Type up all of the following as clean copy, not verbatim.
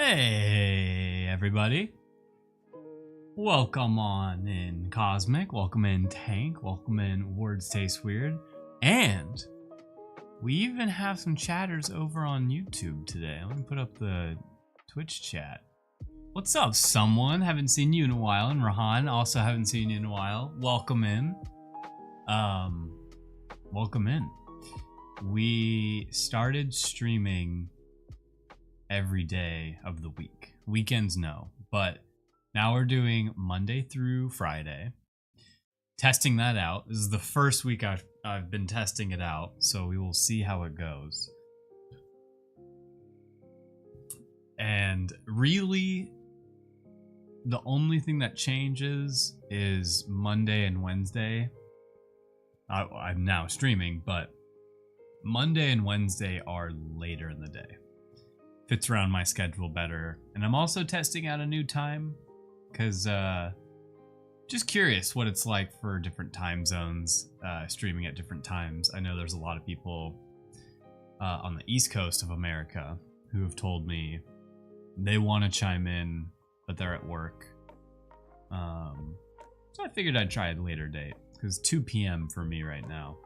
Hey, everybody. Welcome on in Cosmic, welcome in Tank, welcome in Words Taste Weird, and we even have some chatters over on YouTube today. Let me put up the Twitch chat. What's up, someone? Haven't seen you in a while, and Rahan, also haven't seen you in a while. Welcome in. Welcome in. We started streaming every day of the week. Weekends, no. But now we're doing Monday through Friday. Testing that out. This is the first week I've been testing it out, so we will see how it goes. And really, the only thing that changes is Monday and Wednesday. I'm now streaming, but Monday and Wednesday are later in the day. Fits around my schedule better. And I'm also testing out a new time because just curious what it's like for different time zones, streaming at different times. I know there's a lot of people on the East Coast of America who have told me they want to chime in, but they're at work. So I figured I'd try a later date because 2 p.m. for me right now.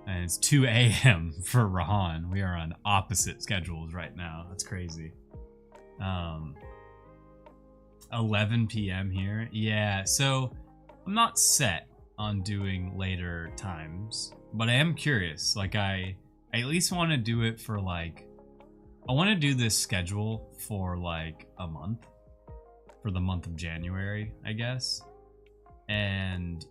And it's 2 a.m. for Rahan. We are on opposite schedules right now. That's crazy. 11 p.m. here. Yeah, so I'm not set on doing later times, but I am curious. Like, I at least want to do it for like, I want to do this schedule for like a month, for the month of January, I guess, and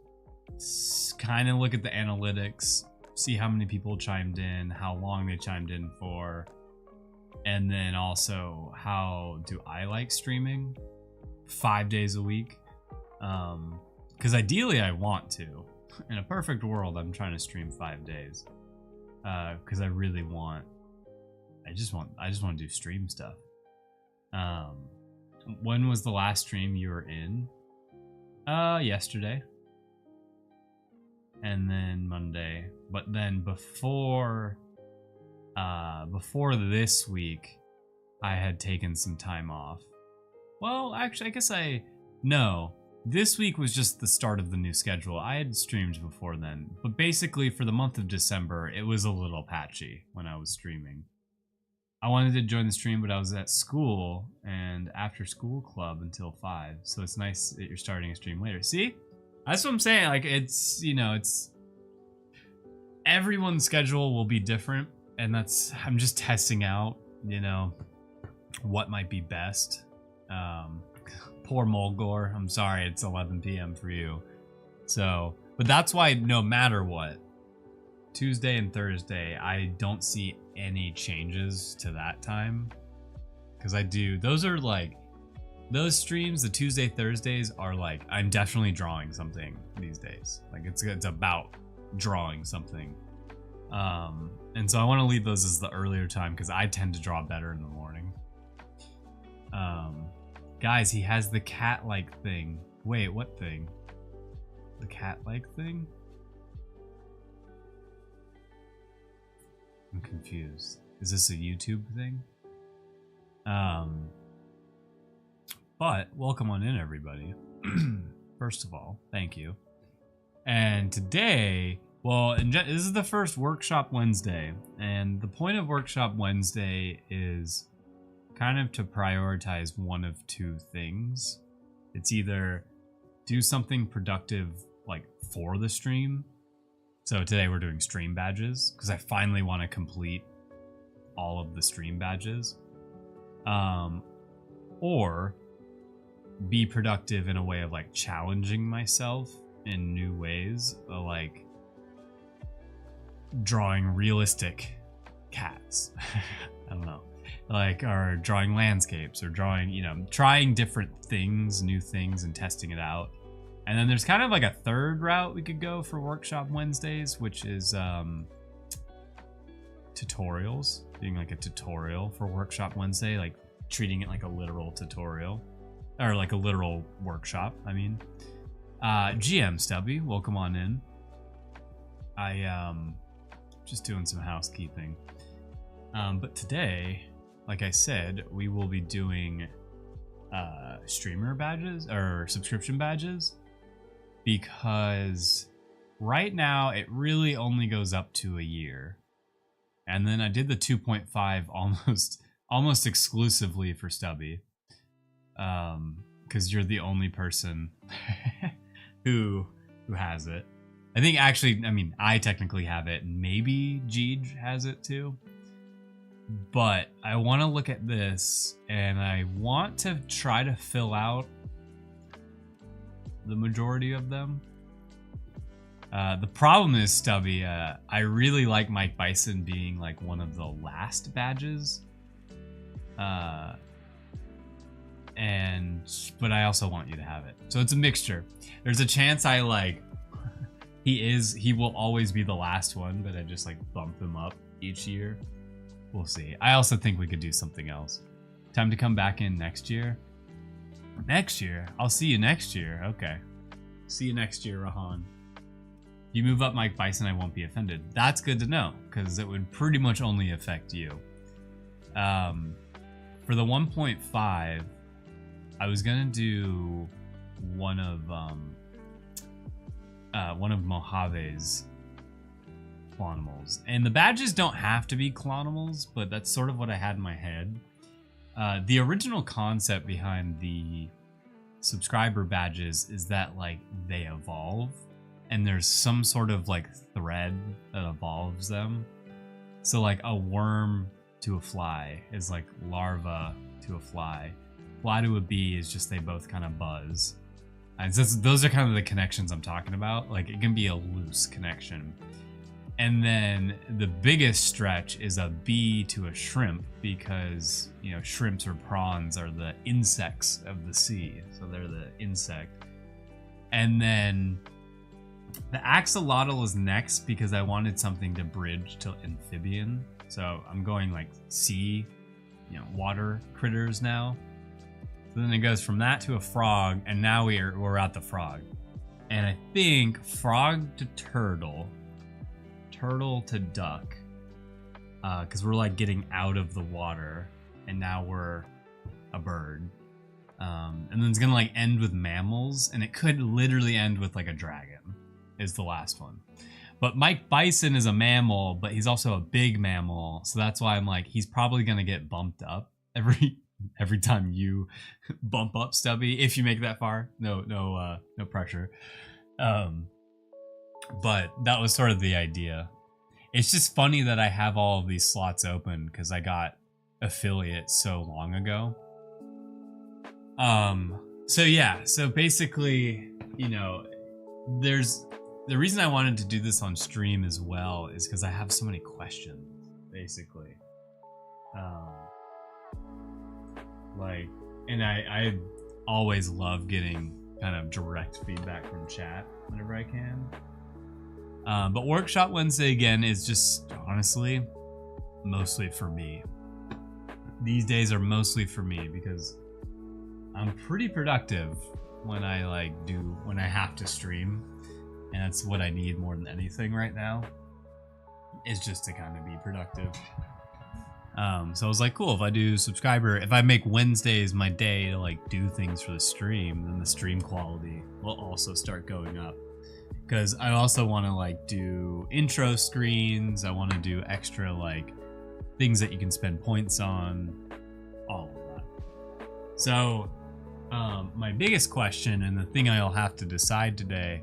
kind of look at the analytics, see how many people chimed in, how long they chimed in for, and then also how do I like streaming 5 days a week, because ideally I want to. In a perfect world, I'm trying to stream 5 days, because I really want, I just want to do stream stuff. When was the last stream you were in? Yesterday. And then Monday, but then before this week, I had taken some time off. Well, actually, I guess no. This week was just the start of the new schedule. I had streamed before then, but basically for the month of December, it was a little patchy when I was streaming. I wanted to join the stream, but I was at school and after school club until 5, so it's nice that you're starting a stream later. See? That's what I'm saying. Like, it's, it's everyone's schedule will be different, and I'm just testing out, what might be best. Poor Mulgore, I'm sorry, it's 11 p.m. for you. So, but that's why no matter what, Tuesday and Thursday, I don't see any changes to that time, because those streams, the Tuesday, Thursdays are like, I'm definitely drawing something these days. Like it's about drawing something. And so I want to leave those as the earlier time because I tend to draw better in the morning. Guys, he has the cat-like thing. Wait, what thing? The cat-like thing? I'm confused. Is this a YouTube thing? But welcome on in, everybody. First of all, thank you. And today, well, this is the first Workshop Wednesday, and the point of Workshop Wednesday is kind of to prioritize one of two things. It's either do something productive, like for the stream. So today we're doing stream badges because I finally want to complete all of the stream badges, or be productive in a way of like challenging myself in new ways, like drawing realistic cats. I don't know, like, or drawing landscapes, or drawing, trying different things, new things, and testing it out. And then there's kind of like a third route we could go for Workshop Wednesdays, which is tutorials, being like a tutorial for Workshop Wednesday, like treating it like a literal tutorial. Or like a literal workshop, I mean. GM Stubby, welcome on in. I just doing some housekeeping. But today like I said, we will be doing streamer badges or subscription badges, because right now it really only goes up to a year. And then I did the 2.5 almost exclusively for Stubby, because you're the only person who has it. I think actually, I mean, I technically have it, and maybe Jeej has it too. But I want to look at this, and I want to try to fill out the majority of them. The problem is, Stubby, I really like Mike Bison being like one of the last badges. But I also want you to have it. So it's a mixture. There's a chance I like, he will always be the last one, but I just like bump him up each year. We'll see. I also think we could do something else. Time to come back in next year. Next year? I'll see you next year. Okay. See you next year, Rahan. If you move up Mike Bison, I won't be offended. That's good to know, because it would pretty much only affect you. For the 1.5, I was gonna do one of Mojave's clonimals, and the badges don't have to be clonimals, but that's sort of what I had in my head. The original concept behind the subscriber badges is that like they evolve, and there's some sort of like thread that evolves them. So like a worm to a fly is like larva to a fly. Fly to a bee is just they both kind of buzz. And so those are kind of the connections I'm talking about. Like it can be a loose connection. And then the biggest stretch is a bee to a shrimp, because, you know, shrimps or prawns are the insects of the sea. So they're the insect. And then the axolotl is next, because I wanted something to bridge to amphibian. So I'm going like sea, you know, water critters now. So then it goes from that to a frog, and now we're at the frog. And I think frog to turtle, turtle to duck, because we're like getting out of the water, and now we're a bird. And then it's gonna like end with mammals, and it could literally end with like a dragon is the last one. But Mike Bison is a mammal, but he's also a big mammal, so that's why I'm like, he's probably gonna get bumped up every time you bump up Stubby, if you make that far. No pressure. But that was sort of the idea. It's just funny that I have all of these slots open because I got affiliate so long ago. So yeah, so basically, you know, there's the reason I wanted to do this on stream as well is because I have so many questions, basically. Like, and I always love getting kind of direct feedback from chat whenever I can. But Workshop Wednesday, again, is just, honestly, mostly for me. These days are mostly for me because I'm pretty productive when I when I have to stream. And that's what I need more than anything right now, is just to kind of be productive. So I was like, cool, if I do subscriber, if I make Wednesdays my day to like do things for the stream, then the stream quality will also start going up. Because I also want to like do intro screens, I want to do extra like things that you can spend points on, all of that. So my biggest question, and the thing I'll have to decide today,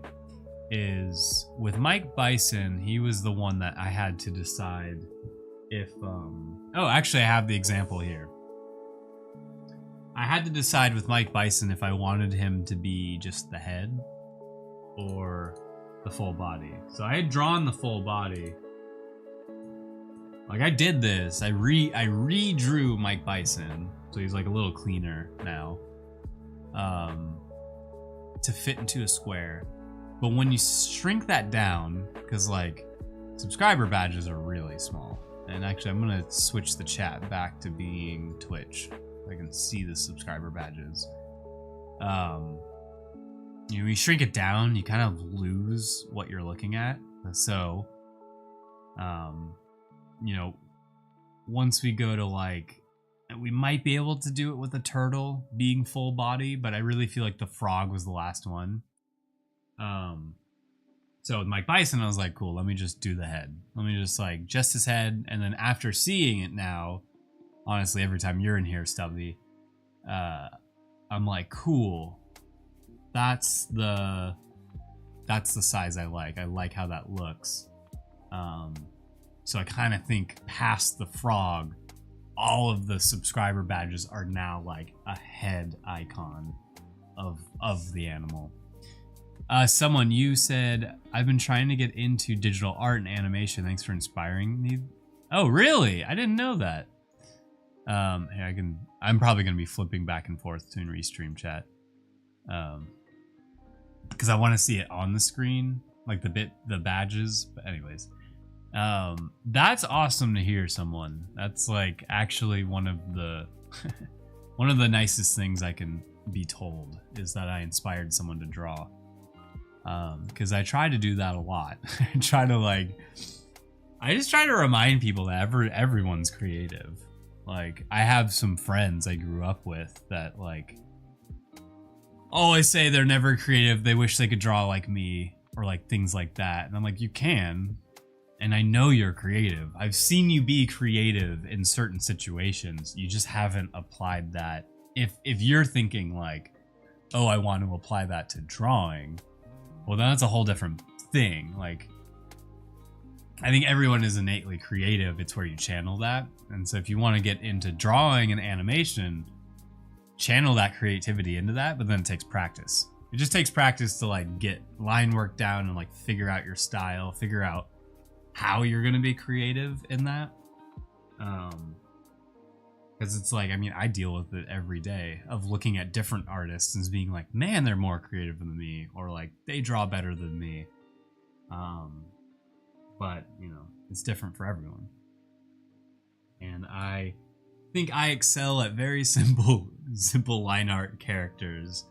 is with Mike Bison, he was the one that I had to decide if oh, actually I have the example here. I had to decide with Mike Bison if I wanted him to be just the head or the full body. So I had drawn the full body. Like I did this, I redrew Mike Bison, so he's like a little cleaner now, to fit into a square. But when you shrink that down, because like subscriber badges are really small, and actually I'm gonna switch the chat back to being Twitch so I can see the subscriber badges. You know, you shrink it down, you kind of lose what you're looking at. So, you know, once we go to like we might be able to do it with a turtle being full body, but I really feel like the frog was the last one. So with Mike Bison, I was like, cool, let me just do the head. Let me just like just his head, and then after seeing it now, honestly, every time you're in here, Stubby, I'm like, cool. That's the size I like. I like how that looks. So I kind of think past the frog, all of the subscriber badges are now like a head icon of the animal. Someone, you said, I've been trying to get into digital art and animation. Thanks for inspiring me. Oh, really? I didn't know that. Here, I'm probably going to be flipping back and forth between Restream chat. Because I want to see it on the screen, like the badges. But anyways, that's awesome to hear, someone. That's like actually one of the one of the nicest things I can be told is that I inspired someone to draw. Because I try to do that a lot. I just try to remind people that everyone's creative. Like, I have some friends I grew up with that like always say they're never creative. They wish they could draw like me or like things like that. And I'm like, you can. And I know you're creative. I've seen you be creative in certain situations. You just haven't applied that. If you're thinking like, oh, I want to apply that to drawing, well, then that's a whole different thing. Like, I think everyone is innately creative. It's where you channel that. And so if you want to get into drawing and animation, channel that creativity into that, but then it takes practice. It just takes practice to like get line work down and like figure out your style, figure out how you're going to be creative in that. Because it's like, I mean, I deal with it every day of looking at different artists and being like, man, they're more creative than me, or like they draw better than me. But you know, it's different for everyone. And I think I excel at very simple line art characters.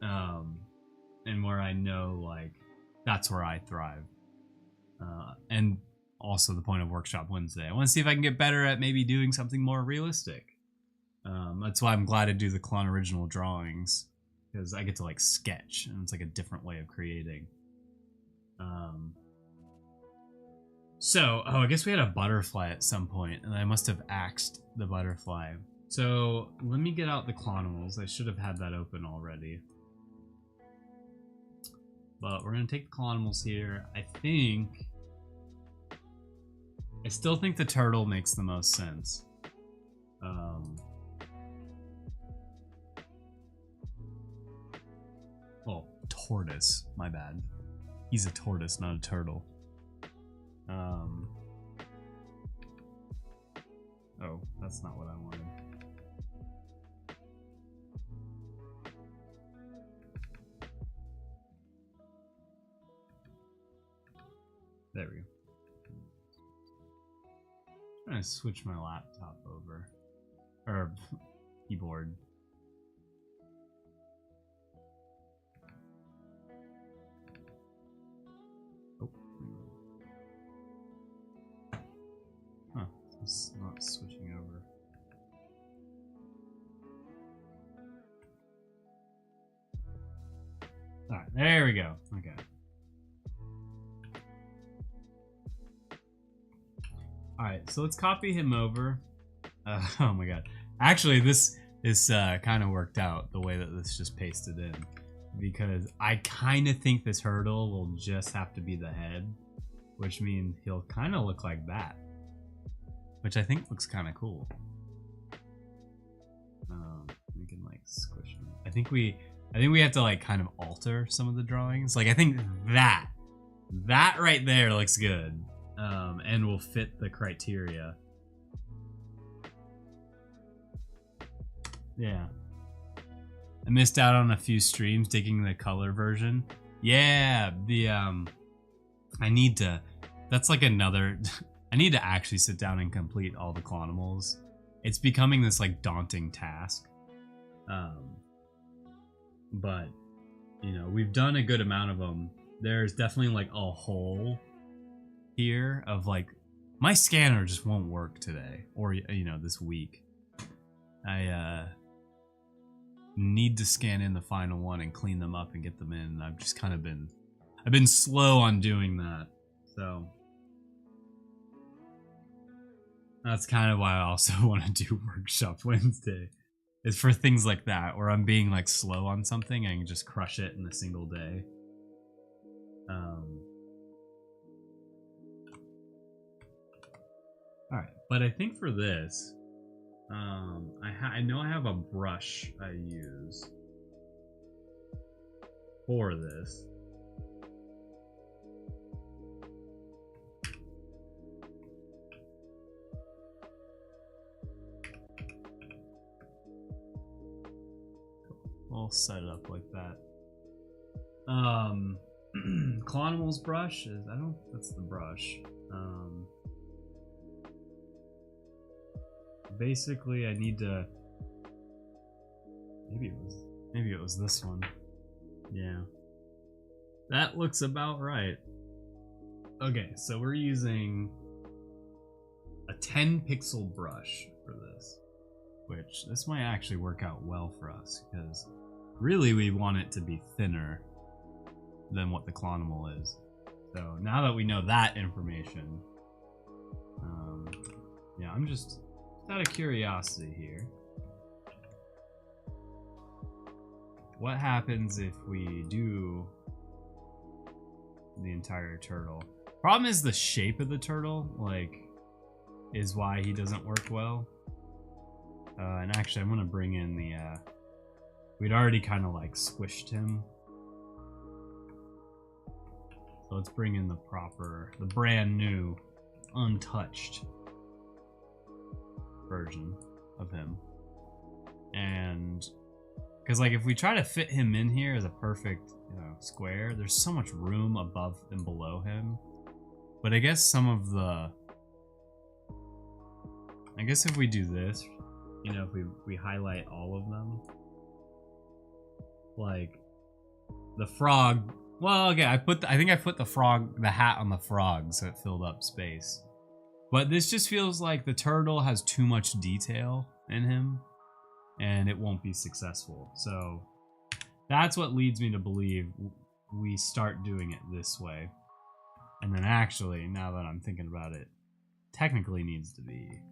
And where I know like that's where I thrive. And also the point of Workshop Wednesday, I want to see if I can get better at maybe doing something more realistic. That's why I'm glad to do the Klon original drawings, because I get to like sketch, and it's like a different way of creating. So, I guess we had a butterfly at some point, and I must have axed the butterfly. So let me get out the Clonimals. I should have had that open already. But we're gonna take the Clonimals here. I still think the turtle makes the most sense. Well, tortoise, my bad. He's a tortoise, not a turtle. Oh, that's not what I wanted. There we go. I'm gonna switch my laptop over. Or keyboard. Oh. Huh. It's not switching over. Alright, there we go. Okay. Alright, so let's copy him over. Oh my god. Actually, this kind of worked out the way that this just pasted in. Because I kind of think this turtle will just have to be the head. Which means he'll kind of look like that. Which I think looks kind of cool. We can like squish him. I think we have to like kind of alter some of the drawings. Like I think that right there looks good. And will fit the criteria. Yeah. I missed out on a few streams digging the color version. Yeah, I need to, that's like another, I need to actually sit down and complete all the Clonimals. It's becoming this like daunting task. But, you know, we've done a good amount of them. There's definitely like a hole here of like, my scanner just won't work today or, you know, this week. I need to scan in the final one and clean them up and get them in. I've just kind of been slow on doing that. So that's kind of why I also want to do Workshop Wednesday. It's for things like that, where I'm being like slow on something and I can just crush it in a single day. All right, but I think for this, I know I have a brush I use for this. We'll set it up like that. Clonimals brush is, I don't, that's the brush. Basically I need to, maybe it was this one. Yeah, that looks about right. Okay, so we're using a 10 pixel brush for this, which this might actually work out well for us because really we want it to be thinner than what the Clonimal is. So now that we know that information, yeah, I'm just out of curiosity here. What happens if we do the entire turtle? Problem is the shape of the turtle, like, is why he doesn't work well. And actually, I'm gonna bring in the, we'd already kind of like squished him. So let's bring in the brand new, untouched version of him. And because like if we try to fit him in here as a perfect, you know, square, there's so much room above and below him. But I guess some of the, I guess if we do this, you know, if we highlight all of them, like the frog, well, okay, I think I put the hat on the frog so it filled up space. But this just feels like the turtle has too much detail in him and it won't be successful. So that's what leads me to believe we start doing it this way. And then actually, now that I'm thinking about it, technically needs to be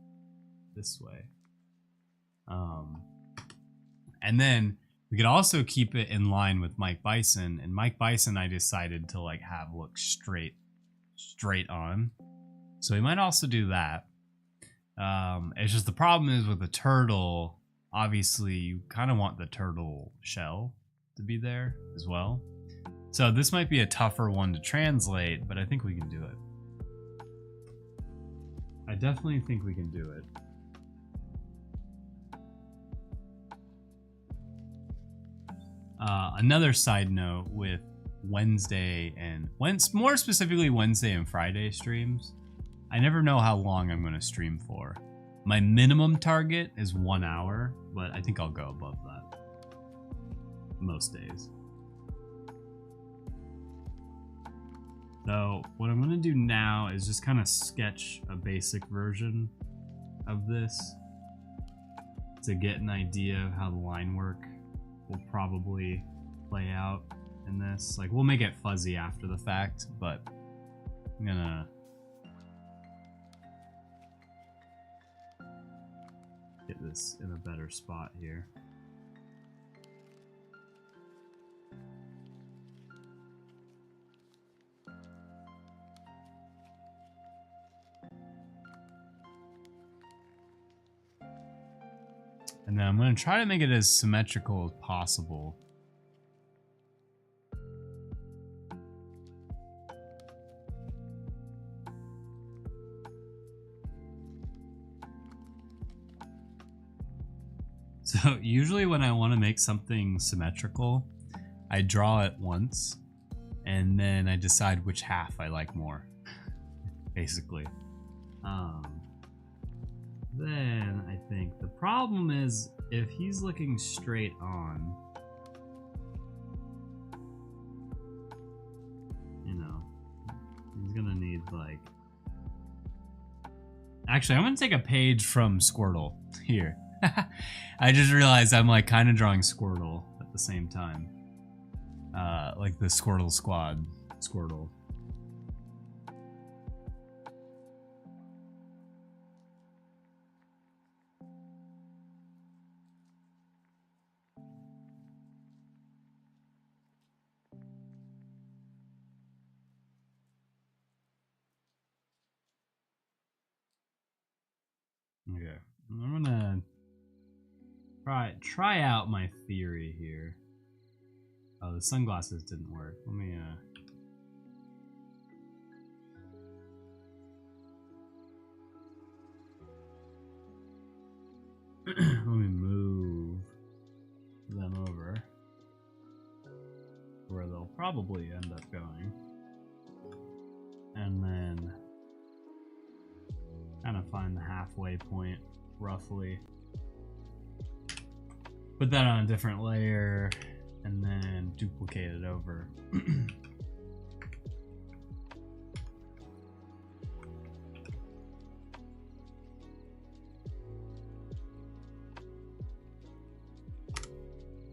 this way. And then we could also keep it in line with Mike Bison, and Mike Bison I decided to like have look straight on. So we might also do that. It's just the problem is with the turtle, obviously you kind of want the turtle shell to be there as well. So this might be a tougher one to translate, but I think we can do it. I definitely think we can do it. Another side note with Wednesday and more specifically Wednesday and Friday streams, I never know how long I'm going to stream for. My minimum target is 1 hour, but I think I'll go above that most days. So what I'm going to do now is just kind of sketch a basic version of this to get an idea of how the line work will probably play out in this. Like, we'll make it fuzzy after the fact, but I'm gonna get this in a better spot here. And then I'm going to try to make it as symmetrical as possible. So usually when I want to make something symmetrical, I draw it once and then I decide which half I like more, basically. Then I think the problem is if he's looking straight on, you know, he's gonna need like, actually I'm gonna take a page from Squirtle here. I just realized I'm like kind of drawing Squirtle at the same time. Like the Squirtle Squad. Squirtle. Okay, I'm gonna try out my theory here. Oh, the sunglasses didn't work. Let me let me move them over where they'll probably end up going, and then kind of find the halfway point roughly. Put that on a different layer and then duplicate it over.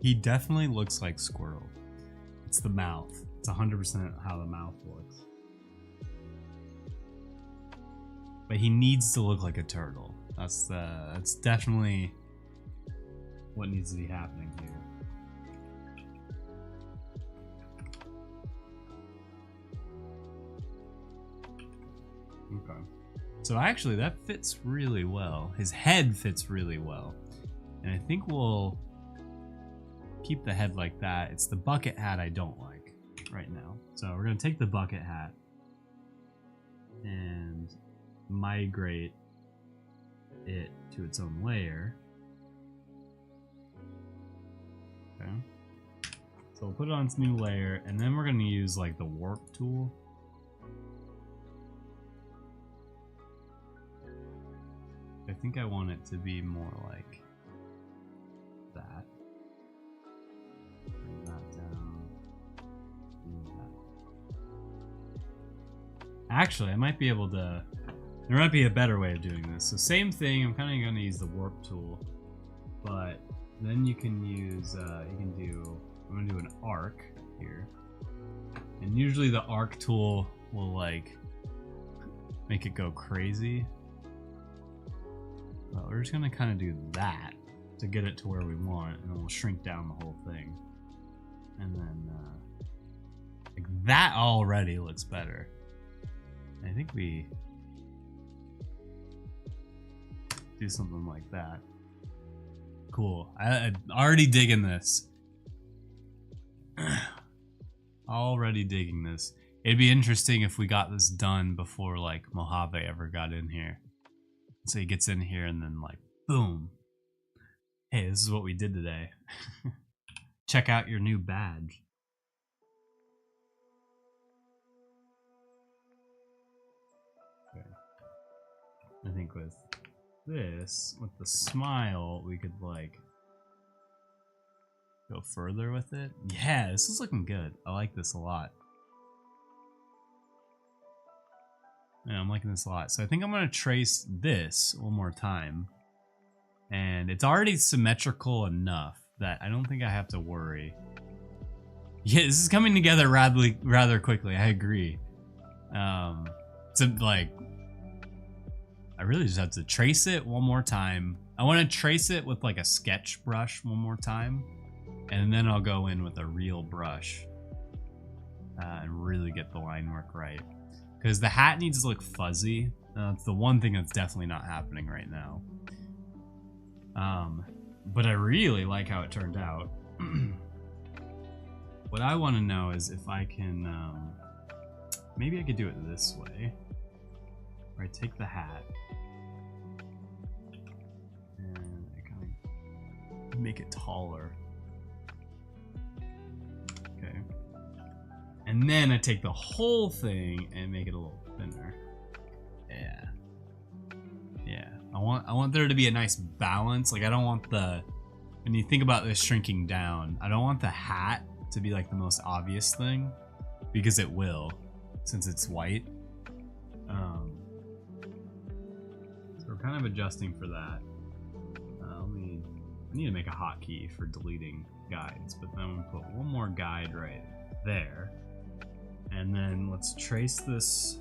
He definitely looks like Squirtle. It's the mouth. It's 100% how the mouth looks. But he needs to look like a turtle. That's definitely what needs to be happening here. Okay. So actually that fits really well. His head fits really well. And I think we'll keep the head like that. It's the bucket hat I don't like right now. So we're gonna take the bucket hat and migrate it to its own layer. Okay. So we'll put it on its new layer, and then we're gonna use like the warp tool. I think I want it to be more like that. Bring that down. Actually, I might be able to. There might be a better way of doing this. So same thing. I'm kind of going to use the warp tool, but then you can use. I'm going to do an arc here, and usually the arc tool will like make it go crazy. But we're just going to kind of do that to get it to where we want, and then we'll shrink down the whole thing. And then like that already looks better. I think we do something like that. Cool. I'm already digging this. Already digging this. It'd be interesting if we got this done before like Mojave ever got in here. So he gets in here and then like boom. Hey, this is what we did today. Check out your new badge. Okay. I think with this, with the smile, we could like go further with it. Yeah, this is looking good. I like this a lot. Yeah, I'm liking this a lot. So I think I'm gonna trace this one more time. And it's already symmetrical enough that I don't think I have to worry. Yeah, this is coming together rather quickly. I agree. So like, I really just have to trace it one more time. I want to trace it with like a sketch brush one more time, and then I'll go in with a real brush and really get the line work right. Because the hat needs to look fuzzy. It's the one thing that's definitely not happening right now. But I really like how it turned out. What I want to know is if I can, maybe I could do it this way, where I take the hat and I kind of make it taller. Okay. And then I take the whole thing and make it a little thinner. Yeah. Yeah. I want there to be a nice balance. Like I don't want when you think about this shrinking down, I don't want the hat to be like the most obvious thing, because it will, since it's white. So we're kind of adjusting for that. Let me I need to make a hotkey for deleting guides, but then I'm gonna put one more guide right there. And then let's trace this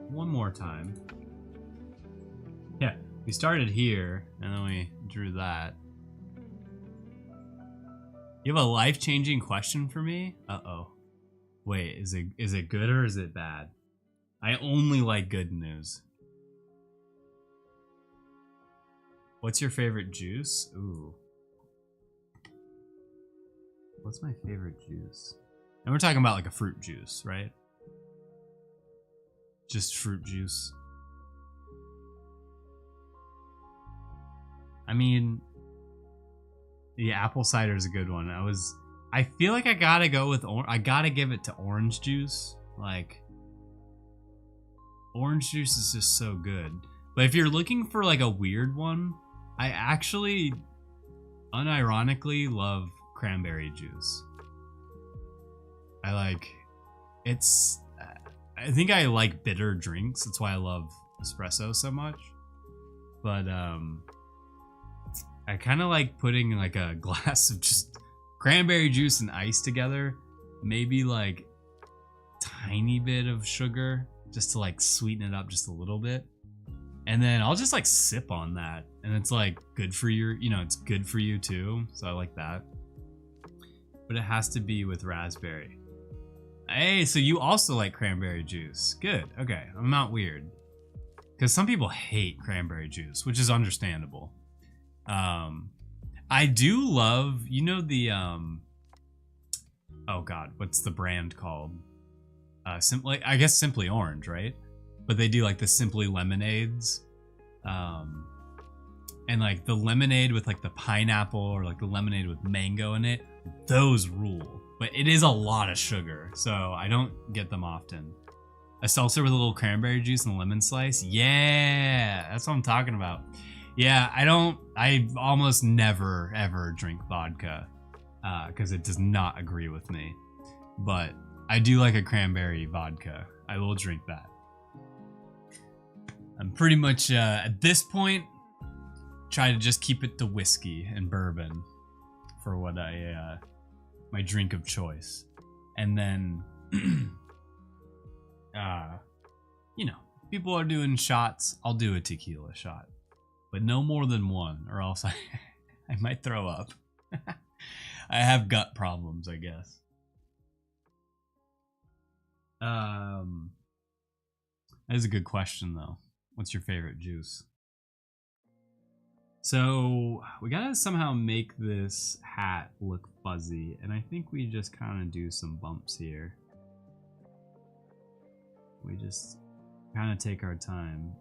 one more time. Yeah, we started here and then we drew that. You have a life-changing question for me? Uh-oh. Wait, is it good or is it bad? I only like good news. What's your favorite juice? Ooh. What's my favorite juice? And we're talking about like a fruit juice, right? Just fruit juice. I mean, the apple cider is a good one. I feel like I gotta go with, I gotta give it to orange juice. Like, orange juice is just so good. But if you're looking for like a weird one, I actually unironically love cranberry juice. I think I like bitter drinks. That's why I love espresso so much. But I kind of like putting like a glass of just cranberry juice and ice together. Maybe like tiny bit of sugar just to like sweeten it up just a little bit. And then I'll just like sip on that. And it's like good for your, it's good for you too. So I like that. But it has to be with raspberry. Hey, so you also like cranberry juice. Good. Okay. I'm not weird. Because some people hate cranberry juice, which is understandable. I do love, the, oh God, what's the brand called? I guess Simply Orange, right? But they do like the Simply lemonades. And like the lemonade with like the pineapple or like the lemonade with mango in it, those rule. But it is a lot of sugar, so I don't get them often. A seltzer with a little cranberry juice and a lemon slice? Yeah, that's what I'm talking about. Yeah, I almost never ever drink vodka because it does not agree with me. But I do like a cranberry vodka. I will drink that. I'm pretty much, at this point, try to just keep it to whiskey and bourbon for what my drink of choice. And then, people are doing shots, I'll do a tequila shot. But no more than one, or else I might throw up. I have gut problems, I guess. That is a good question, though. What's your favorite juice? So we gotta somehow make this hat look fuzzy, and I think we just kind of do some bumps here. We just kind of take our time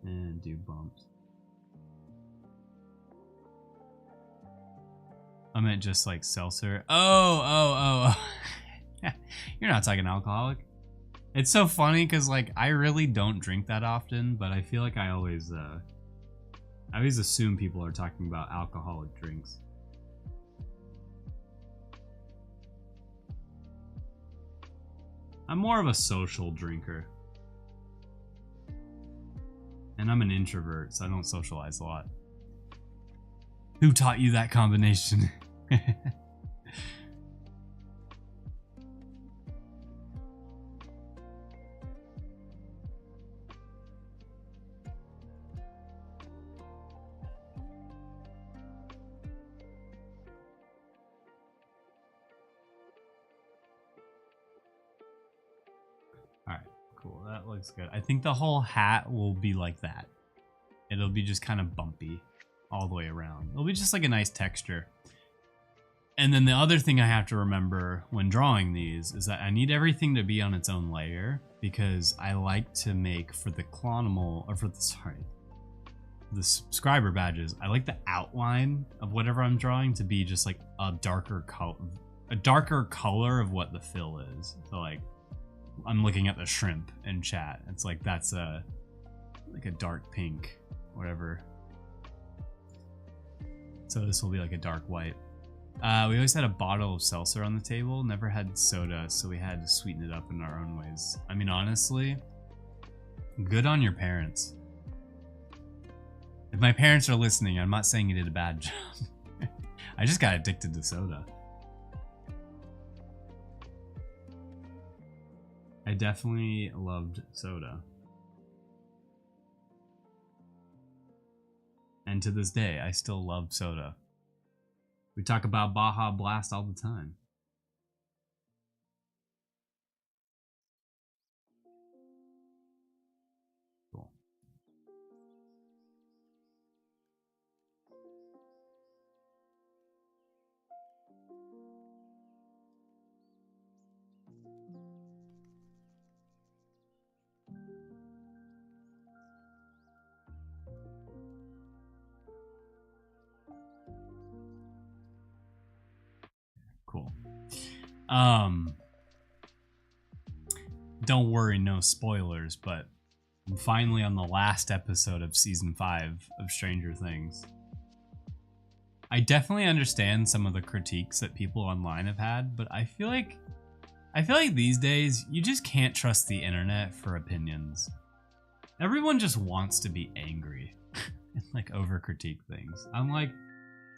and do bumps. I meant just like seltzer. Oh. You're not talking alcoholic. It's so funny because like I really don't drink that often, but I feel like I always assume people are talking about alcoholic drinks. I'm more of a social drinker. And I'm an introvert, so I don't socialize a lot. Who taught you that combination? Cool, that looks good. I think the whole hat will be like that. It'll be just kind of bumpy all the way around. It'll be just like a nice texture. And then the other thing I have to remember when drawing these is that I need everything to be on its own layer because I like to make for the clonimal, or the subscriber badges, I like the outline of whatever I'm drawing to be just like a darker color of what the fill is. So like, I'm looking at the shrimp in chat. It's like that's like a dark pink, whatever. So this will be like a dark white. We always had a bottle of seltzer on the table. Never had soda, so we had to sweeten it up in our own ways. I mean, honestly, good on your parents. If my parents are listening, I'm not saying you did a bad job. I just got addicted to soda. I definitely loved soda. And to this day, I still love soda. We talk about Baja Blast all the time. Cool. Cool. Don't worry, no spoilers, but I'm finally on the last episode of season 5 of Stranger Things. I definitely understand some of the critiques that people online have had, but I feel like these days you just can't trust the internet for opinions. Everyone just wants to be angry and like over critique things. I'm like,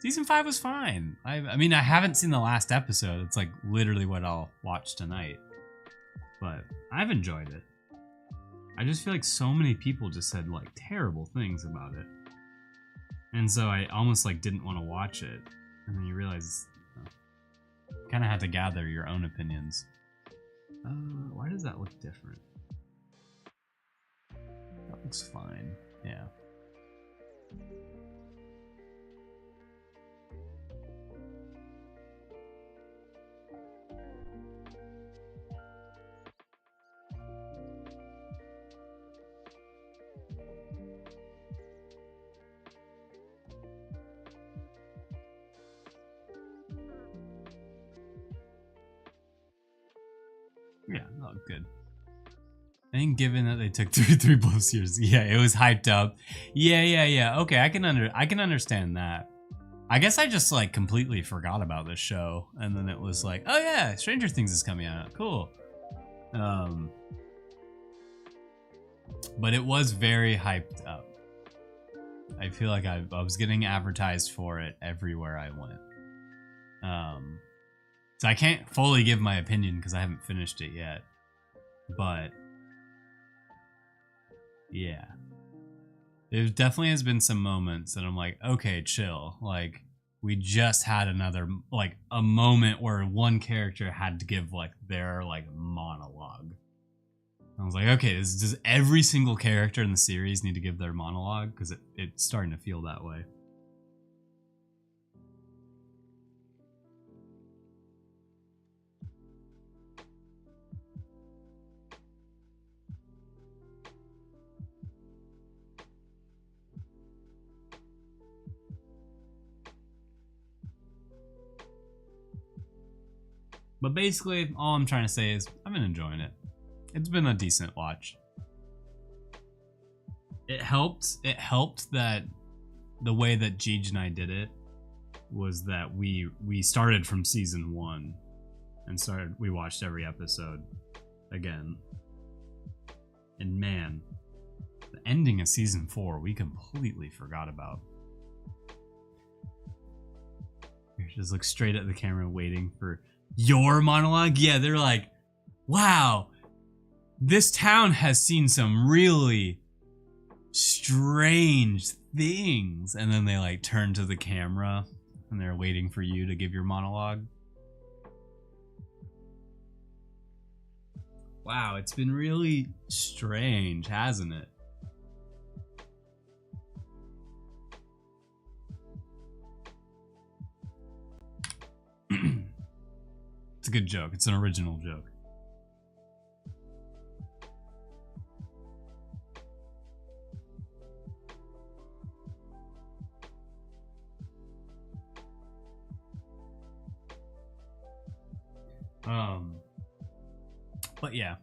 season 5 was fine. I mean, I haven't seen the last episode. It's like literally what I'll watch tonight. But I've enjoyed it. I just feel like so many people just said like terrible things about it. And so I almost like didn't want to watch it. And then you realize you kind of had to gather your own opinions. Why does that look different? That looks fine. Yeah. Yeah, that looked good. I think given that they took 3+ years, yeah, it was hyped up. Yeah. Okay, I can understand that. I guess I just like completely forgot about this show, and then it was like, oh yeah, Stranger Things is coming out. Cool. But it was very hyped up. I feel like I was getting advertised for it everywhere I went. So I can't fully give my opinion because I haven't finished it yet. But yeah, there definitely has been some moments that I'm like, okay, chill. Like we just had another like a moment where one character had to give like their like monologue. I was like, okay, does every single character in the series need to give their monologue? Because it's starting to feel that way. But basically, all I'm trying to say is I've been enjoying it. It's been a decent watch. It helped that the way that Jeej and I did it was that we started from season 1 and we watched every episode again. And man, the ending of season 4 we completely forgot about. You just look straight at the camera waiting for your monologue. Yeah, they're like, wow, this town has seen some really strange things. And then they like turn to the camera and they're waiting for you to give your monologue. Wow, it's been really strange, hasn't it? It's a good joke. It's an original joke. But yeah,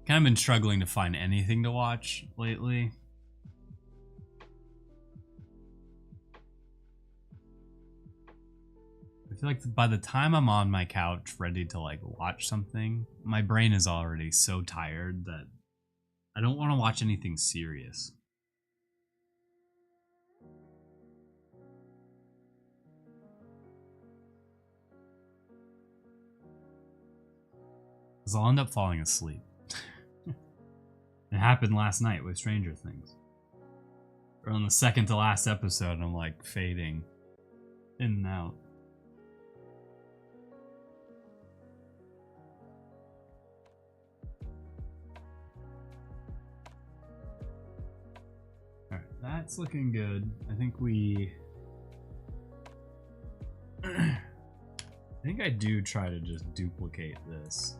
kind of been struggling to find anything to watch lately. I feel like by the time I'm on my couch ready to like watch something, my brain is already so tired that I don't want to watch anything serious. Because I'll end up falling asleep. It happened last night with Stranger Things. Or on the second to last episode, I'm like fading in and out. Alright, that's looking good. I think we... I think I do try to just duplicate this.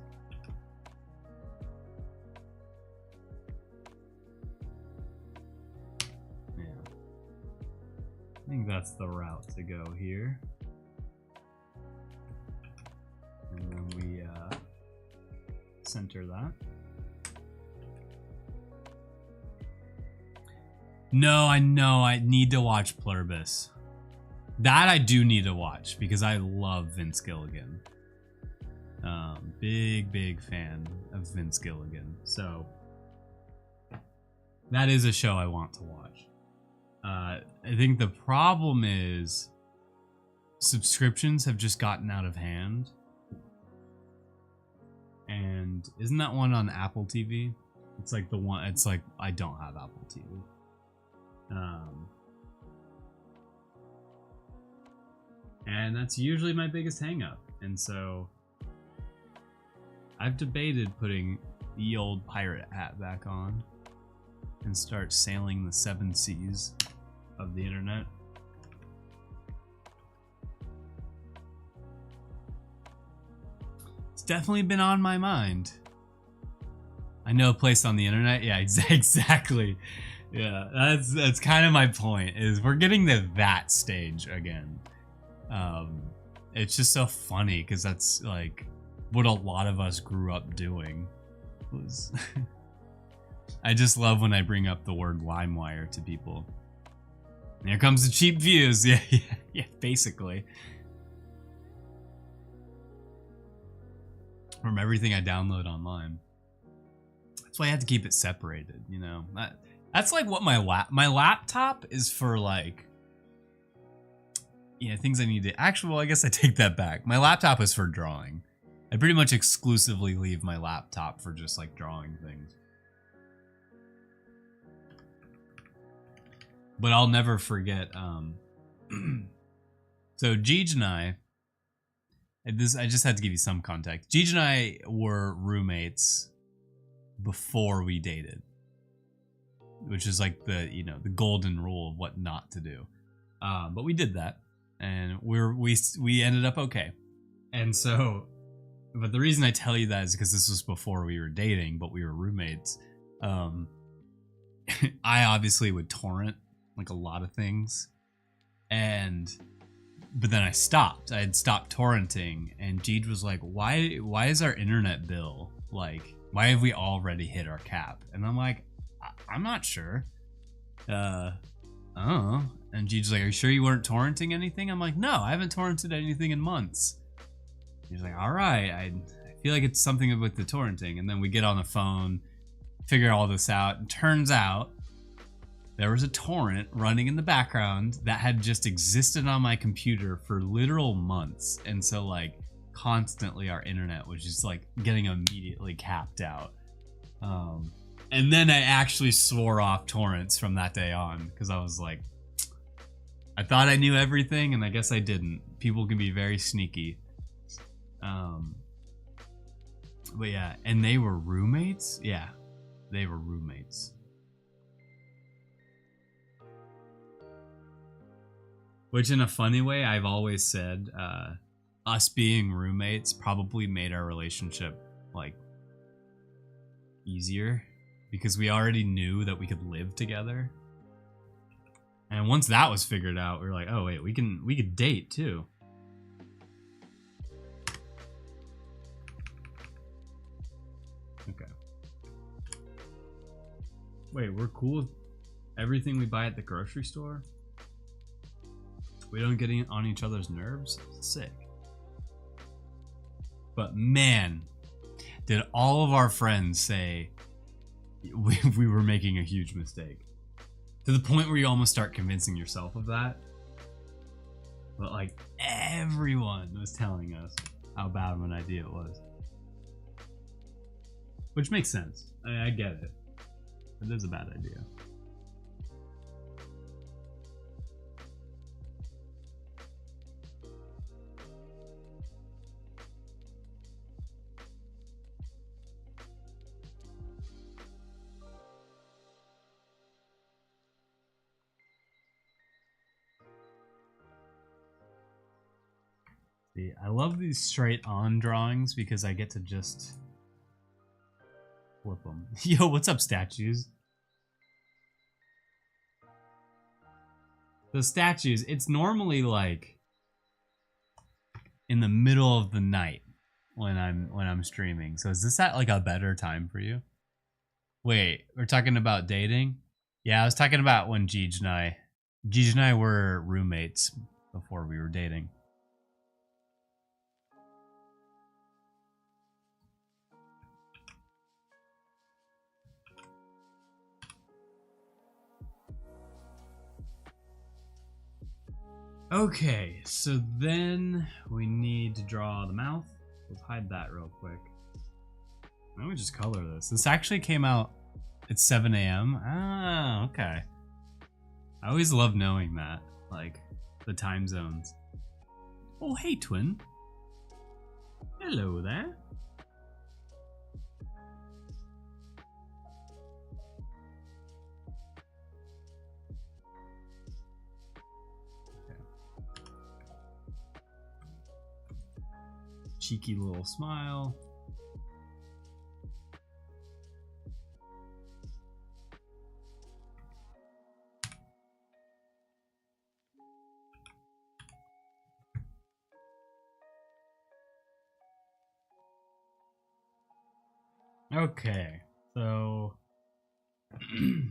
Yeah. I think that's the route to go here. And then we center that. No, I know. I need to watch Pluribus. That I do need to watch because I love Vince Gilligan. Big fan of Vince Gilligan. So that is a show I want to watch. I think the problem is subscriptions have just gotten out of hand. And isn't that one on Apple TV? It's like the one, it's like I don't have Apple TV. And that's usually my biggest hang up. And so I've debated putting the old pirate hat back on and start sailing the 7 seas of the internet. It's definitely been on my mind. I know a place on the internet. Yeah, exactly. Yeah, that's kind of my point, is we're getting to that stage again. It's just so funny because that's like what a lot of us grew up doing was I just love when I bring up the word LimeWire to people. And here comes the cheap views. Yeah, basically. From everything I download online. That's why I have to keep it separated, you know. That's like what my laptop is for, like, yeah, things I need to... Actually, well, I guess I take that back. My laptop is for drawing. I pretty much exclusively leave my laptop for just, like, drawing things. But I'll never forget, so Jeej and I just had to give you some context. Jeej and I were roommates before we dated. Which is like the, you know, the golden rule of what not to do. But we did that. And we ended up okay. And so, but the reason I tell you that is because this was before we were dating, but we were roommates. I obviously would torrent like a lot of things. But then I stopped. I had stopped torrenting, and Jeej was like, why is our internet bill, like, why have we already hit our cap? And I'm like, I'm not sure. I don't know. And Jeej's like, are you sure you weren't torrenting anything? I'm like, no, I haven't torrented anything in months. He's like, all right, I feel like it's something with the torrenting. And then we get on the phone, figure all this out, and turns out there was a torrent running in the background that had just existed on my computer for literal months. And so, like, constantly our internet was just, like, getting immediately capped out. And then I actually swore off torrents from that day on, because I was like, I thought I knew everything, and I guess I didn't. People can be very sneaky. But yeah, and they were roommates? Yeah, they were roommates. Which, in a funny way, I've always said, us being roommates probably made our relationship, like, easier. Because we already knew that we could live together. And once that was figured out, we were like, oh wait, we could date too. Okay. Wait, we're cool with everything we buy at the grocery store? We don't get on each other's nerves? Sick. But man, did all of our friends say we were making a huge mistake. To the point where you almost start convincing yourself of that. But like, everyone was telling us how bad of an idea it was. Which makes sense. I get it. It is a bad idea. See, I love these straight on drawings because I get to just flip them. Yo, what's up, statues? The statues, it's normally like in the middle of the night when I'm streaming. So is this at like a better time for you? Wait, we're talking about dating? Yeah, I was talking about when Jeej and I were roommates before we were dating. Okay, so then we need to draw the mouth. Let's hide that real quick. Why don't we just color this? This actually came out at 7 a.m. Ah, okay. I always love knowing that, like, the time zones. Oh, hey, twin. Hello there. Cheeky little smile. Okay, so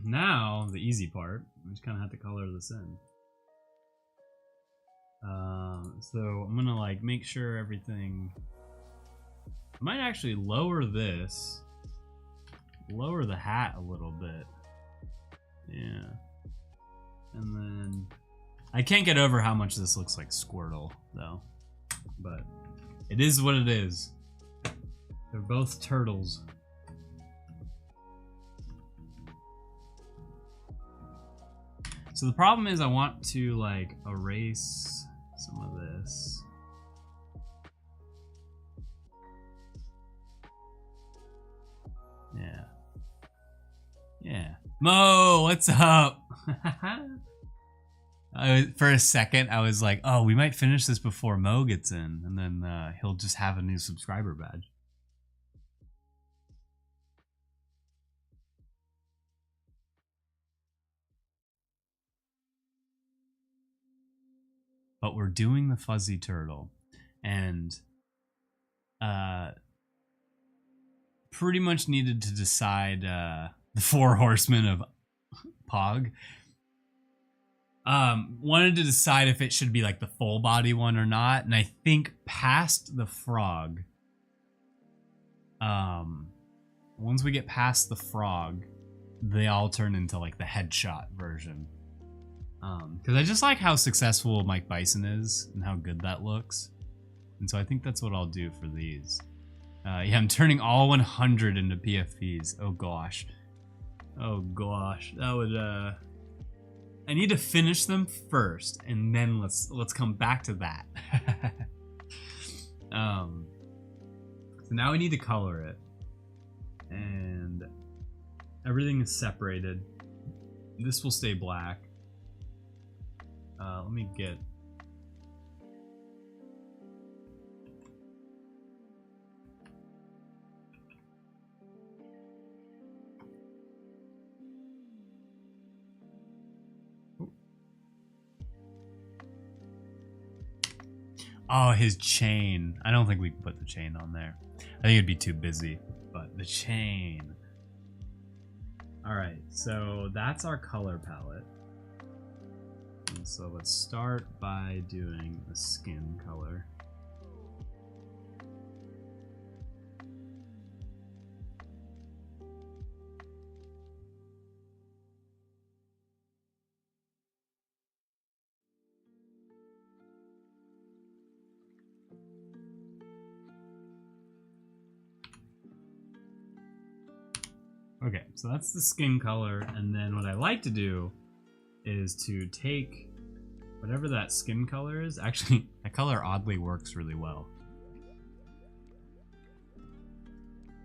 now the easy part. We just kind of have to color this in. So I'm gonna like make sure everything. I might actually lower this, lower the hat a little bit. Yeah, and then I can't get over how much this looks like Squirtle though, but it is what it is. They're both turtles. So the problem is I want to like erase some of this. Yeah. Yeah. Mo, what's up? For a second, I was like, oh, we might finish this before Mo gets in, and then he'll just have a new subscriber badge. But we're doing the fuzzy turtle, and pretty much needed to decide the four horsemen of Pog. Wanted to decide if it should be like the full body one or not, and I think past the frog, once we get past the frog, they all turn into like the headshot version. Because I just like how successful Mike Bison is and how good that looks, and so I think that's what I'll do for these. Yeah, I'm turning all 100 into PFPs. Oh gosh. Oh gosh. That would I need to finish them first, and then let's come back to that. So now we need to color it. And everything is separated. This will stay black. Let me get oh, his chain. I don't think we can put the chain on there. I think it'd be too busy, but the chain. All right, so that's our color palette. And so let's start by doing the skin color. Okay, so that's the skin color, and then what I like to do is to take whatever that skin color is. Actually, that color oddly works really well.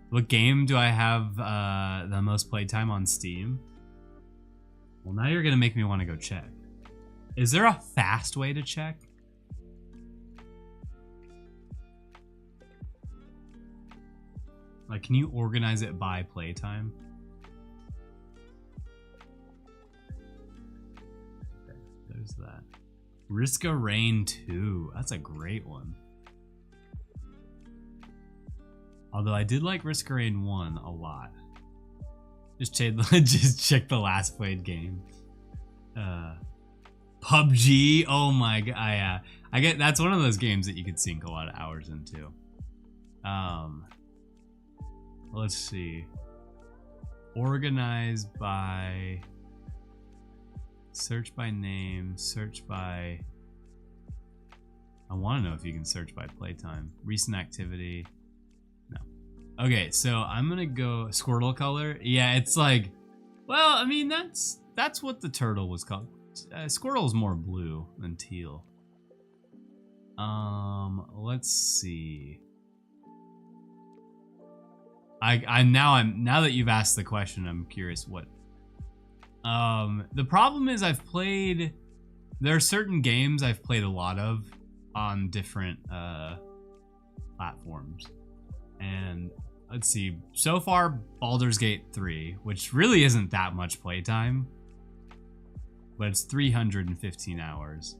What game do I have the most playtime on Steam? Well, now you're gonna make me want to go check. Is there a fast way to check? Like, can you organize it by playtime? Okay, there's that. Risk of Rain 2. That's a great one. Although I did like Risk of Rain 1 a lot. Just check the last played game. PUBG. Oh my god. I get that's one of those games that you could sink a lot of hours into. Let's see. Organized by, search by name, search by, I want to know if you can search by playtime. Recent activity. No. Okay, so I'm gonna go Squirtle color. Yeah, it's like, well, I mean, that's what the turtle was called. Squirtle is more blue than teal. Let's see. Now that you've asked the question, I'm curious what. The problem is there are certain games I've played a lot of on different platforms, and let's see. So far, Baldur's Gate 3, which really isn't that much playtime, but it's 315 hours.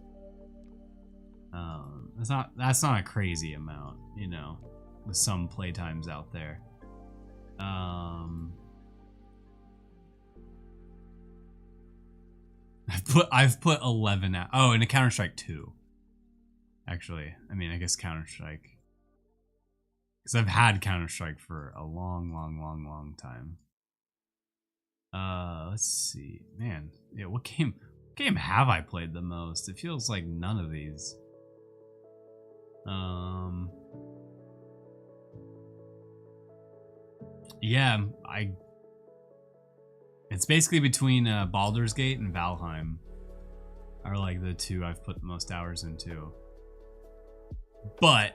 That's not a crazy amount, you know, with some playtimes out there. I've put 11 out. Oh, and a Counter-Strike 2. Actually, I mean, I guess Counter-Strike, because I've had Counter-Strike for a long time. Let's see, man. Yeah, what game have I played the most? It feels like none of these. Yeah, it's basically between Baldur's Gate and Valheim are like the two I've put the most hours into. But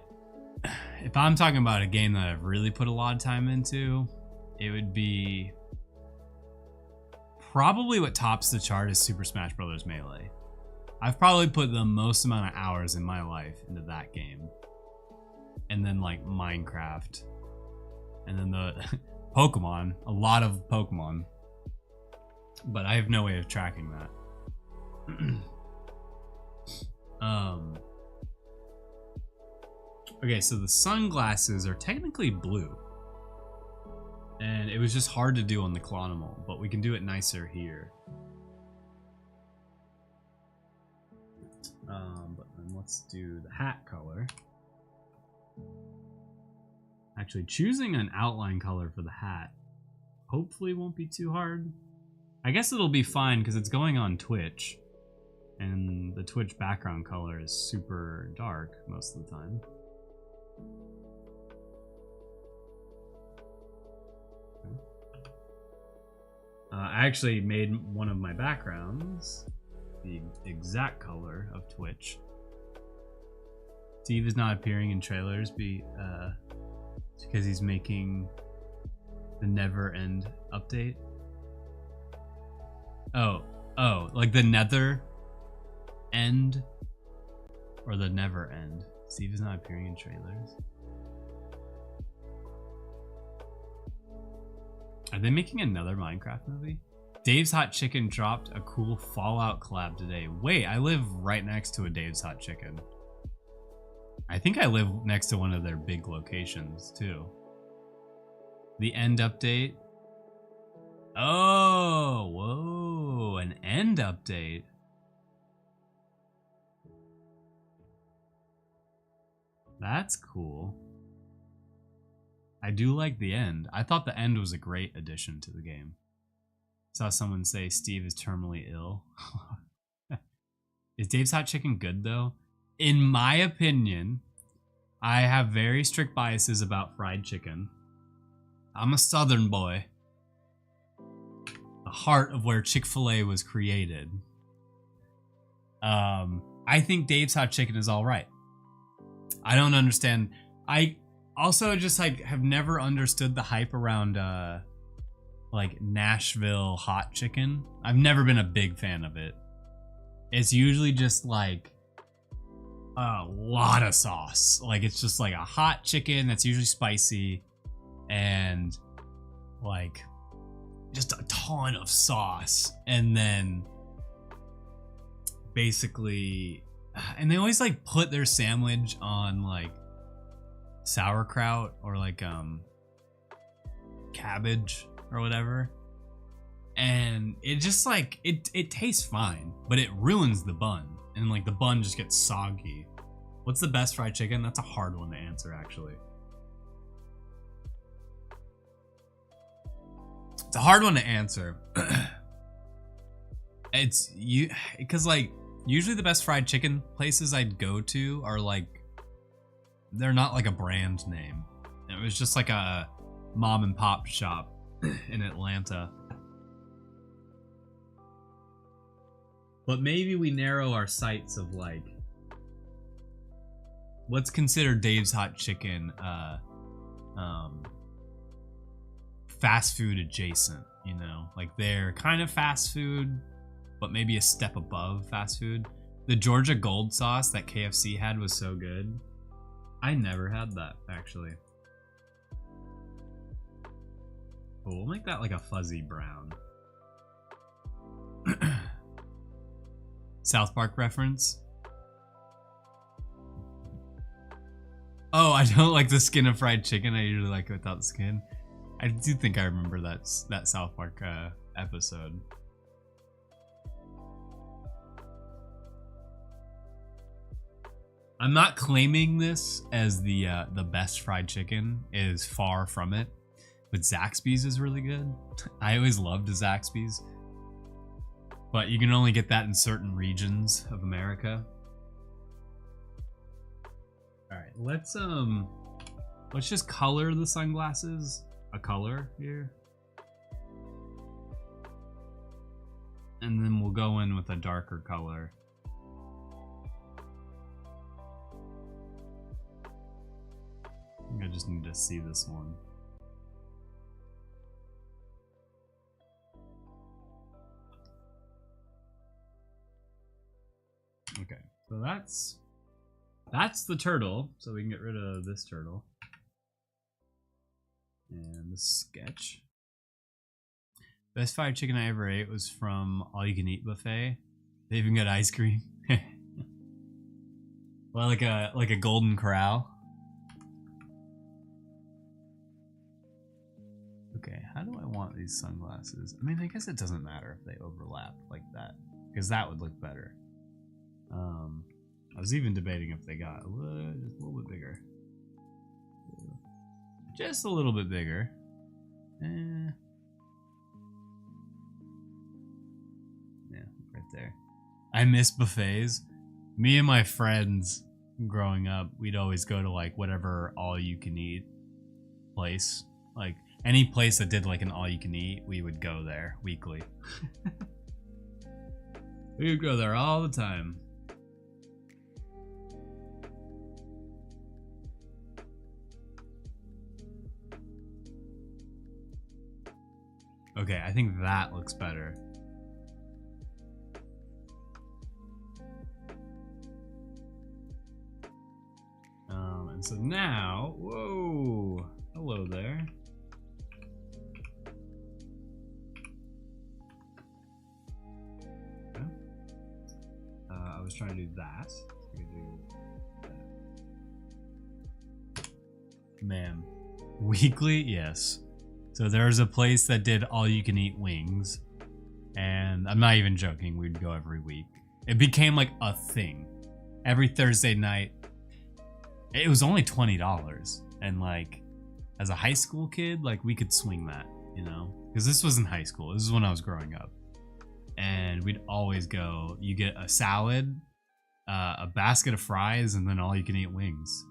if I'm talking about a game that I've really put a lot of time into, it would be probably what tops the chart is Super Smash Bros. Melee. I've probably put the most amount of hours in my life into that game. And then like Minecraft. And then the Pokemon, a lot of Pokemon. But I have no way of tracking that. Okay, so the sunglasses are technically blue. And it was just hard to do on the Clonimal, but we can do it nicer here. But then let's do the hat color. Actually, choosing an outline color for the hat hopefully won't be too hard. I guess it'll be fine because it's going on Twitch, and the Twitch background color is super dark most of the time. I actually made one of my backgrounds the exact color of Twitch. Steve is not appearing in trailers because he's making the Never End update. Oh, like the Nether End or the Never End. Steve is not appearing in trailers. Are they making another Minecraft movie? Dave's Hot Chicken dropped a cool Fallout collab today. Wait, I live right next to a Dave's Hot Chicken. I think I live next to one of their big locations too. The End update. Oh, whoa, an End update. That's cool. I do like the End. I thought the End was a great addition to the game. Saw someone say Steve is terminally ill. Is Dave's Hot Chicken good though? In my opinion, I have very strict biases about fried chicken. I'm a Southern boy. the heart of where Chick-fil-A was created. I think Dave's Hot Chicken is all right. I don't understand. I also just like have never understood the hype around like Nashville hot chicken. I've never been a big fan of it. It's usually just like a lot of sauce. Like it's just like a hot chicken that's usually spicy and like just a ton of sauce, and then basically, and they always like put their sandwich on like sauerkraut or like cabbage or whatever, and it just like it tastes fine, but it ruins the bun, and like the bun just gets soggy. What's the best fried chicken? That's a hard one to answer, actually. It's a hard one to answer. It's you because like usually the best fried chicken places I'd go to are like, they're not like a brand name. It was just like a mom and pop shop in Atlanta. But maybe we narrow our sights of like what's considered Dave's Hot Chicken fast food adjacent, you know? Like they're kind of fast food, but maybe a step above fast food. The Georgia Gold sauce that KFC had was so good. I never had that, actually. But we'll make that like a fuzzy brown. South Park reference. Oh, I don't like the skin of fried chicken. I usually like it without the skin. I do think I remember that South Park episode. I'm not claiming this as the best fried chicken. It is far from it. But Zaxby's is really good. I always loved Zaxby's. But you can only get that in certain regions of America. Alright, let's just color the sunglasses a color here. And then we'll go in with a darker color. I think I just need to see this one. Okay, so that's the turtle, so we can get rid of this turtle. And the sketch. Best fried chicken I ever ate was from All You Can Eat Buffet. They even got ice cream. Well, like a Golden Corral. Okay, how do I want these sunglasses? I mean, I guess it doesn't matter if they overlap like that, because that would look better. I was even debating if they got just a little bit bigger. Just a little bit bigger. Yeah, right there. I miss buffets. Me and my friends growing up, we'd always go to like whatever all-you-can-eat place. Like any place that did like an all-you-can-eat, we would go there weekly. We would go there all the time. Okay, I think that looks better. And so now, whoa, hello there. Okay. I was trying to do that. Man, weekly, yes. So there's a place that did all-you-can-eat wings, and I'm not even joking, we'd go every week. It became like a thing. Every Thursday night, it was only $20, and like, as a high school kid, like we could swing that, you know? Because this was in high school, this is when I was growing up. And we'd always go, you get a salad, a basket of fries, and then all-you-can-eat wings.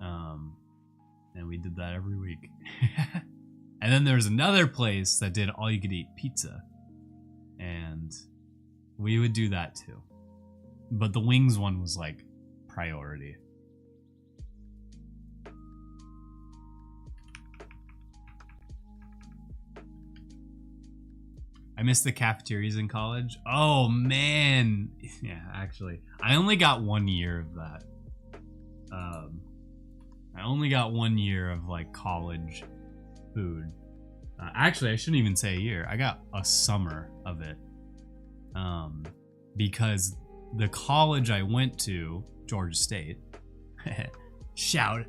And we did that every week. And then there was another place that did all-you-could-eat pizza. and we would do that too. But the wings one was like priority. I missed the cafeterias in college. Oh man. Yeah, actually, I only got 1 year of that. I only got 1 year of like college food. Actually, I shouldn't even say a year. I got a summer of it. Because the college I went to, Georgia State, shout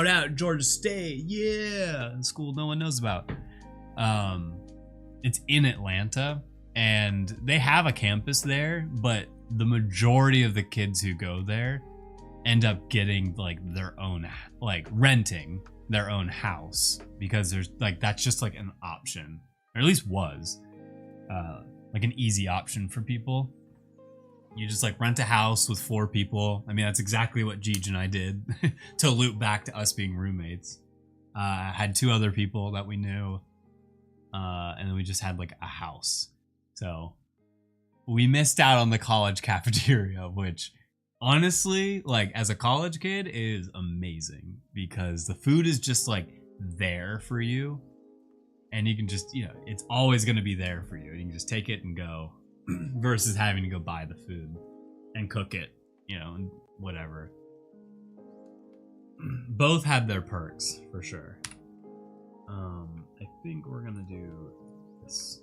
out Georgia State, yeah, school no one knows about. It's in Atlanta, and they have a campus there, but the majority of the kids who go there end up getting like their own, like renting their own house, because there's like, that's just like an option, or at least was like an easy option for people. You just like rent a house with 4 people. I mean, that's exactly what Jeej and I did to loop back to us being roommates. Had 2 other people that we knew, and then we just had like a house. So we missed out on the college cafeteria, which honestly, like as a college kid, is amazing because the food is just like there for you, and you can just, you know, it's always going to be there for you. You can just take it and go versus having to go buy the food and cook it, you know, and whatever. Both had their perks for sure. I think we're gonna do this.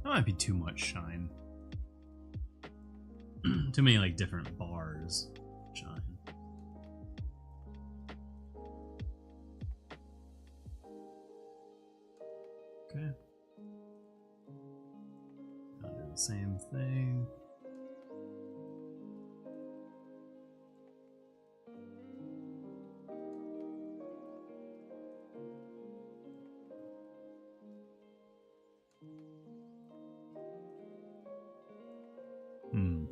That might be too much shine. Too many like different bars shine. Okay. I'll do the same thing. Man,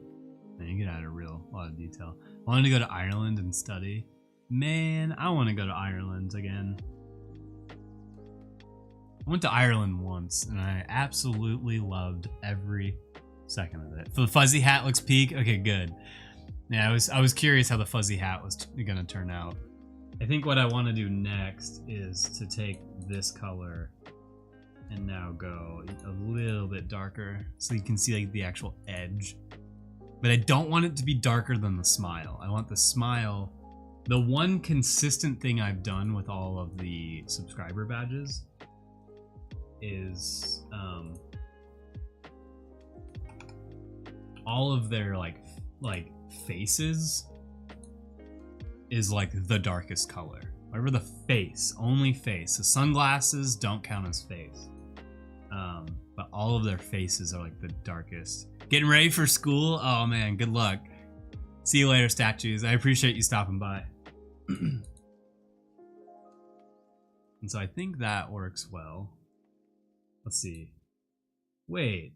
you can add a lot of detail. I wanted to go to Ireland and study. Man, I want to go to Ireland again. I went to Ireland once, and I absolutely loved every second of it. The fuzzy hat looks peak. Okay, good. Yeah, I was curious how the fuzzy hat was gonna turn out. I think what I want to do next is to take this color and now go a little bit darker so you can see like the actual edge. But I don't want it to be darker than the smile. I want the smile. The one consistent thing I've done with all of the subscriber badges is all of their like faces is like the darkest color. Whatever the face, only face. The sunglasses don't count as face. But all of their faces are like the darkest. Getting ready for school? Oh man, good luck. See you later, statues. I appreciate you stopping by. And so I think that works well. Let's see. Wait.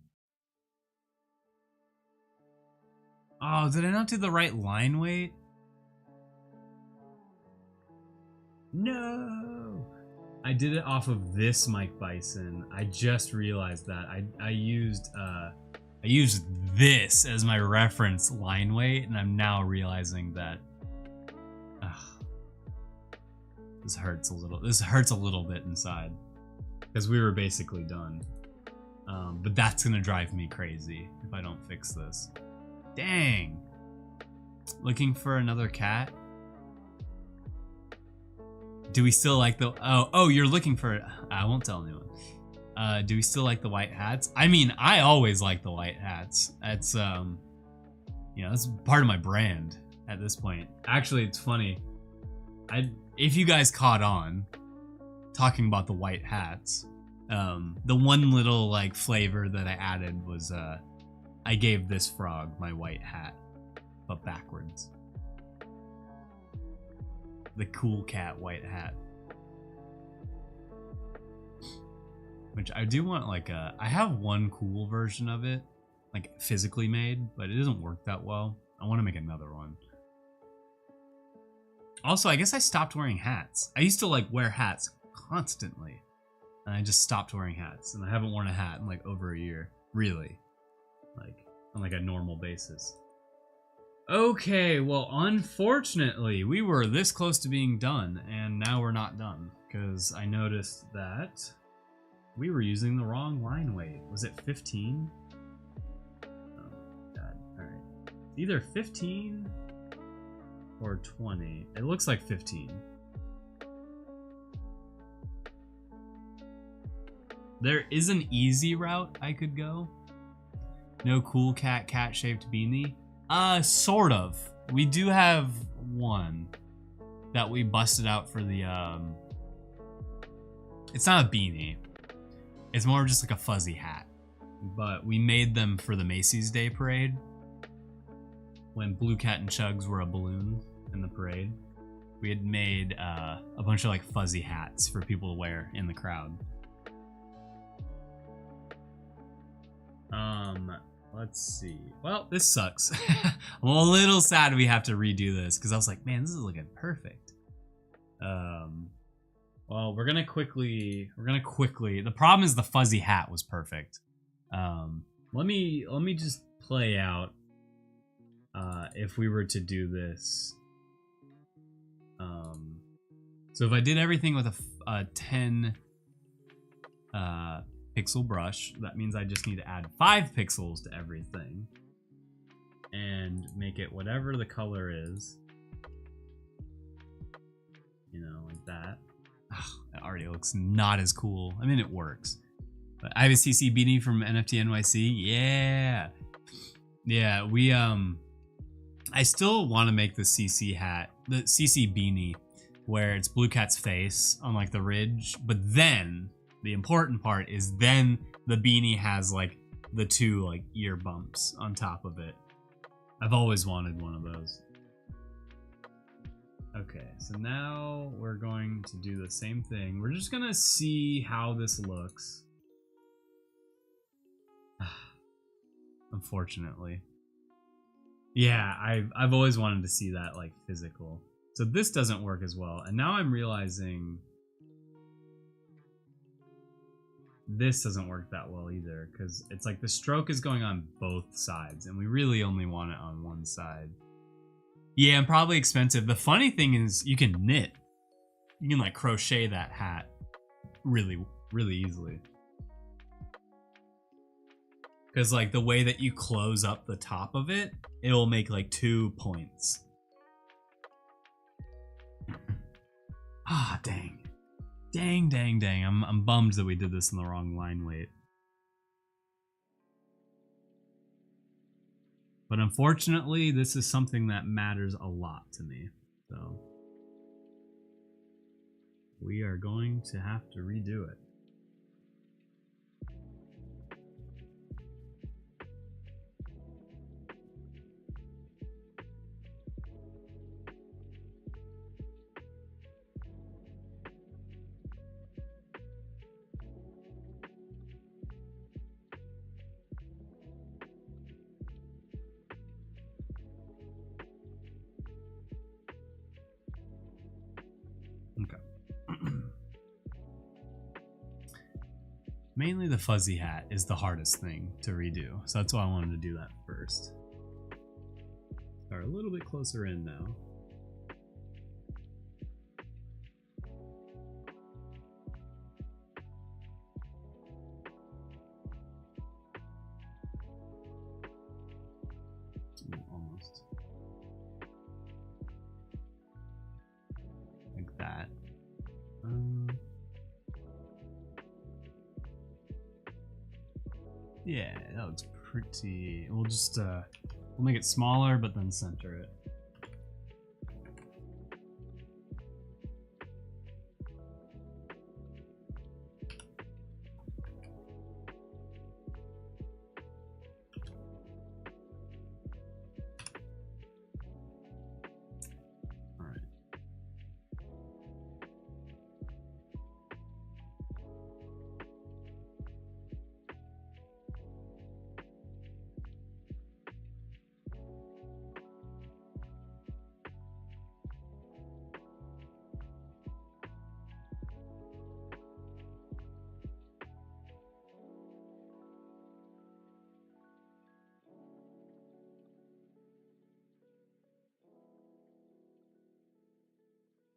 Oh, did I not do the right line weight? No! I did it off of this Mike Bison. I just realized that. I used this as my reference line weight, and I'm now realizing that this hurts a little. This hurts a little bit inside because we were basically done. But that's gonna drive me crazy if I don't fix this. Dang. Looking for another cat? Do we still like the... Oh, you're looking for... I won't tell anyone. Do we still like the white hats? I mean, I always like the white hats. That's, you know, that's part of my brand at this point. Actually, it's funny. If you guys caught on talking about the white hats, the one little, like, flavor that I added was, I gave this frog my white hat, but backwards. The cool cat white hat. Which I do want like a... I have one cool version of it, like physically made, but it doesn't work that well. I want to make another one. Also, I guess I stopped wearing hats. I used to like wear hats constantly. And I just stopped wearing hats. And I haven't worn a hat in like over a year. Really. Like, on like a normal basis. Okay, well, unfortunately, we were this close to being done. And now we're not done. Because I noticed that we were using the wrong line weight. Was it 15? Oh, God. Alright. Either 15 or 20. It looks like 15. There is an easy route I could go. No cool cat-shaped beanie. Sort of. We do have one that we busted out for the, It's not a beanie. It's more just like a fuzzy hat. But we made them for the Macy's Day Parade. When Blue Cat and Chugs were a balloon in the parade. We had made, a bunch of like fuzzy hats for people to wear in the crowd. Let's see. Well, this sucks. I'm a little sad we have to redo this because I was like, man, this is looking perfect. Well, we're gonna quickly. The problem is the fuzzy hat was perfect. Let me just play out. If we were to do this. So if I did everything with a 10 pixel brush, that means I just need to add 5 pixels to everything and make it whatever the color is, you know, like that. It already looks not as cool. I mean, it works, but I have a CC beanie from NFT NYC. Yeah, we I still want to make the CC hat, the CC beanie, where it's Blue Cat's face on like the ridge, but then the important part is then the beanie has like the 2 like ear bumps on top of it. I've always wanted one of those. Okay, so now we're going to do the same thing. We're just gonna see how this looks. Unfortunately. Yeah, I've always wanted to see that like physical. So this doesn't work as well. And now I'm realizing this doesn't work that well either, because it's like the stroke is going on both sides and we really only want it on one side. Yeah, and probably expensive. The funny thing is you can knit. You can like crochet that hat really easily. Because like the way that you close up the top of it, it'll make like 2 points. Ah, dang. Dang. I'm bummed that we did this in the wrong line weight. But unfortunately, this is something that matters a lot to me. So we are going to have to redo it. Mainly the fuzzy hat is the hardest thing to redo, so that's why I wanted to do that first. Are a little bit closer in now. Almost. Like that. Yeah, that looks pretty. We'll just we'll make it smaller, but then center it.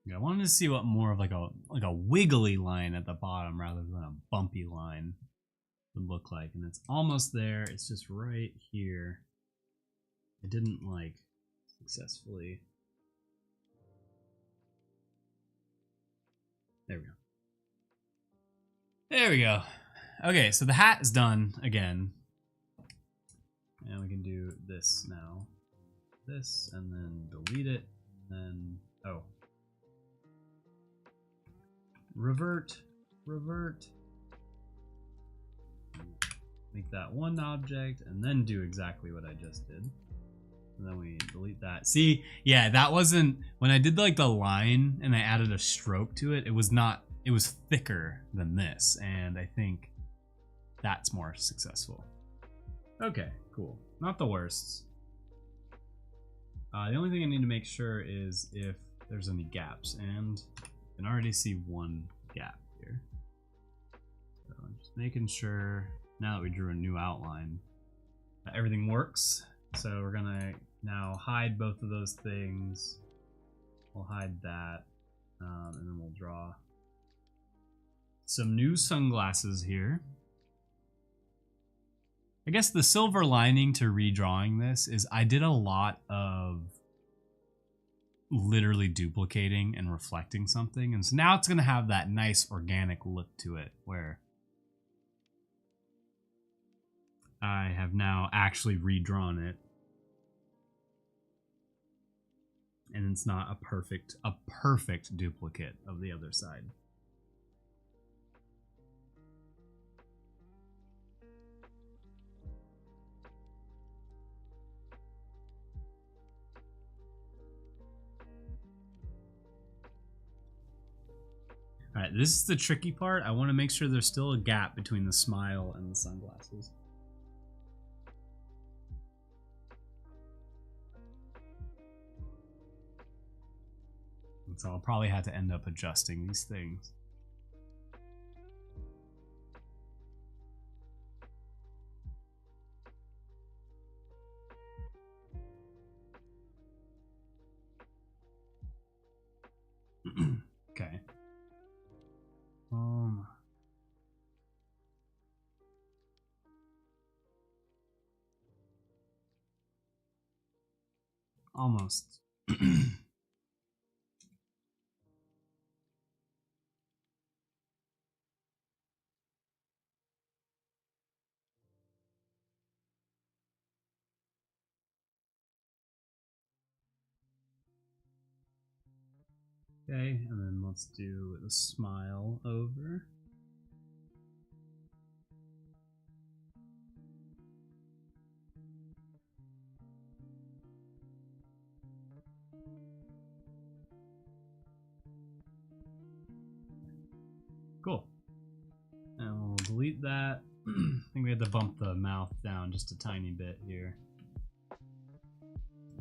Yeah, I wanted to see what more of like a wiggly line at the bottom rather than a bumpy line would look like, and it's almost there. It's just right here. I didn't like successfully. There we go. There we go. Okay, so the hat is done again. And we can do this now. This, and then delete it, and then, oh. Revert. Make that one object, and then do exactly what I just did. And then we delete that. See, yeah, that wasn't, when I did like the line and I added a stroke to it, it was thicker than this, and I think that's more successful. Okay, cool. Not the worst. The only thing I need to make sure is if there's any gaps, and I can already see one gap here. So I'm just making sure, now that we drew a new outline, that everything works. So we're gonna now hide both of those things. We'll hide that, and then we'll draw some new sunglasses here. I guess the silver lining to redrawing this is I did a lot of literally duplicating and reflecting something, and so now it's going to have that nice organic look to it where I have now actually redrawn it, and it's not a perfect duplicate of the other side. Alright, this is the tricky part. I want to make sure there's still a gap between the smile and the sunglasses. And so I'll probably have to end up adjusting these things. Okay. Almost. Okay, and then let's do the smile over. Cool. And we'll delete that. I think we had to bump the mouth down just a tiny bit here.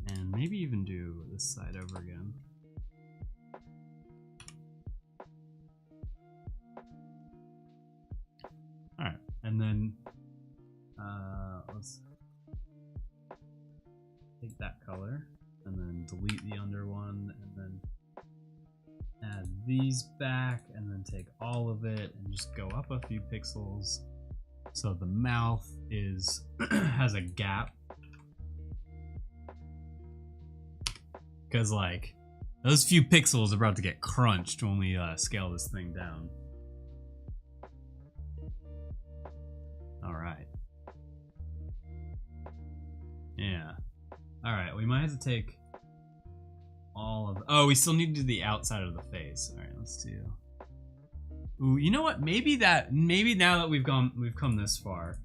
And maybe even do this side over again. Alright, and then let's take that color and then delete the under one and then add these back and then take all of it and just go up a few pixels so the mouth is has a gap, because like those few pixels are about to get crunched when we scale this thing down. Alright. Yeah. Alright, we might have to take all of... Oh, we still need to do the outside of the face. Alright, let's do... Ooh, you know what? Maybe now that we've come this far,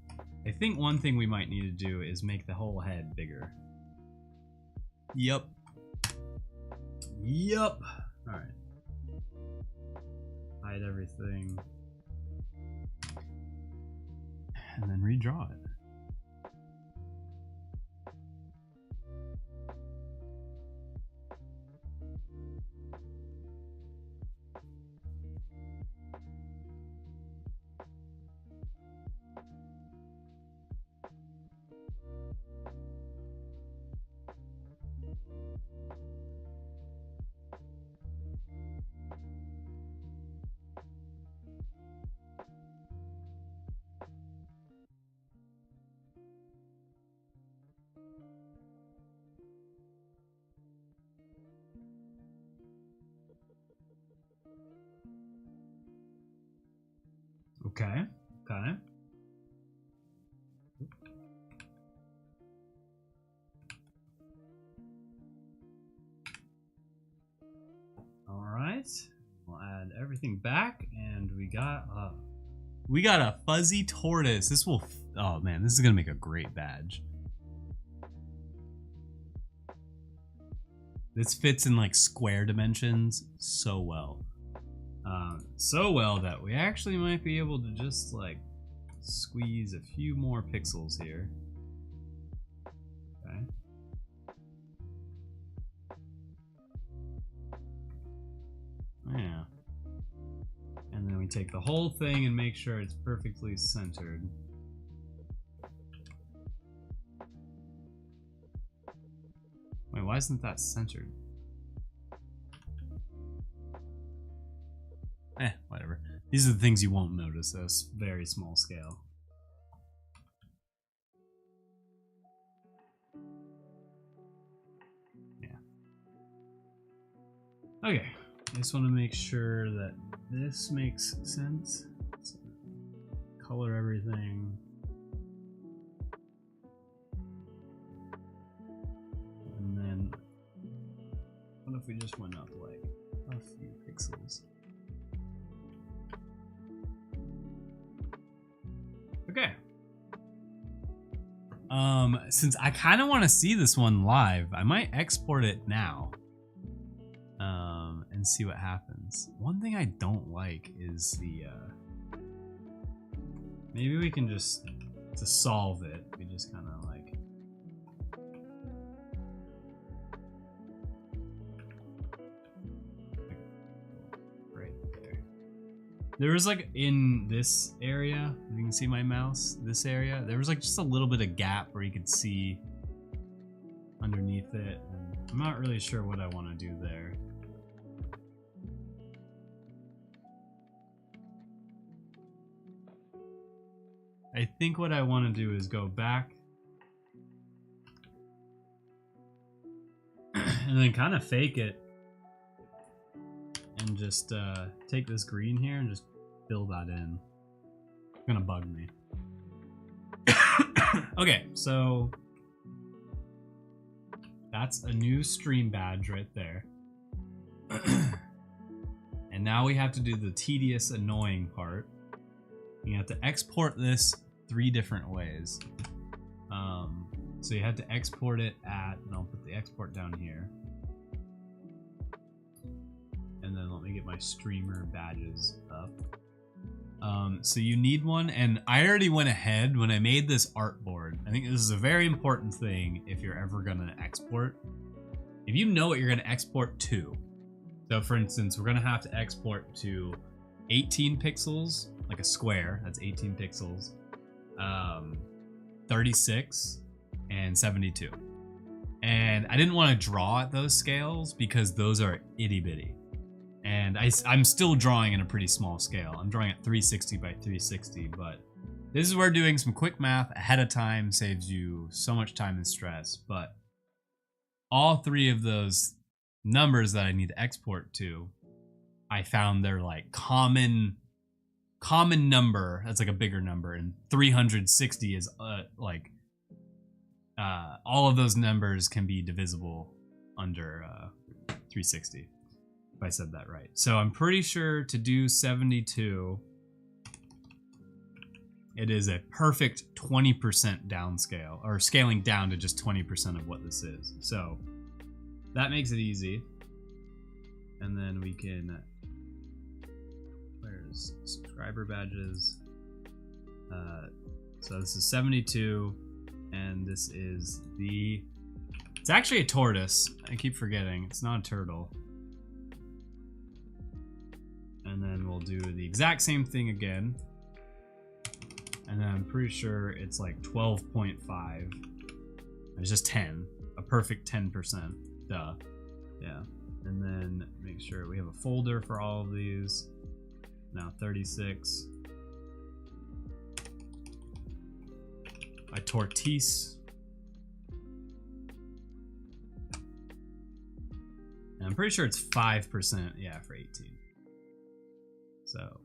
I think one thing we might need to do is make the whole head bigger. Yep. Alright. Hide everything. And then redraw it. Okay. Okay. All right. We'll add everything back, and we got a fuzzy tortoise. This will. Oh man, this is gonna make a great badge. This fits in like square dimensions so well. So well that we actually might be able to just like squeeze a few more pixels here. Okay. Yeah. And then we take the whole thing and make sure it's perfectly centered. Wait, why isn't that centered? Whatever. These are the things you won't notice, though. Very small scale. Yeah. Okay. I just want to make sure that this makes sense. So, color everything. And then, what if we just went up like a few pixels? Okay. Since I kind of want to see this one live, I might export it now. And see what happens. One thing I don't like is the, maybe we can just, to solve it, we just kind of like, right there. There was like in this area, you can see my mouse, this area, there was like just a little bit of gap where you could see underneath it. And I'm not really sure what I want to do there. I think what I want to do is go back and then kind of fake it and just take this green here and just fill that in. It's gonna bug me. Okay, so that's a new stream badge right there. And now we have to do the tedious, annoying part. You have to export this 3 different ways. So you have to export it at, and I'll put the export down here. And then let me get my streamer badges up. So you need one, and I already went ahead when I made this artboard. I think this is a very important thing if you're ever gonna export. If you know what you're gonna export to. So for instance, we're gonna have to export to 18 pixels, like a square, that's 18 pixels, 36 and 72. And I didn't want to draw at those scales because those are itty bitty. And I'm still drawing in a pretty small scale. I'm drawing at 360 by 360, but this is where doing some quick math ahead of time saves you so much time and stress. But all 3 of those numbers that I need to export to, I found they're like common number. That's like a bigger number, and 360 is like all of those numbers can be divisible under 360. If I said that right. So I'm pretty sure to do 72, it is a perfect 20% downscale, or scaling down to just 20% of what this is. So that makes it easy. And then we can, where's subscriber badges? So this is 72, and this is it's actually a tortoise. I keep forgetting, it's not a turtle. And then we'll do the exact same thing again. And then I'm pretty sure it's like 12.5. It's just 10, a perfect 10%, duh. Yeah, and then make sure we have a folder for all of these. Now 36. A tortoise. And I'm pretty sure it's 5%, yeah, for 18. So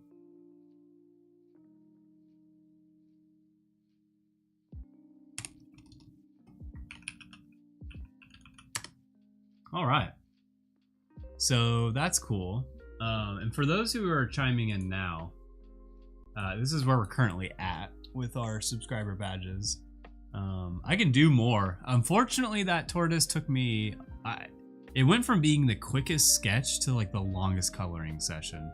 All right. So that's cool. And for those who are chiming in now, this is where we're currently at with our subscriber badges. I can do more. Unfortunately, that tortoise took me... it went from being the quickest sketch to like the longest coloring session.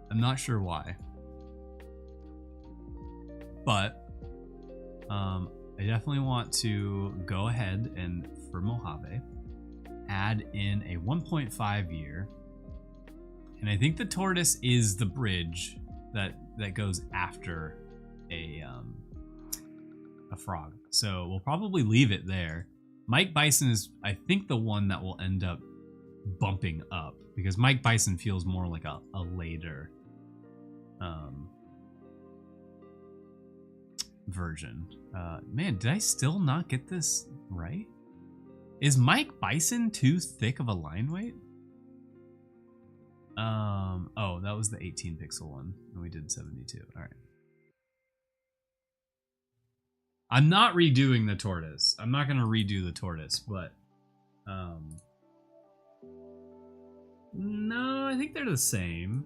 I'm not sure why. But I definitely want to go ahead and, for Mojave, add in a 1.5 year. And I think the tortoise is the bridge that goes after a frog. So we'll probably leave it there. Mike Bison is, I think, the one that will end up bumping up, because Mike Bison feels more like a later version. Man, did I still not get this right? Is Mike Bison too thick of a line weight? Oh, that was the 18 pixel one, and we did 72. All right. I'm not redoing the tortoise. I'm not gonna redo the tortoise, but no, I think they're the same.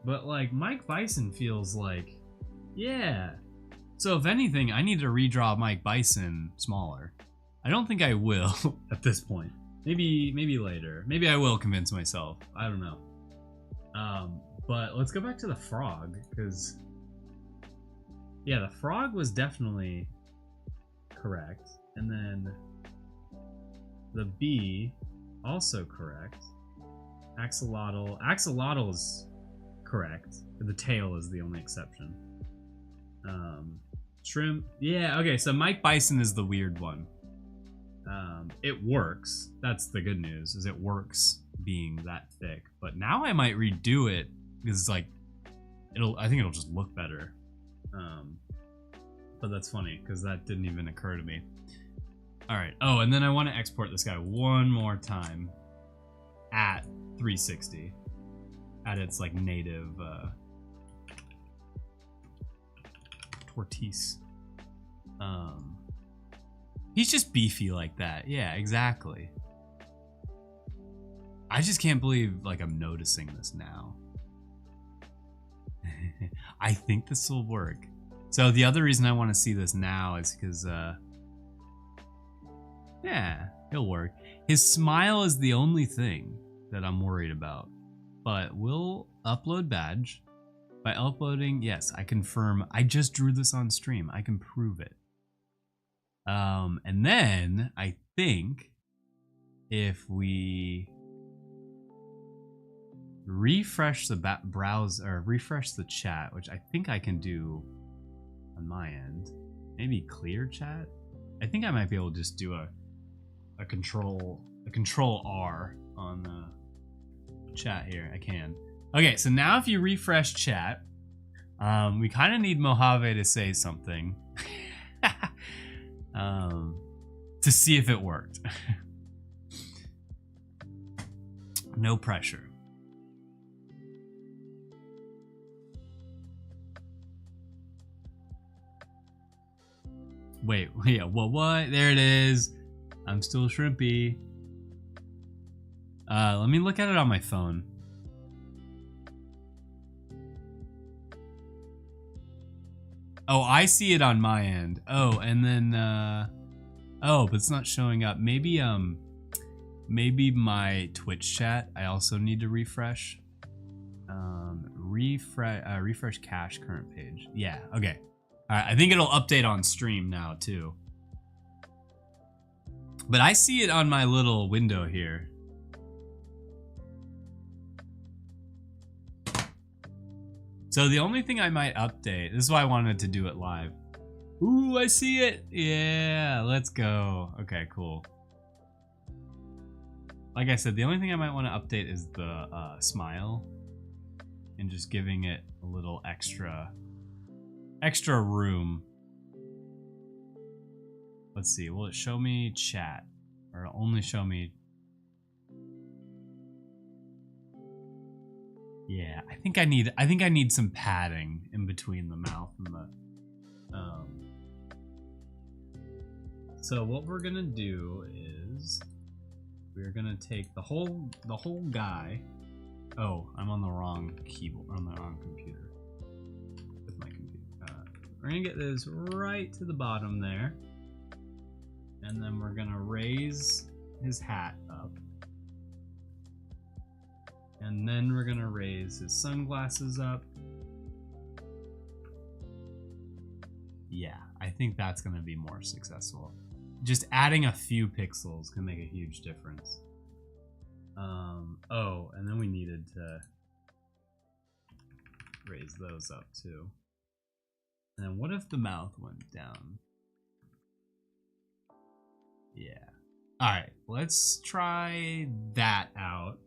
But like Mike Bison feels like, yeah. So if anything, I need to redraw Mike Bison smaller. I don't think I will at this point. Maybe later. Maybe I will convince myself. I don't know. But let's go back to the frog, because yeah, the frog was definitely correct. And then the bee, also correct. Axolotl. Axolotl is correct. The tail is the only exception. Shrimp. Yeah, okay, so Mike Bison is the weird one. It works. That's the good news, is it works being that thick. But now I might redo it, because like I think it'll just look better. But that's funny, because that didn't even occur to me. Alright, oh, and then I want to export this guy one more time at 360. At its like native tortoise. He's just beefy like that. Yeah, exactly. I just can't believe like I'm noticing this now. I think this will work. So the other reason I want to see this now is because yeah, it'll work. His smile is the only thing that I'm worried about. But we'll upload badge. By uploading, yes, I confirm. I just drew this on stream. I can prove it. And then I think if we refresh the browse or refresh the chat, which I think I can do on my end, maybe clear chat. I think I might be able to just do a control R on the chat here. I can. Okay, so now if you refresh chat, we kind of need Mojave to say something to see if it worked. No pressure. Wait, yeah, what? There it is. I'm still shrimpy. Let me look at it on my phone. Oh, I see it on my end. Oh, and then oh, but it's not showing up. Maybe maybe my Twitch chat I also need to refresh. Refresh cache current page. Yeah, okay. All right, I think it'll update on stream now too. But I see it on my little window here. So the only thing I might update, this is why I wanted to do it live. Ooh, I see it. Yeah, let's go. Okay, cool. Like I said, the only thing I might want to update is the smile. And just giving it a little extra room. Let's see, will it show me chat? Or it'll only show me... Yeah, I think I need some padding in between the mouth and the So what we're gonna do is we're gonna take the whole guy. Oh, I'm on the wrong keyboard, on the wrong computer. With my computer. We're gonna get this right to the bottom there. And then we're gonna raise his hat up. And then we're gonna raise his sunglasses up. Yeah, I think that's gonna be more successful. Just adding a few pixels can make a huge difference. Oh, and then we needed to raise those up too. And then what if the mouth went down? Yeah. Alright, let's try that out.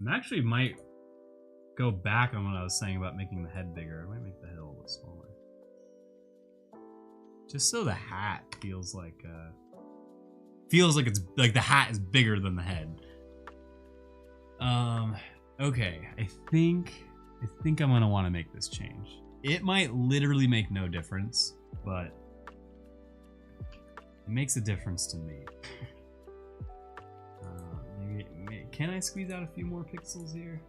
I actually might go back on what I was saying about making the head bigger. I might make the head a little smaller. Just so the hat feels like it's like the hat is bigger than the head. Okay, I think I'm gonna want to make this change. It might literally make no difference, but it makes a difference to me. Maybe, can I squeeze out a few more pixels here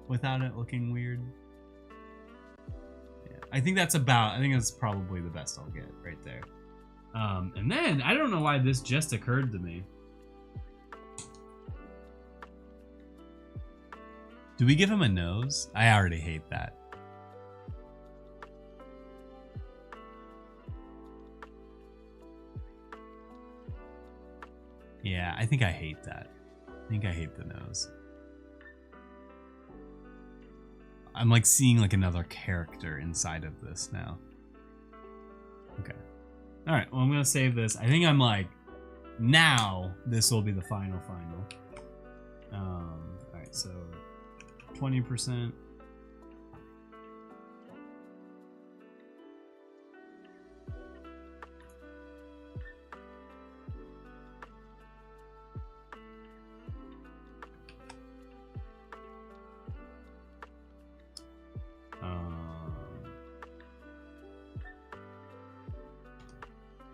without it looking weird? Yeah, I think that's probably the best I'll get right there. And then I don't know why this just occurred to me. Do we give him a nose? I already hate that. Yeah, I think I hate that. I think I hate the nose. I'm like seeing like another character inside of this now. Okay. All right, well, I'm gonna save this. I think I'm like, now this will be the final. All right, so 20%. Um,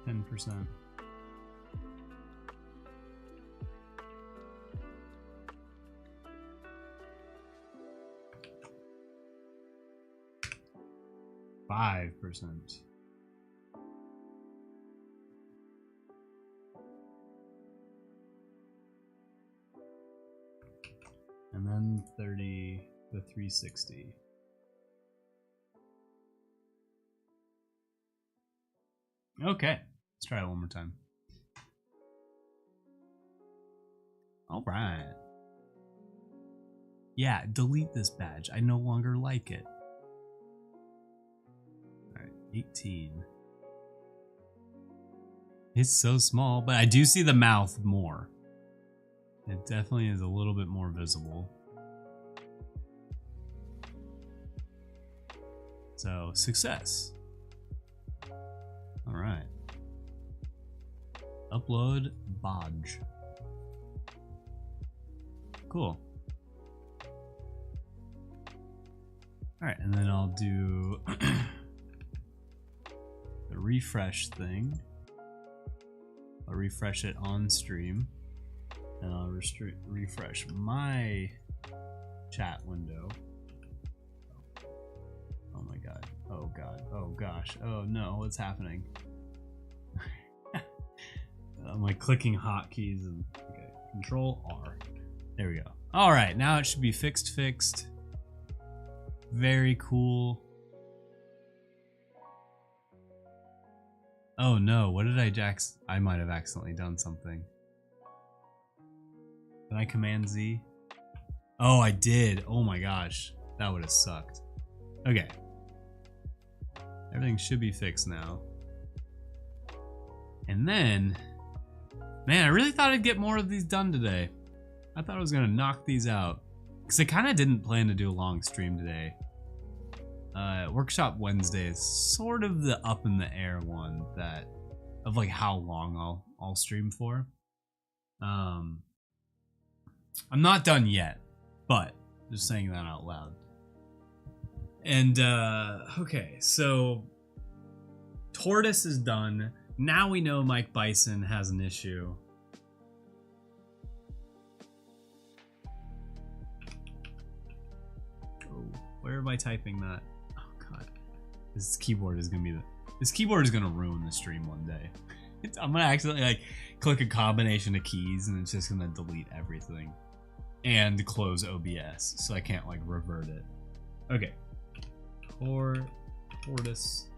10%. %. And then 30, the 360. Okay, let's try it one more time. All right. Yeah, delete this badge. I no longer like it. 18. It's so small, but I do see the mouth more. It definitely is a little bit more visible. So, success. All right. Upload badge. Cool. All right, and then I'll do the refresh thing. I'll refresh it on stream, and I'll refresh my chat window. Oh my god. Oh god. Oh gosh. Oh no, what's happening? I'm like clicking hotkeys and okay. Control R. There we go. All right, now it should be fixed. Very cool. Oh no, what did I might have accidentally done something. Did I Command Z? Oh, I did. Oh my gosh, that would have sucked. Okay. Everything should be fixed now. And then, man, I really thought I'd get more of these done today. I thought I was gonna knock these out. Because I kind of didn't plan to do a long stream today. Workshop Wednesday is sort of the up in the air one that of like how long I'll stream for. I'm not done yet, but just saying that out loud. And okay, so Tortoise is done. Now we know Mike Bison has an issue. Oh, where am I typing that? Oh god, this keyboard is gonna be this keyboard is gonna ruin the stream one day. I'm gonna accidentally like click a combination of keys and it's just gonna delete everything and close OBS, so I can't like revert it. Okay, Tortoise.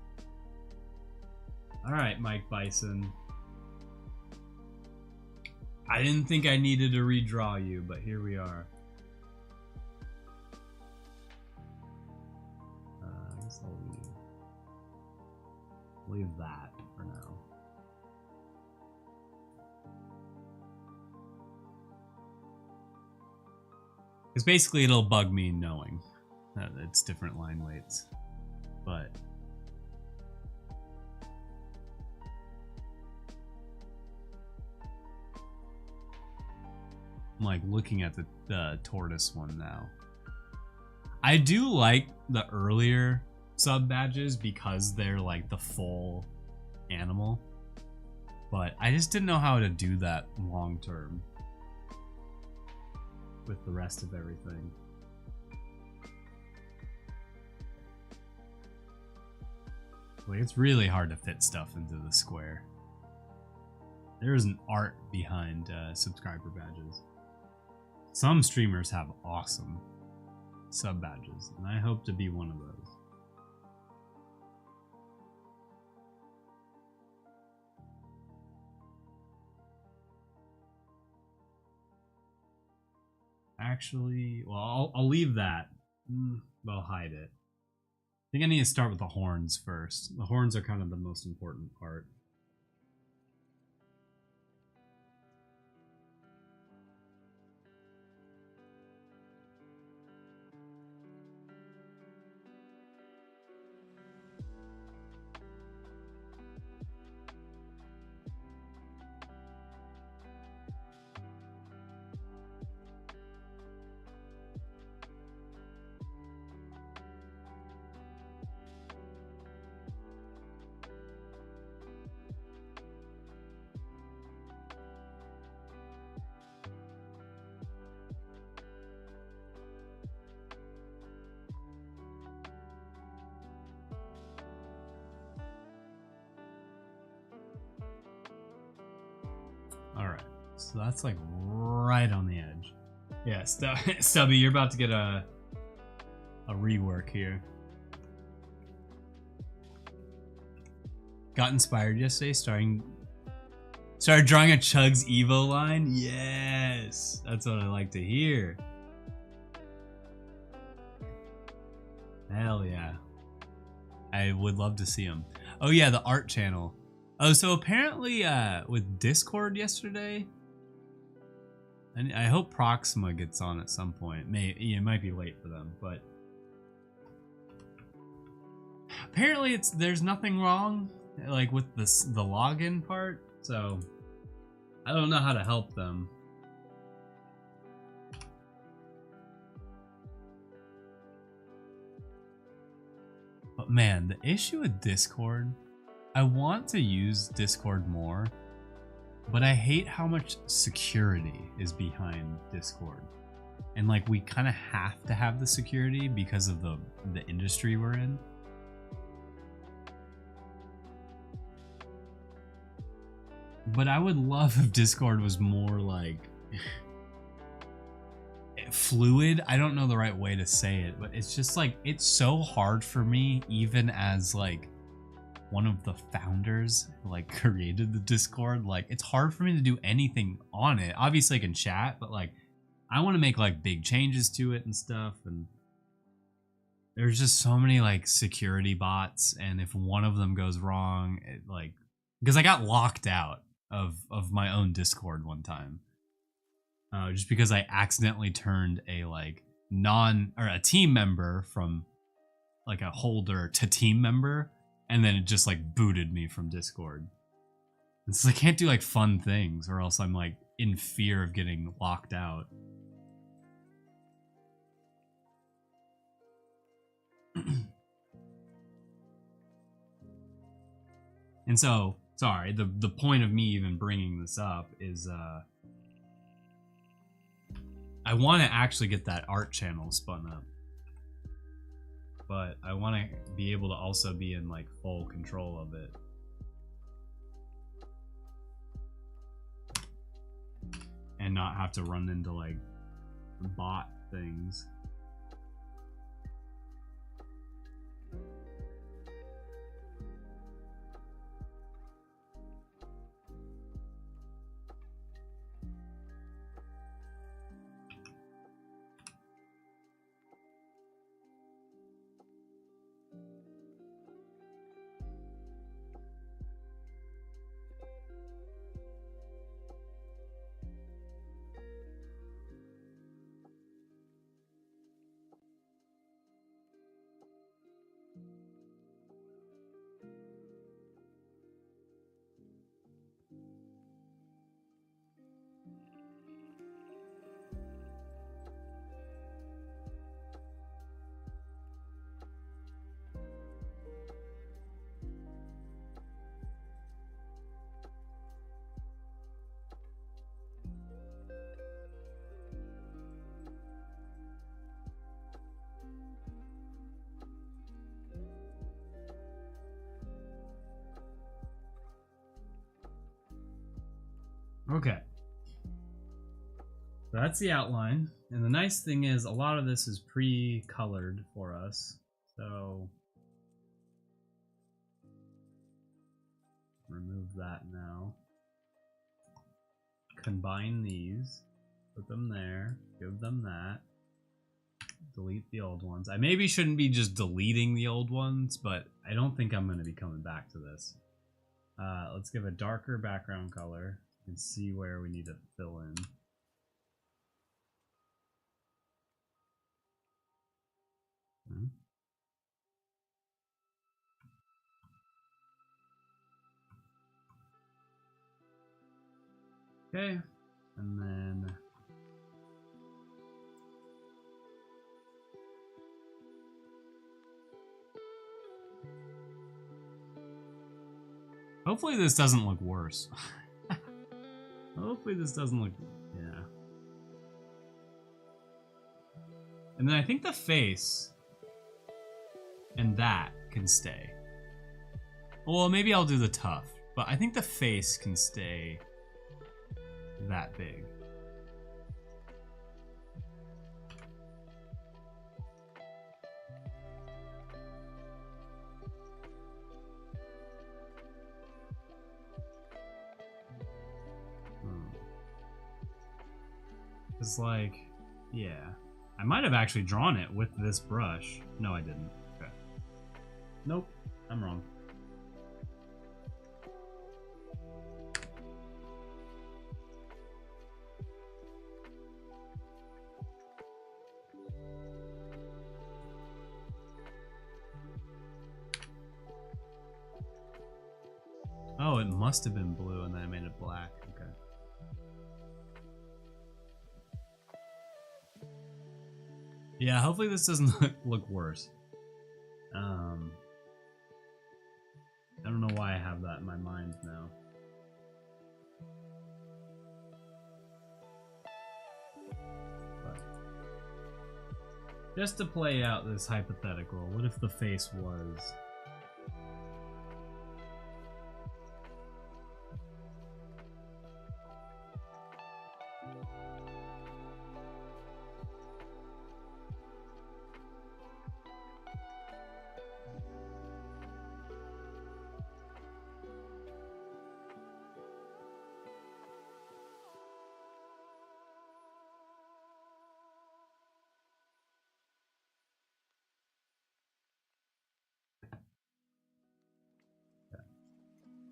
All right, Mike Bison. I didn't think I needed to redraw you, but here we are. I guess I'll leave that for now. Because basically it'll bug me knowing that it's different line weights, but I'm like looking at the tortoise one now. I do like the earlier sub badges because they're like the full animal, but I just didn't know how to do that long term with the rest of everything. Like, it's really hard to fit stuff into the square. There is an art behind subscriber badges. Some streamers have awesome sub badges, and I hope to be one of those. Actually, well, I'll leave that. I'll hide it. I think I need to start with the horns first. The horns are kind of the most important part. Alright, so that's like right on the edge. Yeah, Stubby, you're about to get a rework here. Got inspired yesterday, started drawing a Chugs Evo line. Yes, that's what I like to hear. Hell yeah. I would love to see him. Oh yeah, the art channel. Oh, so apparently with Discord yesterday, and I hope Proxima gets on at some point. It might be late for them, but apparently there's nothing wrong like with the login part. So I don't know how to help them. But man, the issue with Discord, I want to use Discord more, but I hate how much security is behind Discord. And like we kind of have to have the security because of the industry we're in. But I would love if Discord was more like fluid. I don't know the right way to say it, but it's just like it's so hard for me, even as like one of the founders like created the Discord. Like it's hard for me to do anything on it. Obviously I can chat, but like I want to make like big changes to it and stuff, and there's just so many like security bots, and if one of them goes wrong, it like, because I got locked out of my own Discord one time, just because I accidentally turned a like a team member from like a holder to team member, and then it just like booted me from Discord. It's like I can't do like fun things, or else I'm like in fear of getting locked out. And so, sorry, the point of me even bringing this up is I want to actually get that art channel spun up. But I want to be able to also be in like full control of it. And not have to run into like bot things. Okay. So that's the outline. And the nice thing is a lot of this is pre-colored for us. So remove that now. Combine these. Put them there. Give them that. Delete the old ones. I maybe shouldn't be just deleting the old ones, but I don't think I'm going to be coming back to this. Let's give a darker background color and see where we need to fill in. Okay, and then hopefully this doesn't look worse. Hopefully this doesn't look, yeah. And then I think the face and that can stay. Well, maybe I'll do the tough, but I think the face can stay that big. It's like, yeah. I might have actually drawn it with this brush. No, I didn't. Okay. Nope, I'm wrong. Oh, it must have been blue and then I made it black. Okay. Yeah, hopefully this doesn't look worse. I don't know why I have that in my mind now. But just to play out this hypothetical, what if the face was...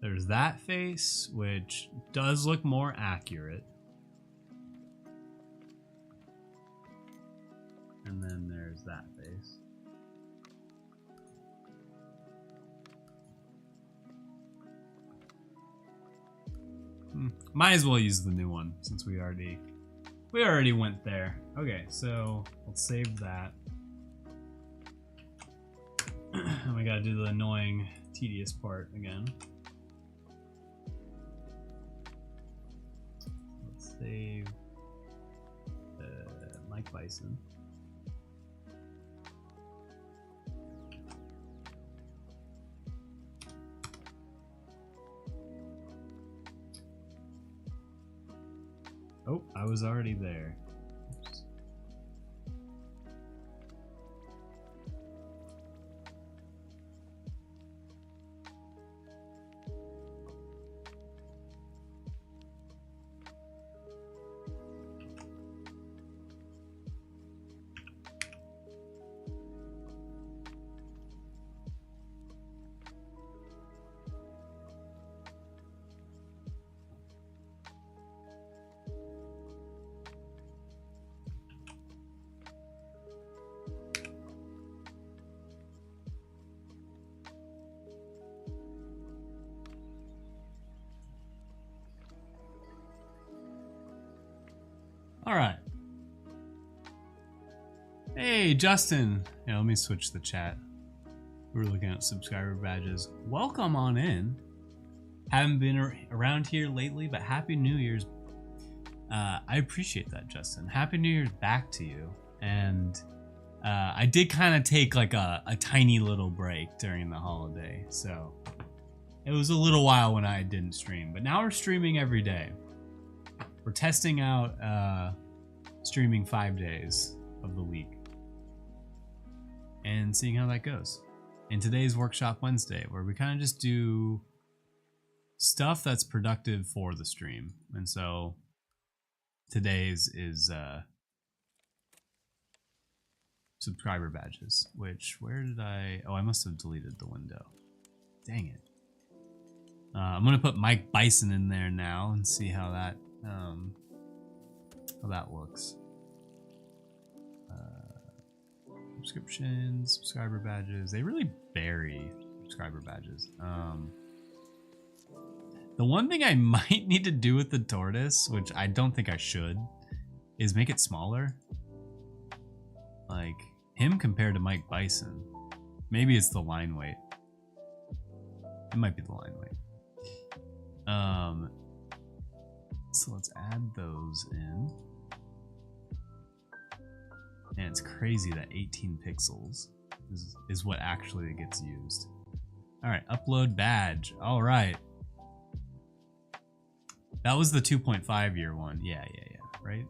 There's that face, which does look more accurate. And then there's that face. Might as well use the new one since we already went there. Okay, so let's save that. And we gotta do the annoying, tedious part again. save Mike Bison. Oh, I was already there. Oops. All right. Hey, Justin. Yeah, let me switch the chat. We're looking at subscriber badges. Welcome on in. Haven't been around here lately, but Happy New Year's. I appreciate that, Justin. Happy New Year's back to you. And I did kind of take like a tiny little break during the holiday. So it was a little while when I didn't stream, but now we're streaming every day. We're testing out streaming 5 days of the week and seeing how that goes. And today's Workshop Wednesday, where we kind of just do stuff that's productive for the stream. And so today's is subscriber badges, which, where did I must have deleted the window. Dang it. I'm gonna put Mike Bison in there now and see how that looks. Subscriptions, subscriber badges. They really vary, subscriber badges. The one thing I might need to do with the tortoise, which I don't think I should, is make it smaller. Like him compared to Mike Bison. Maybe it's the line weight. It might be the line weight. So let's add those in. And it's crazy that 18 pixels is what actually gets used. All right, upload badge. All right. That was the 2.5 year one. Yeah, right?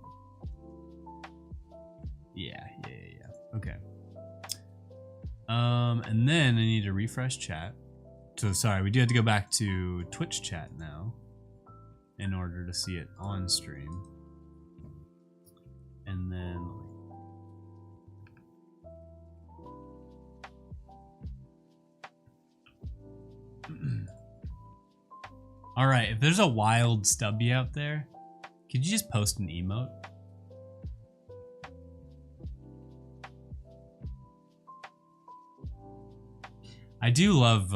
Yeah. Okay. And then I need to refresh chat. So sorry, we do have to go back to Twitch chat now in order to see it on stream. And then all right, if there's a wild stubby out there, could you just post an emote? I do love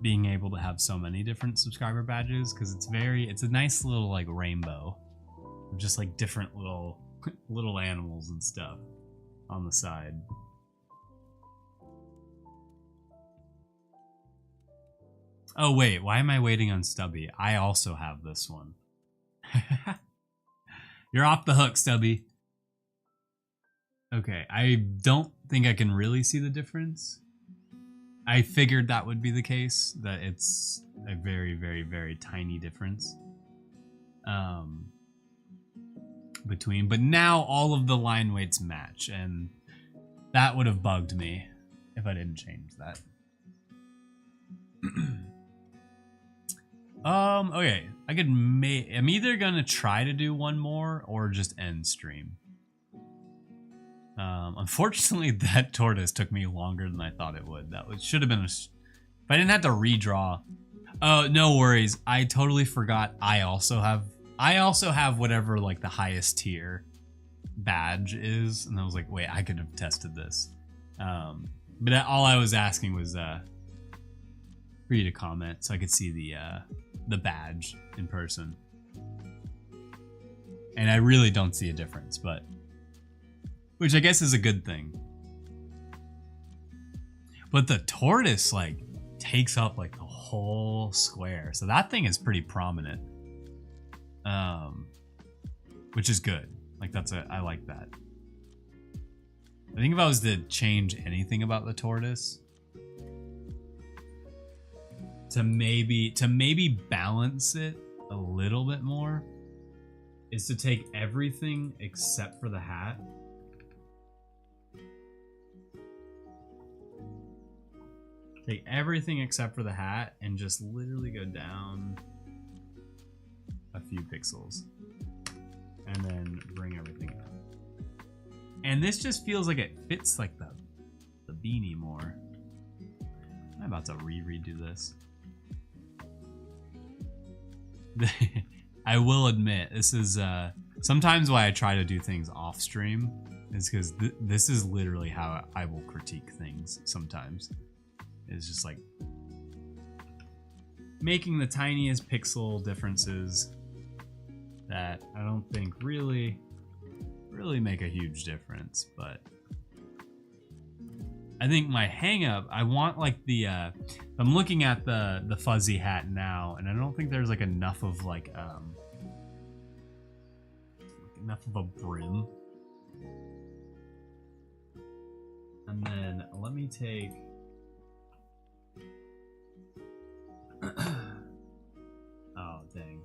being able to have so many different subscriber badges because it's a nice little like rainbow of just like different little animals and stuff on the side. Oh wait, why am I waiting on Stubby? I also have this one. You're off the hook, Stubby. Okay, I don't think I can really see the difference. I figured that would be the case, that it's a very, very, very tiny difference between, but now all of the line weights match, and that would have bugged me if I didn't change that. Okay, I'm either gonna try to do one more or just end stream. Unfortunately, that tortoise took me longer than I thought it would. Should have been if I didn't have to redraw. Oh, no worries. I totally forgot. I also have whatever like the highest tier badge is, and I was like, wait, I could have tested this. But all I was asking was for you to comment so I could see the badge in person. And I really don't see a difference, but which I guess is a good thing. But the tortoise like takes up like the whole square. So that thing is pretty prominent. which is good. Like I like that. I think if I was to change anything about the tortoise, to maybe balance it a little bit more, is to take everything except for the hat. Take everything except for the hat and just literally go down a few pixels. And then bring everything up. And this just feels like it fits like the beanie more. I'm about to redo this. I will admit, this is sometimes why I try to do things off stream is because this is literally how I will critique things sometimes. It's just like making the tiniest pixel differences that I don't think really make a huge difference, but I think my hang up, I want like the I'm looking at the fuzzy hat now, and I don't think there's like enough of like enough of a brim. And then let me take oh dang.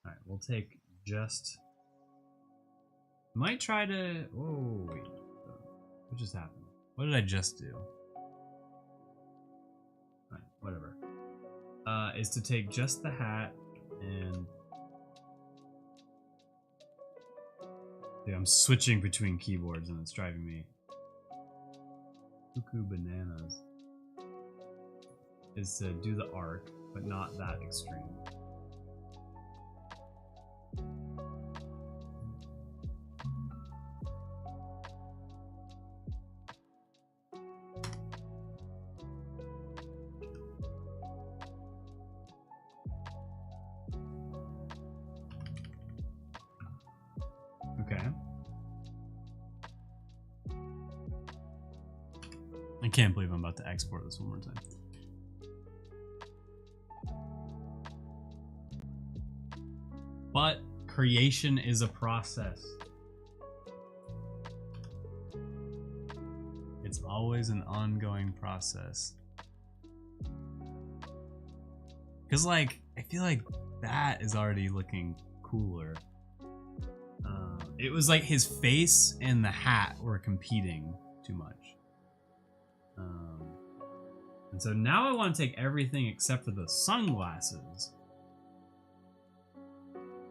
Alright, we'll take just might try to whoa wait. What just happened? What did I just do? Alright, whatever. Is to take just the hat and yeah, I'm switching between keyboards and it's driving me cuckoo bananas. Is to do the arc, but not that extreme. Okay. I can't believe I'm about to export this one more time. But creation is a process. It's always an ongoing process. Because, like, I feel like that is already looking cooler. It was like his face and the hat were competing too much. And so now I want to take everything except for the sunglasses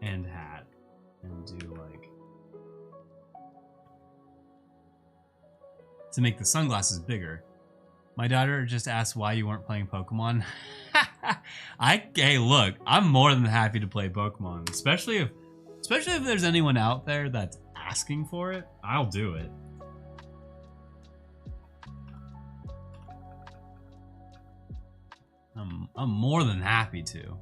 and hat and do like to make the sunglasses bigger. My daughter just asked why you weren't playing Pokemon. Hey, look, I'm more than happy to play Pokemon, especially if there's anyone out there that's asking for it. I'll do it. I'm more than happy to.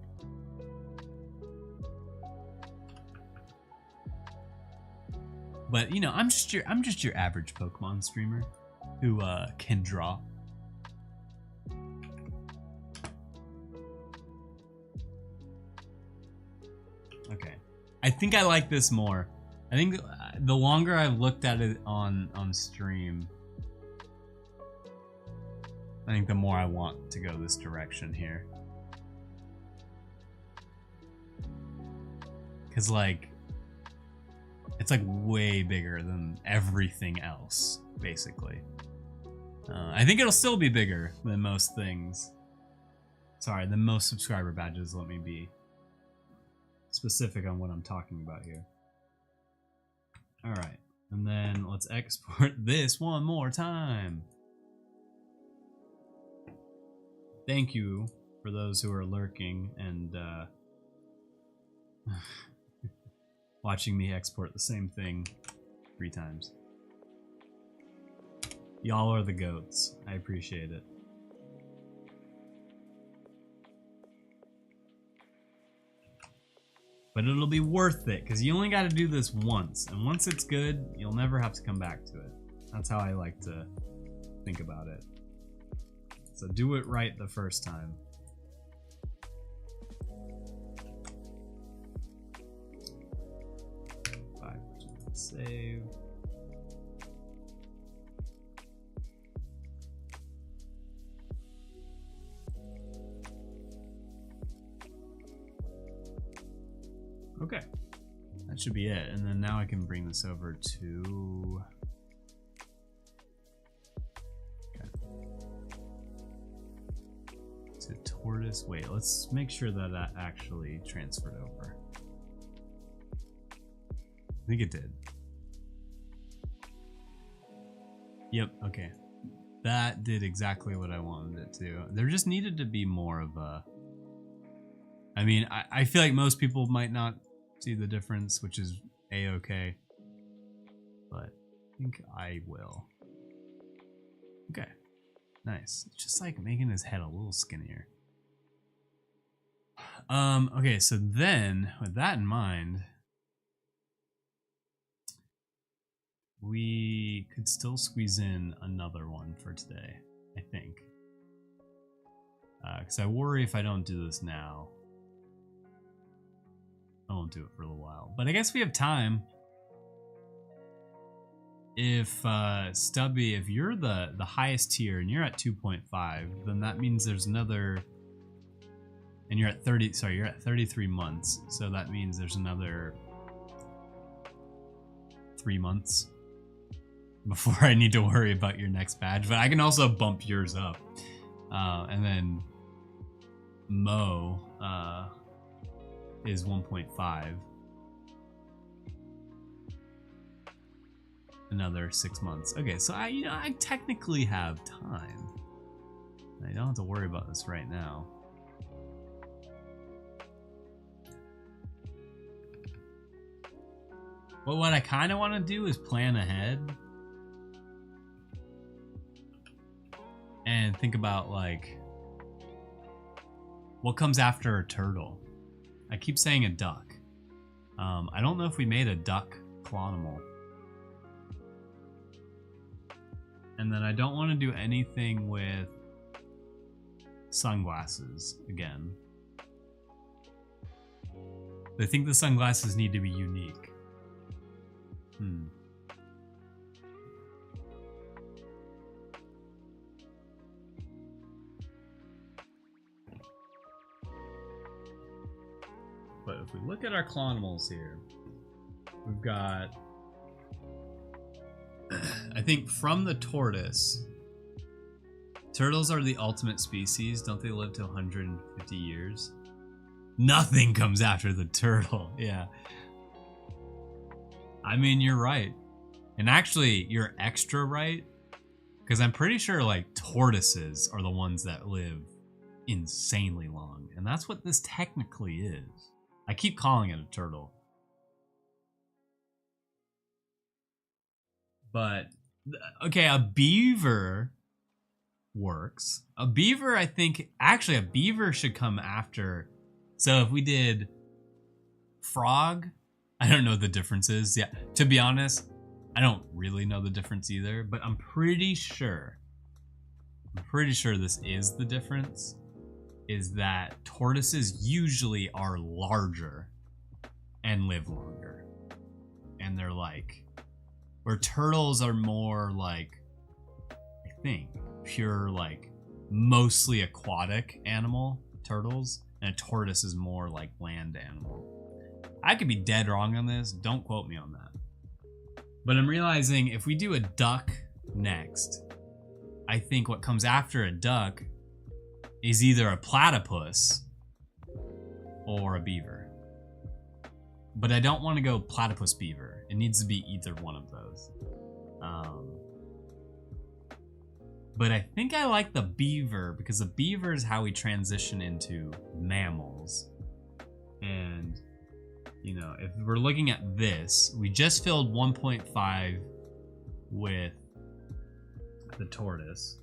But you know, I'm just your average Pokemon streamer who can draw. Okay, I think I like this more. I think the longer I've looked at it on stream, I think the more I want to go this direction here. Cause like, it's like way bigger than everything else, basically. I think it'll still be bigger than most things. Sorry, than most subscriber badges. Let me be specific on what I'm talking about here. All right, and then let's export this one more time. Thank you for those who are lurking and watching me export the same thing 3 times. Y'all are the goats. I appreciate it. But it'll be worth it, because you only got to do this once. And once it's good, you'll never have to come back to it. That's how I like to think about it. So do it right the first time. save. Okay, that should be it. And then now I can bring this over to... Okay. To tortoise. Wait, let's make sure that that actually transferred over. I think it did. Yep, okay. That did exactly what I wanted it to. There just needed to be more of a... I mean, I feel like most people might not see the difference, which is a-okay. But I think I will. Okay. Nice. It's just like making his head a little skinnier. Okay, so then, with that in mind, we could still squeeze in another one for today, I think. Because I worry if I don't do this now, I won't do it for a little while. But I guess we have time. If Stubby, if you're the highest tier and you're at 2.5, then that means there's another, and you're at 30, sorry, you're at 33 months. So that means there's another 3 months before I need to worry about your next badge. But I can also bump yours up. And then Mo is 1.5. Another 6 months. Okay, so I technically have time. I don't have to worry about this right now. But what I kind of want to do is plan ahead and think about like what comes after a turtle. I keep saying a duck. I don't know if we made a duck clonimal. And then I don't want to do anything with sunglasses again. I think the sunglasses need to be unique. But if we look at our clonimals here, we've got, I think from the tortoise, turtles are the ultimate species. Don't they live to 150 years? Nothing comes after the turtle. Yeah. I mean, you're right. And actually, you're extra right. Because I'm pretty sure like tortoises are the ones that live insanely long. And that's what this technically is. I keep calling it a turtle. But, okay, a beaver works. A beaver, I think, actually a beaver should come after. So if we did frog, I don't know what the difference is. Yeah, to be honest, I don't really know the difference either, but I'm pretty sure this is the difference. Is that tortoises usually are larger and live longer. And they're like, where turtles are more like, I think, pure like mostly aquatic animal, turtles, and a tortoise is more like land animal. I could be dead wrong on this, don't quote me on that. But I'm realizing if we do a duck next, I think what comes after a duck is either a platypus or a beaver. But I don't want to go platypus beaver. It needs to be either one of those. But I think I like the beaver because the beaver is how we transition into mammals. And, you know, if we're looking at this, we just filled 1.5 with the tortoise.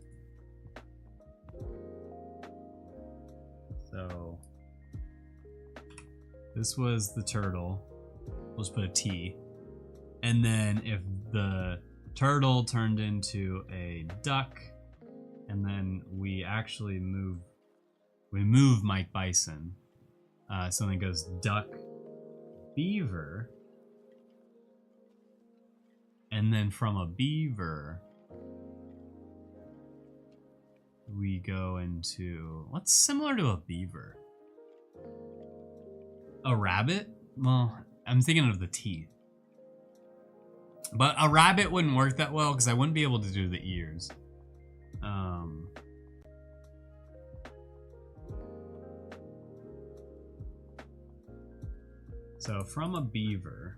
So this was the turtle. Let's put a T. And then if the turtle turned into a duck, and then we actually move Mike Bison. So then it goes duck, beaver. And then from a beaver, we go into what's similar to a beaver? A rabbit? Well, I'm thinking of the teeth. But a rabbit wouldn't work that well because I wouldn't be able to do the ears. So from a beaver,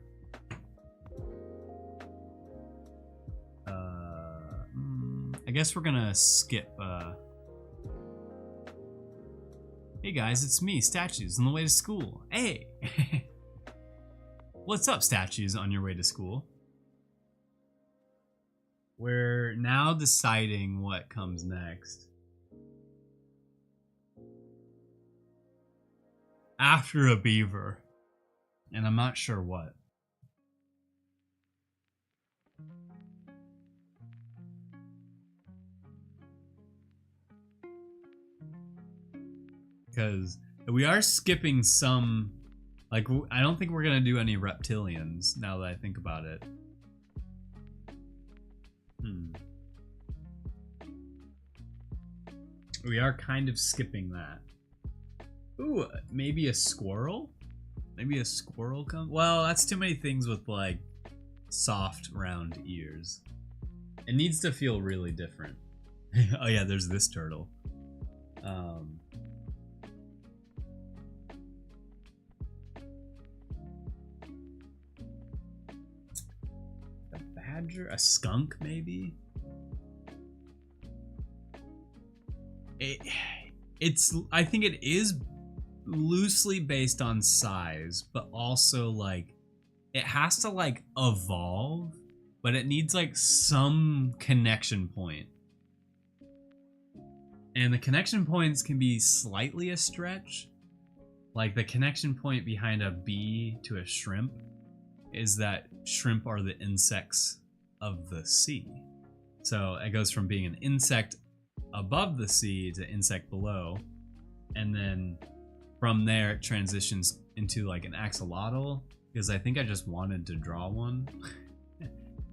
I guess we're gonna skip. Hey guys, it's me, Statues, on the way to school. Hey! What's up, Statues, on your way to school? We're now deciding what comes next. After a beaver. And I'm not sure what. Because we are skipping some, like, I don't think we're gonna do any reptilians now that I think about it. We are kind of skipping that. Ooh, maybe a squirrel? Maybe a squirrel comes? Well, that's too many things with, like, soft, round ears. It needs to feel really different. Oh yeah, there's this turtle. A badger? A skunk, maybe? I think it is loosely based on size, but also like it has to like evolve, but it needs like some connection point. And the connection points can be slightly a stretch. Like the connection point behind a bee to a shrimp is that shrimp are the insects of the sea. So it goes from being an insect above the sea to insect below, and then from there it transitions into like an axolotl, because I think I just wanted to draw one.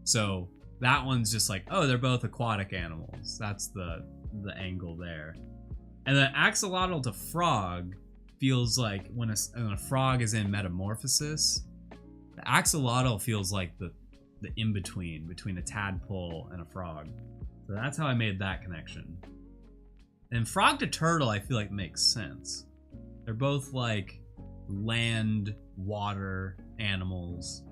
So that one's just like, oh, they're both aquatic animals. That's the angle there. And the axolotl to frog feels like when a frog is in metamorphosis, the axolotl feels like the in-between between a tadpole and a frog. So that's how I made that connection. And frog to turtle, I feel like makes sense. They're both like land, water animals.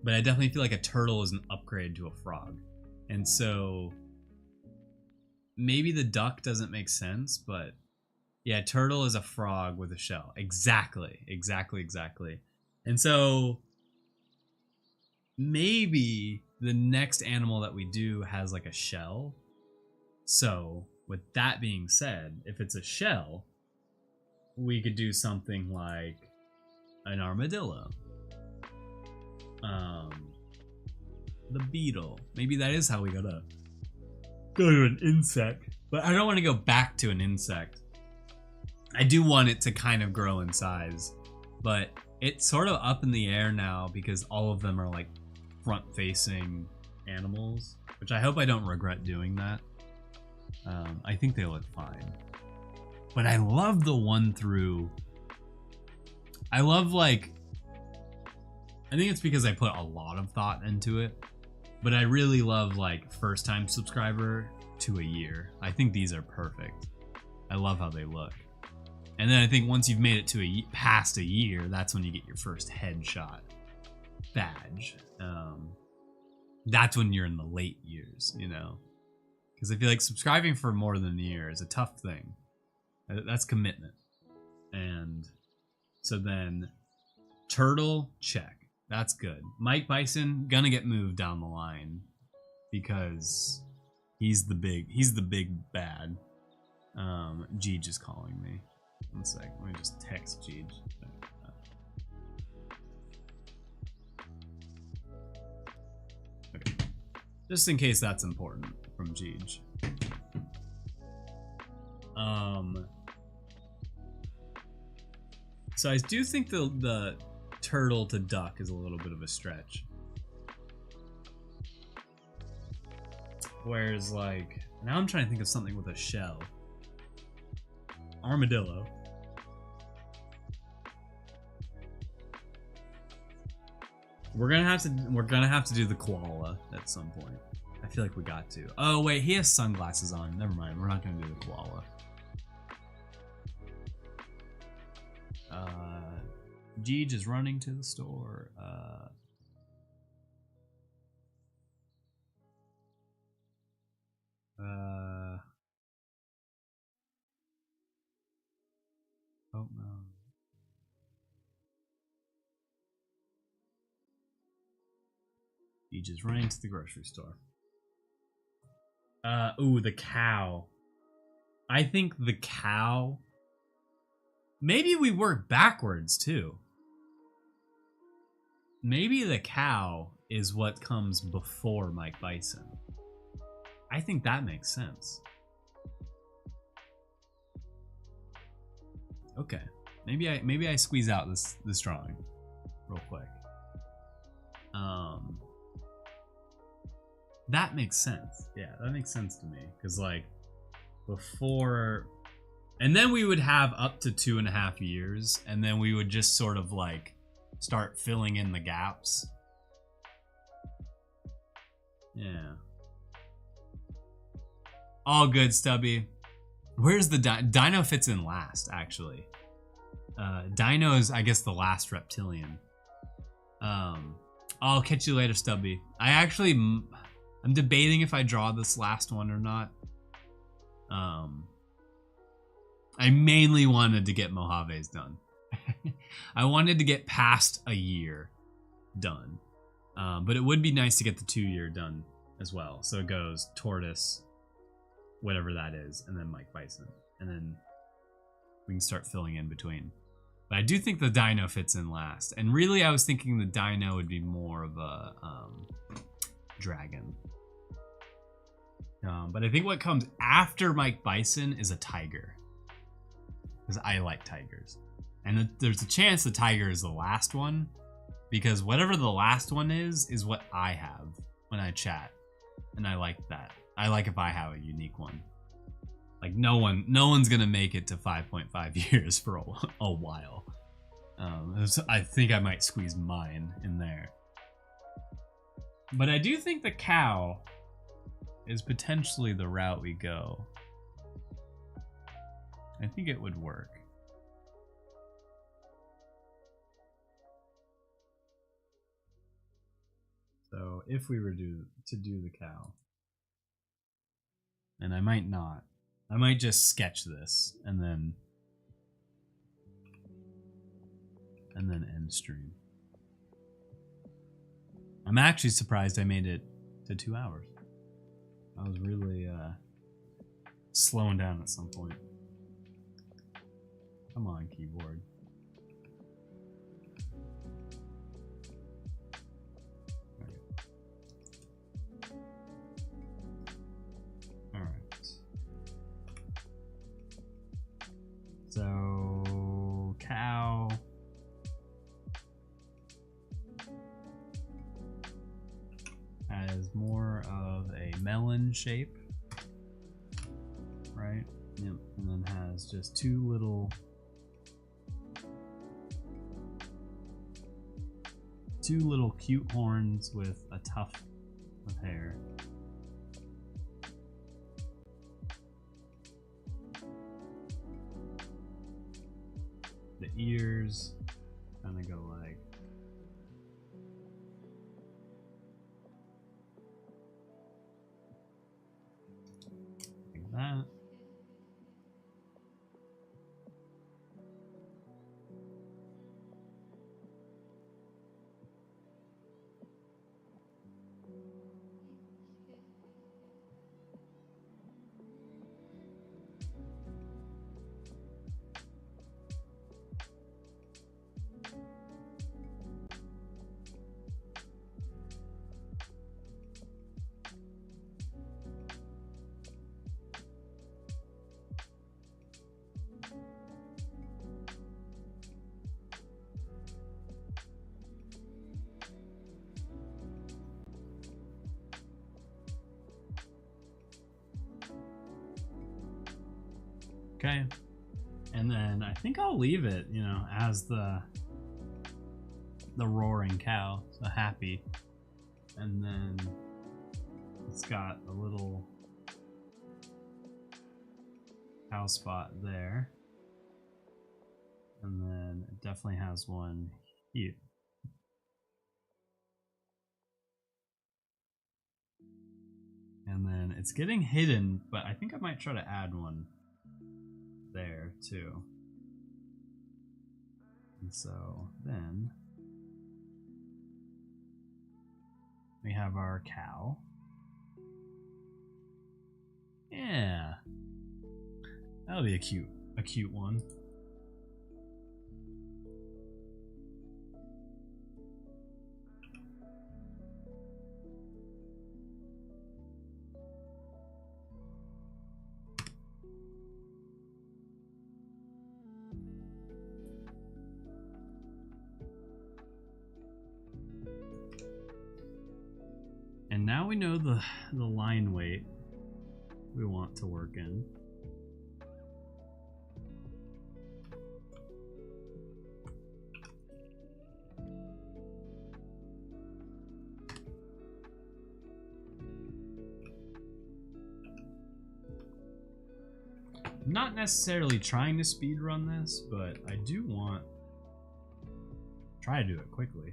But I definitely feel like a turtle is an upgrade to a frog. And so maybe the duck doesn't make sense, but yeah, turtle is a frog with a shell. Exactly. And so maybe the next animal that we do has like a shell. So with that being said, if it's a shell, we could do something like an armadillo. The beetle. Maybe that is how we gotta go to an insect. But I don't want to go back to an insect. I do want it to kind of grow in size. But it's sort of up in the air now because all of them are like front-facing animals. Which I hope I don't regret doing that. I think they look fine. But I love the one through... I love like... I think it's because I put a lot of thought into it. But I really love like first time subscriber to a year. I think these are perfect. I love how they look. And then I think once you've made it to past a year, that's when you get your first headshot badge. That's when you're in the late years, you know? Because I feel like subscribing for more than a year is a tough thing. That's commitment. And so then turtle, check. That's good. Mike Bison gonna get moved down the line because he's the big bad. Jeej is calling me. One sec. Let me just text Jeej. Okay. Just in case that's important from Jeej. So I do think the turtle to duck is a little bit of a stretch. Whereas like now I'm trying to think of something with a shell. Armadillo. We're gonna have to do the koala at some point. I feel like we got to. Oh wait, he has sunglasses on. Never mind. We're not gonna do the koala. Jeej is running to the store. Oh no. Jeej is running to the grocery store. Ooh, the cow. I think the cow. Maybe we work backwards too. Maybe the cow is what comes before Mike Bison. I think that makes sense. Okay. Maybe I squeeze out this drawing real quick. That makes sense. Yeah, that makes sense to me. Because like before, and then we would have up to 2.5 years, and then we would just sort of like start filling in the gaps. Yeah. All good, Stubby. Where's the Dino fits in last, actually. Dino is, I guess, the last reptilian. I'll catch you later, Stubby. I'm debating if I draw this last one or not. I mainly wanted to get Mojave's done. I wanted to get past a year done. But it would be nice to get the 2-year done as well. So it goes Tortoise, whatever that is, and then Mike Bison. And then we can start filling in between. But I do think the Dino fits in last. And really, I was thinking the Dino would be more of a dragon. But I think what comes after Mike Bison is a tiger. Because I like tigers. And there's a chance the tiger is the last one. Because whatever the last one is what I have when I chat. And I like that. I like if I have a unique one. Like no one's gonna make it to 5.5 years for a while. I think I might squeeze mine in there. But I do think the cow is potentially the route we go. I think it would work. So if we were to do the cow, and I might not, I might just sketch this and then end stream. I'm actually surprised I made it to 2 hours. I was really slowing down at some point. Come on, keyboard. Alright. So, cow. Has more of a melon shape, right? Yep, and then has just two little cute horns with a tuft of hair. The ears kind of go like that. Okay. And then I think I'll leave it, you know, as the roaring cow, so happy. And then it's got a little cow spot there. And then it definitely has one here. And then it's getting hidden, but I think I might try to add one there too. And so then we have our cow. Yeah. That'll be a cute one. And now we know the line weight we want to work in. I'm not necessarily trying to speed run this, but I do want to try to do it quickly.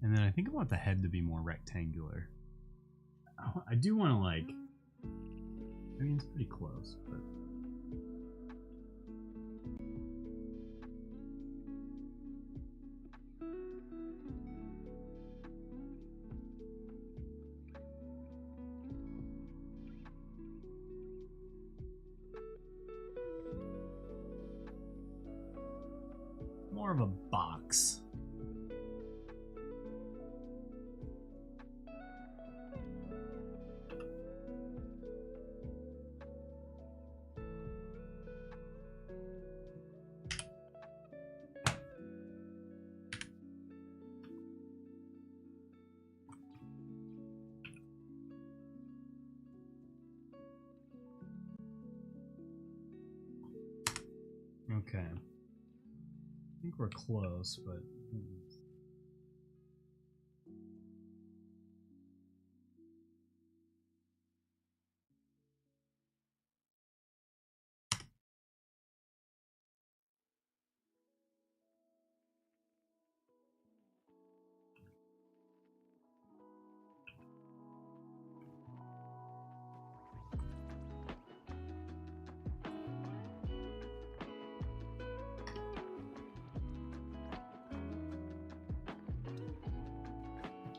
And then I think I want the head to be more rectangular. I do want to, like, I mean, it's pretty close, but more of a box. Okay. I think we're close, but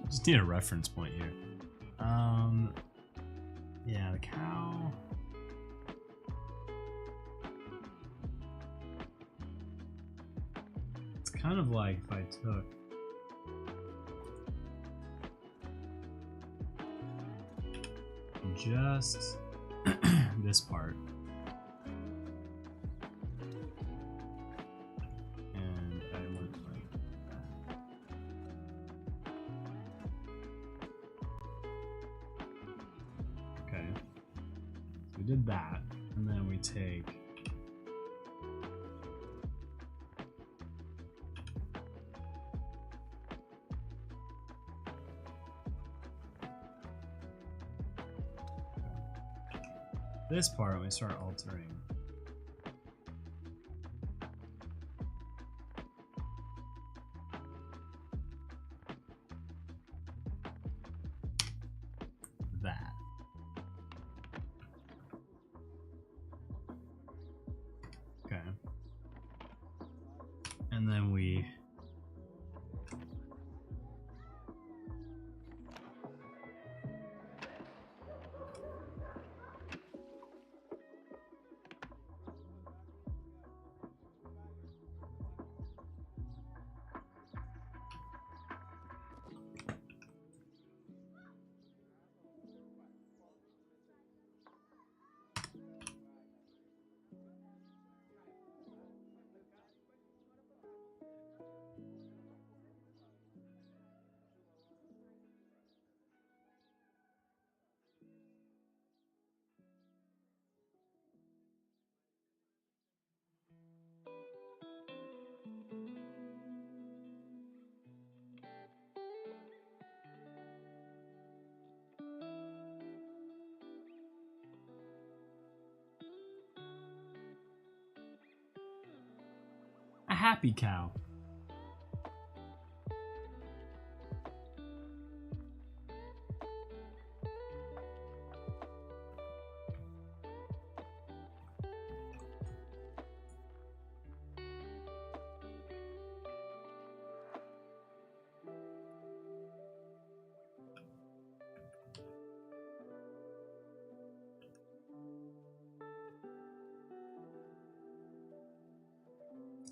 just need a reference point here. Yeah, the cow. It's kind of like if I took just this part and I went like that. Okay, so we did that, and then we take this part and we start altering. That. Okay. And then we happy cow.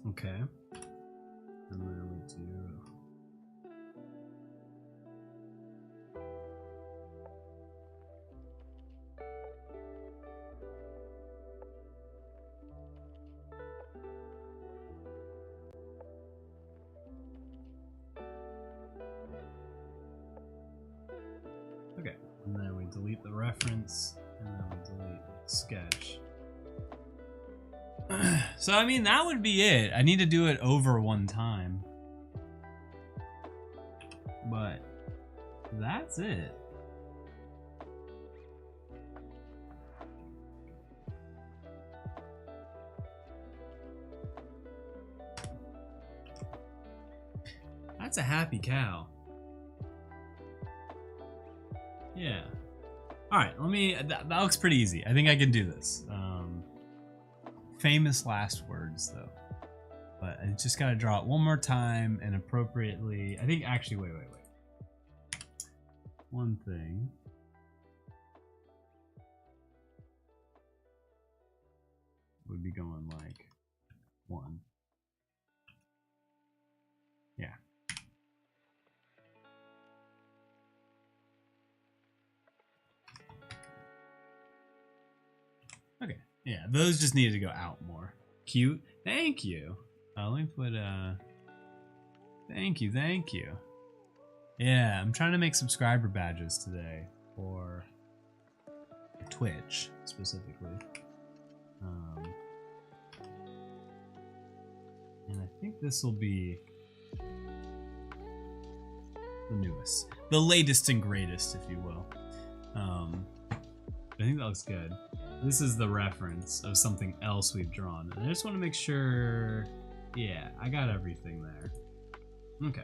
Okay. And then we do. Okay. And then we delete the reference, and then we delete sketch. So, I mean, that would be it. I need to do it over one time. But that's it. That's a happy cow. Yeah. Alright, let me... That looks pretty easy. I think I can do this. Famous last words, though. But I just gotta draw it one more time and appropriately. I think actually, wait. One thing. Would be going like one. Yeah. Okay. Yeah, those just needed to go out more. Cute. Thank you. Let me put thank you. Yeah, I'm trying to make subscriber badges today for Twitch specifically. And I think this will be the newest, the latest and greatest, if you will. I think that looks good. This is the reference of something else we've drawn. And I just want to make sure, yeah, I got everything there. Okay.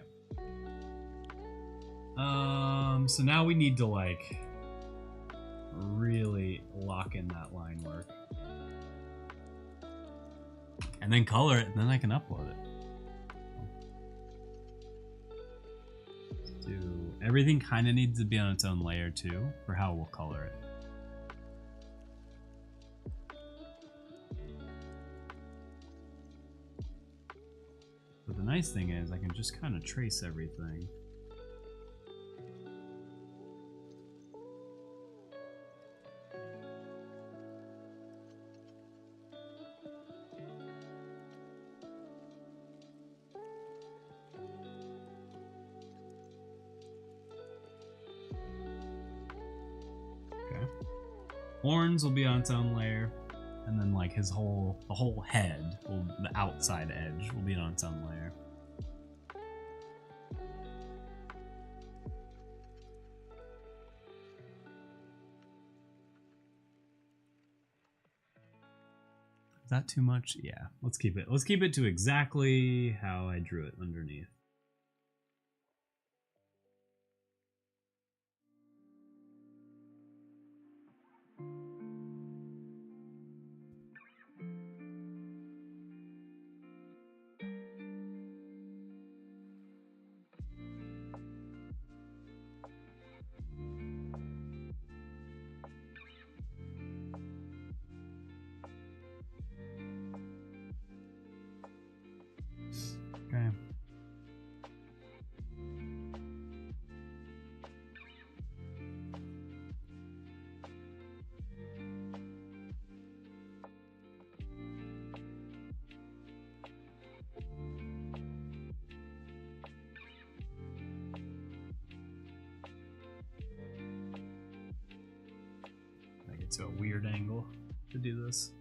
So now we need to like really lock in that line work. And then color it, and then I can upload it. Everything kind of needs to be on its own layer too, for how we'll color it. But the nice thing is I can just kind of trace everything. Horns will be on its own layer, and then like the whole head, the outside edge will be on its own layer. Is that too much? Yeah, let's keep it. Let's keep it to exactly how I drew it underneath. Okay. I get to a weird angle to do this.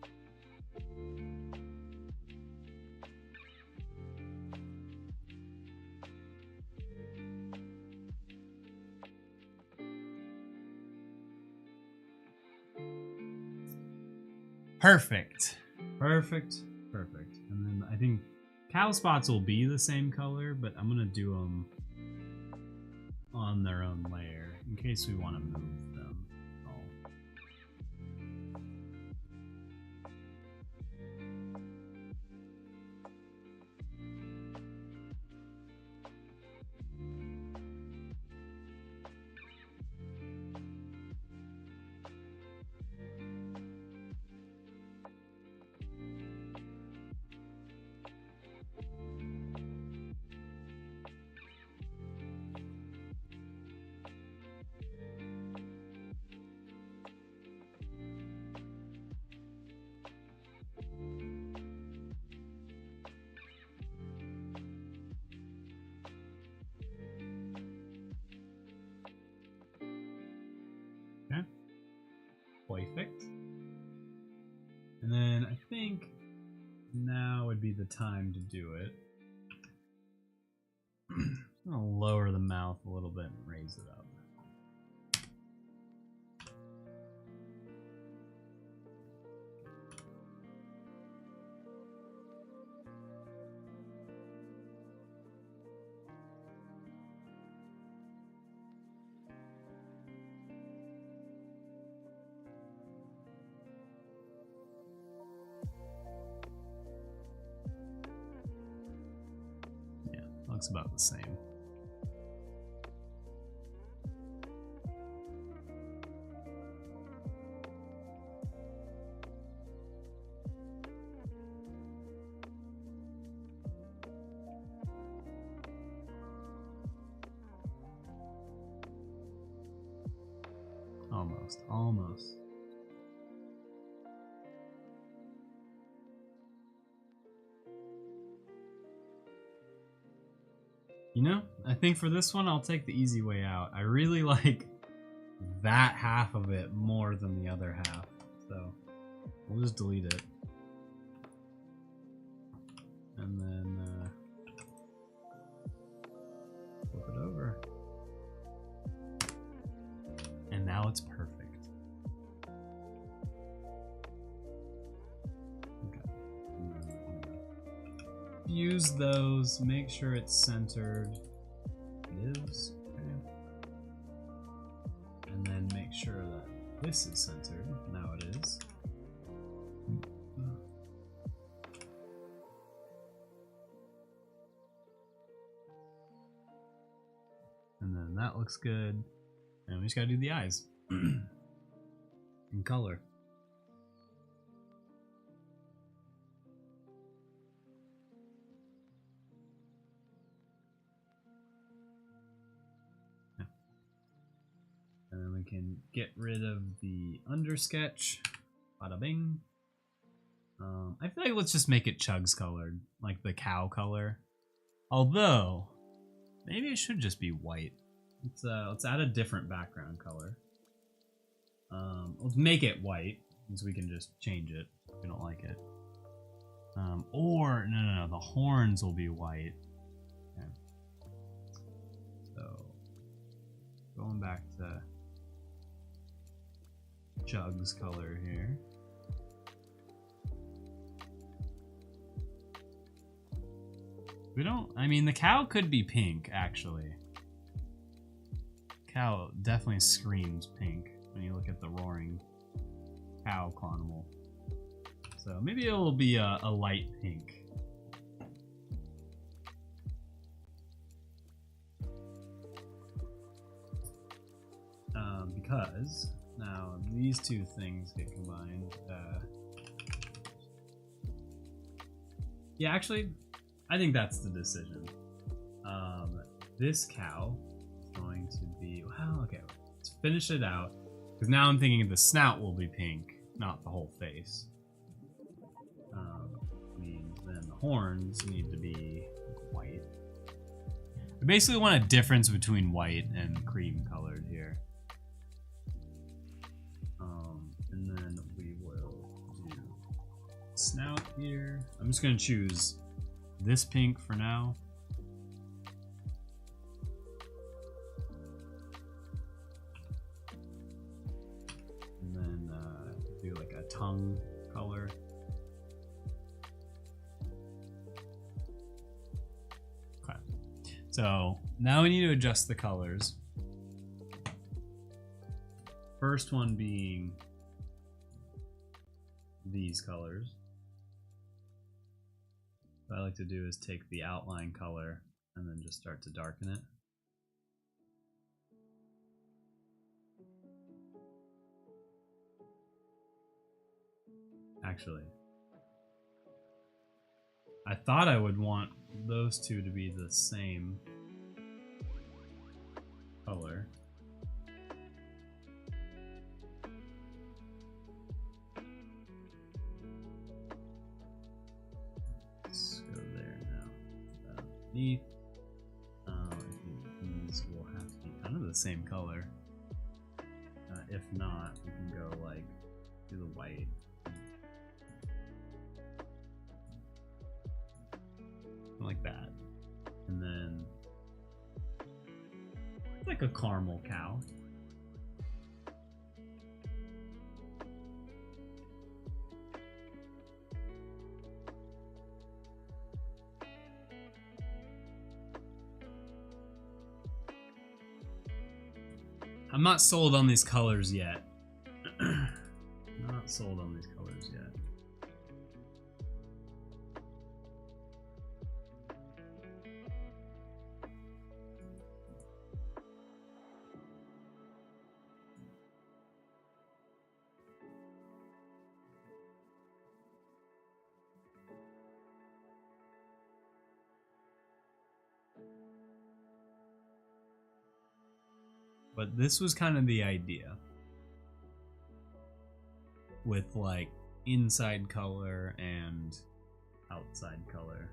Perfect. Perfect. Perfect. And then I think Cow spots will be the same color, but I'm gonna do them on their own layer in case we want to move them. Okay. Perfect. And then I think now would be the time to do it. I'm gonna lower the mouth a little bit and raise it up. Looks about the same. Almost. You know, I think for this one, I'll take the easy way out. I really like that half of it more than the other half. So we'll just delete it. And then flip it over. And now it's perfect. Use those, make sure it's centered. It is. Okay. And then make sure that this is centered. Now it is. And then that looks good. And we just gotta do the eyes. In color. And then we can get rid of the undersketch. Bada bing. I feel like let's just make it Chugs colored, like the cow color. Although, maybe it should just be white. Let's add a different background color. Let's make it white, so we can just change it if we don't like it. Or no, the horns will be white. Okay. So going back to Chugs color here. I mean, the cow could be pink, actually. Cow definitely screams pink when you look at the roaring cow clonimal. So maybe it'll be a light pink. Because now these two things get combined. Yeah, actually, I think that's the decision. This cow is going to be, well, okay, let's finish it out. Because now I'm thinking the snout will be pink, not the whole face. Means then the horns need to be white. We basically want a difference between white and cream colored here. And then we will do snout here. I'm just going to choose this pink for now. And then do like a tongue color. So now we need to adjust the colors. First one being these colors. What I like to do is take the outline color and then just start to darken it. Actually, I thought I would want those two to be the same color. Let's go there now. Underneath. I think these will have to be kind of the same color. If not, we can go like do the white. Like that, and then it's like a caramel cow. I'm not sold on these colors yet. Not sold on these colors yet. But this was kind of the idea with like inside color and outside color.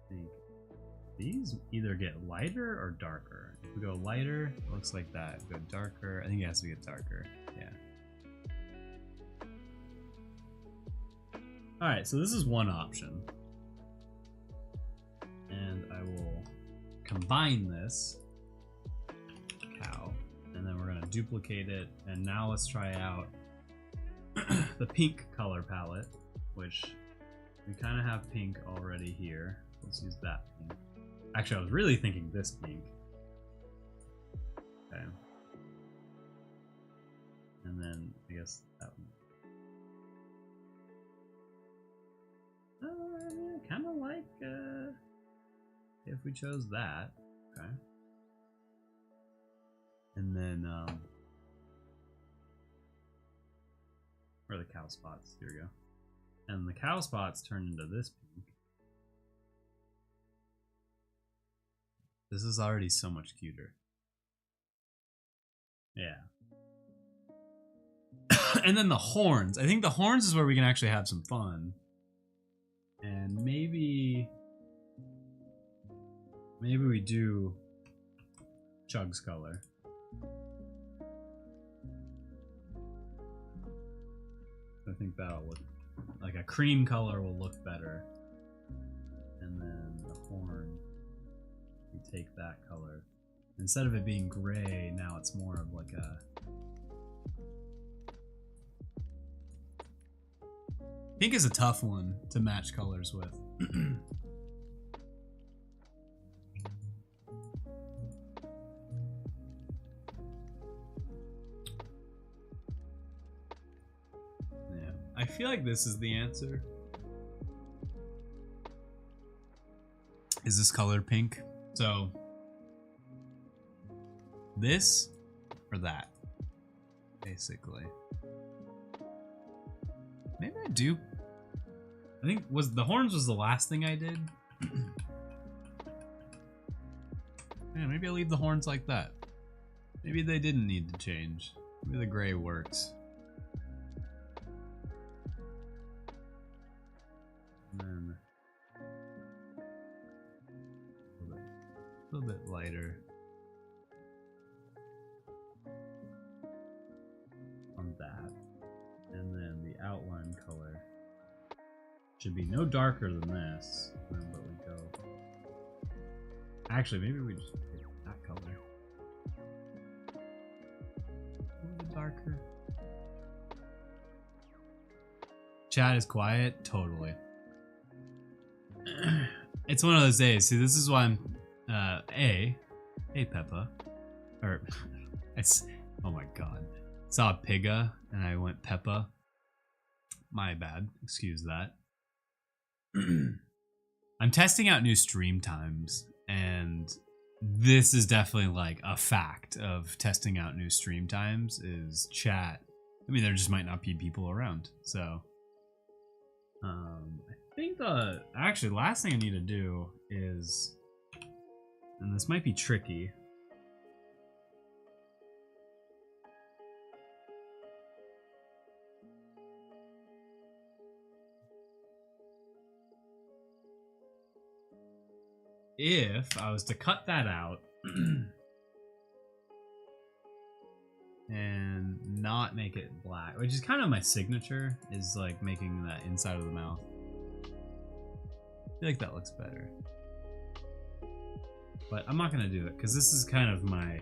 I think these either get lighter or darker. If we go lighter, it looks like that. If we go darker, I think it has to get darker. Yeah. Alright, so this is one option. And I will combine this cow, and then we're going to duplicate it, and now let's try out the pink color palette, which we kind of have pink already here. Let's use that pink. Actually, I was really thinking this pink. Okay. And then I guess that one. I kind of like if we chose that. Okay. And then where are the cow spots? Here we go. And the cow spots turn into this pink. This is already so much cuter. Yeah. And then the horns. I think the horns is where we can actually have some fun. And maybe we do Chug's color. I think that'll look like a cream color will look better. And then the horn, we take that color. Instead of it being gray, now it's more of like a pink is a tough one to match colors with. Yeah, I feel like this is the answer. Is this color pink? So this or that, basically. Maybe I do. I think the horns was the last thing I did. Yeah, maybe I'll leave the horns like that. Maybe they didn't need to change. Maybe the gray works. And then a little bit lighter on that. And then the outline color should be no darker than this. But we go. Actually, maybe we just get that color. A little bit darker. Chat is quiet? Totally. It's one of those days. See, this is why I'm hey Peppa, or it's, oh my god, saw Pigga and I went Peppa. My bad. Excuse that. I'm testing out new stream times, and this is definitely like a fact of testing out new stream times is chat. I mean, there just might not be people around, so I think the actually last thing I need to do is, and this might be tricky. If I was to cut that out and not make it black, which is kind of my signature, is like making that inside of the mouth. I feel like that looks better. But I'm not gonna do it because this is kind of my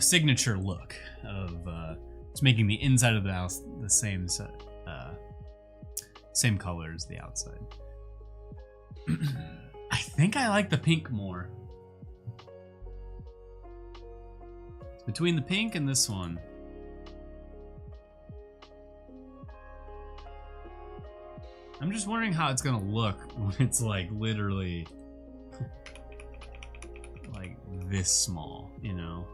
signature look of just making the inside of the mouth the same color as the outside. I think I like the pink more. It's between the pink and this one. I'm just wondering how it's gonna look when it's like literally like this small, you know?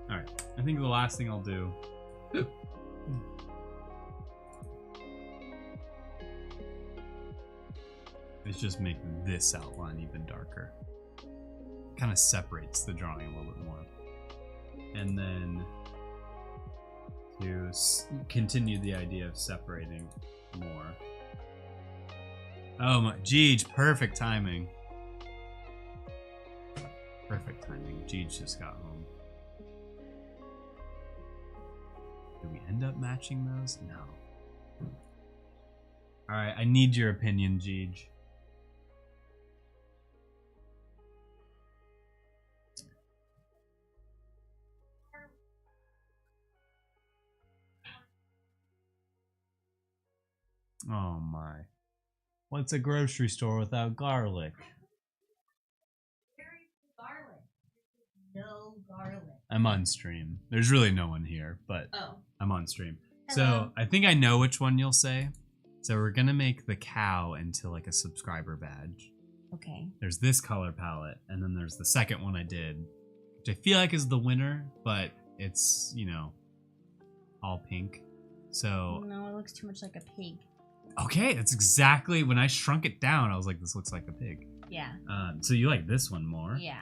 Alright, I think the last thing I'll do is just make this outline even darker. Kind of separates the drawing a little bit more. And then to continue the idea of separating more. Oh my, Jeej, perfect timing. Perfect timing. Jeej just got home. Did we end up matching those? No. Alright, I need your opinion, Jeej. Oh my. What's a grocery store without garlic? There is garlic. No garlic. I'm on stream. There's really no one here, but I'm on stream. Hello. So I think I know which one you'll say. So we're gonna make the cow into like a subscriber badge. Okay. There's this color palette, and then there's the second one I did, which I feel like is the winner, but it's, you know, all pink. So no, it looks too much like a pig. Okay, that's exactly when I shrunk it down. I was like, this looks like a pig. Yeah. So you like this one more? Yeah.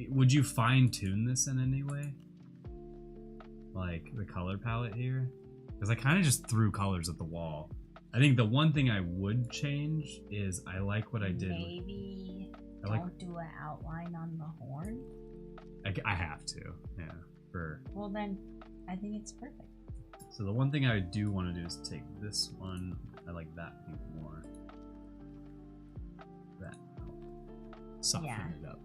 Would you fine tune this in any way? Like the color palette here? Because I kind of just threw colors at the wall. I think the one thing I would change is I like what I did. Maybe don't do an outline on the horn. I have to, yeah. Well then, I think it's perfect. So the one thing I do want to do is take this one. I like that pink more. That. Soften it up.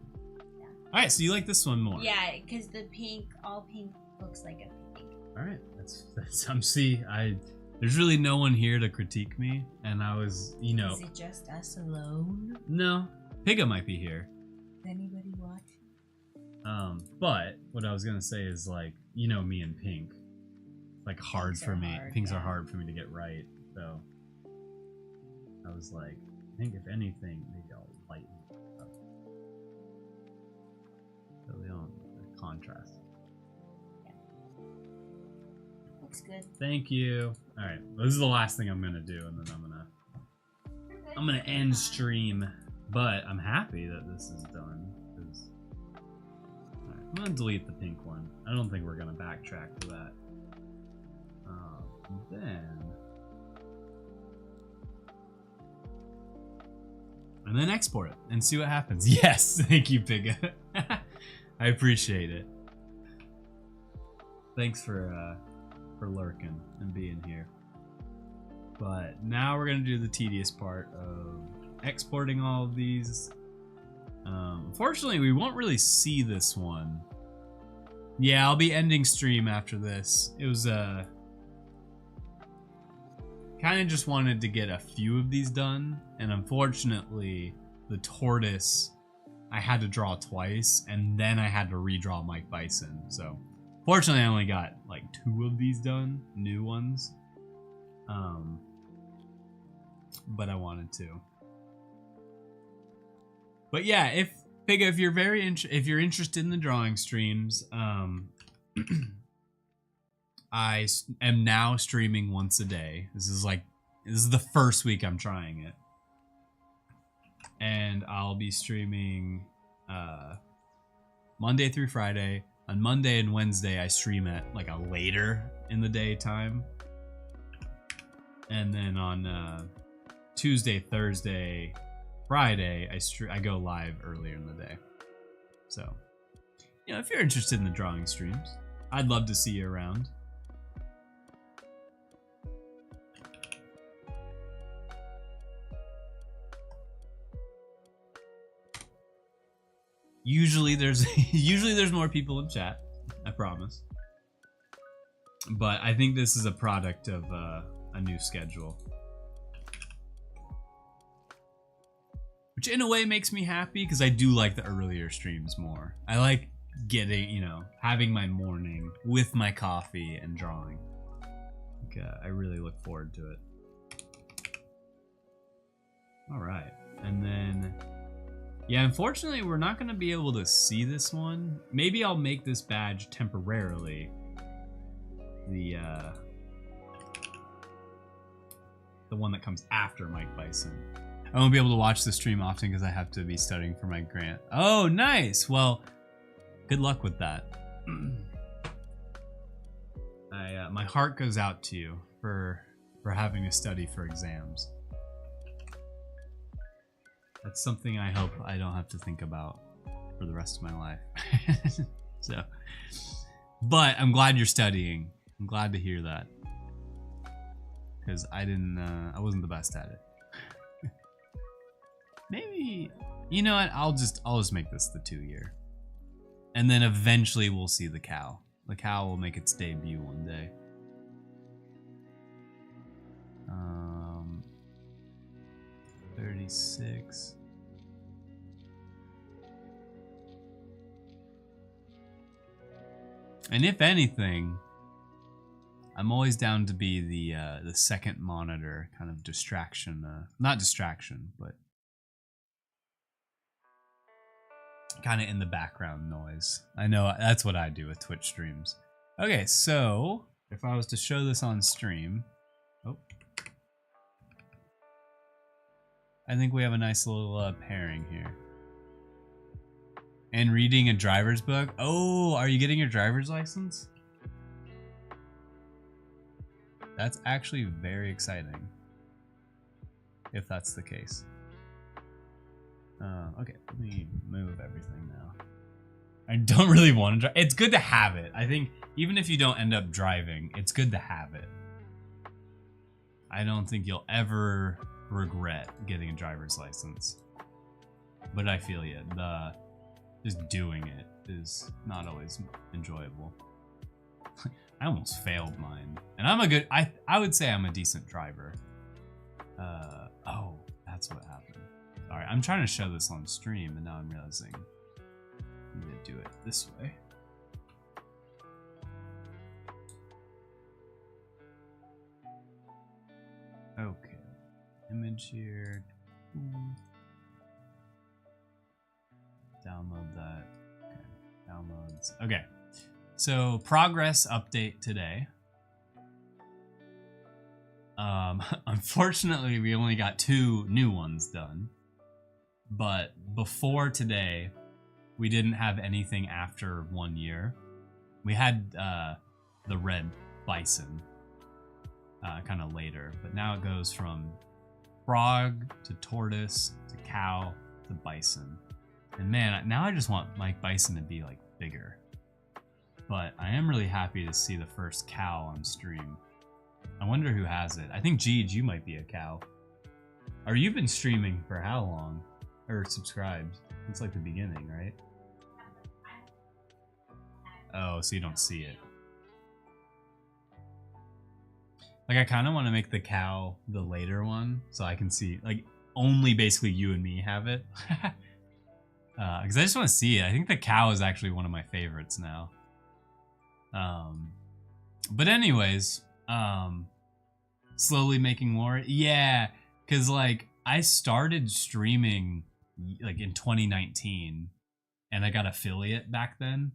Yeah. Alright, so you like this one more. Yeah, because the pink, all pink looks like a pig. Alright, that's there's really no one here to critique me, and I was, you know. Is it just us alone? No. Pigga might be here. Is anybody watching? But what I was gonna say is, like, you know, me and pink. Like hard for me. Things are hard for me to get right. So I was like, I think if anything, maybe I'll lighten it up. So they don't contrast. Yeah. Looks good. Thank you. Alright, well, this is the last thing I'm gonna do, and then I'm gonna end stream. But I'm happy that this is done. Right, I'm gonna delete the pink one. I don't think we're gonna backtrack to that. And then export it and see what happens. Yes, thank you, Pigga. I appreciate it. Thanks for lurking and being here. But now we're gonna do the tedious part of exporting all of these. Unfortunately, we won't really see this one Yeah, I'll be ending stream after this. It was kind of just wanted to get a few of these done, and unfortunately the tortoise I had to draw twice, and then I had to redraw Mike Bison. So fortunately I only got like 2 of these done, new ones. But I wanted to. But yeah, if Pigga, if you're if you're interested in the drawing streams, I am now streaming once a day. This is the first week I'm trying it, and I'll be streaming Monday through Friday. On Monday and Wednesday, I stream at like a later in the day time, and then on Tuesday, Thursday, Friday, I go live earlier in the day. So, you know, if you're interested in the drawing streams, I'd love to see you around. Usually there's more people in chat, I promise. But I think this is a product of a new schedule. Which in a way makes me happy, because I do like the earlier streams more. I like getting, you know, having my morning with my coffee and drawing. Like, I really look forward to it. Alright, and then... yeah, unfortunately, we're not going to be able to see this one. Maybe I'll make this badge temporarily. The one that comes after Mike Bison. I won't be able to watch the stream often because I have to be studying for my grant. Oh, nice! Well, good luck with that. My heart goes out to you for having to study for exams. That's something I hope I don't have to think about for the rest of my life. So, but I'm glad you're studying. I'm glad to hear that, because I wasn't the best at it. Maybe, you know what? I'll just make this the 2-year, and then eventually we'll see the cow. The cow will make its debut one day. 36. And if anything, I'm always down to be the second monitor, kind of distraction. Not distraction, but kind of in the background noise. I know that's what I do with Twitch streams. Okay, so if I was to show this on stream, oh, I think we have a nice little pairing here. And reading a driver's book. Oh, are you getting your driver's license? That's actually very exciting, if that's the case. Okay, let me move everything now. I don't really want to drive. It's good to have it. I think even if you don't end up driving, it's good to have it. I don't think you'll ever regret getting a driver's license. But I feel you. Just doing it is not always enjoyable. I almost failed mine. And I'm a good, I would say I'm a decent driver. Oh, that's what happened. Sorry, I'm trying to show this on stream and now I'm realizing I need to do it this way. Okay, image here. Download that. Okay, downloads. Okay, so progress update today. Unfortunately, we only got 2 new ones done. But before today, we didn't have anything after 1 year. We had the red bison kind of later, but now it goes from frog to tortoise to cow to bison. And man, now I just want Mike Bison to be like bigger. But I am really happy to see the first cow on stream. I wonder who has it. I think Jeej, you might be a cow. Or you've been streaming for how long? Or subscribed? It's like the beginning, right? Oh, so you don't see it. Like, I kind of want to make the cow the later one, so I can see, like, only basically you and me have it. Because I just want to see it. I think the cow is actually one of my favorites now. But anyways, slowly making more. Yeah, because, like, I started streaming, like, in 2019, and I got affiliate back then.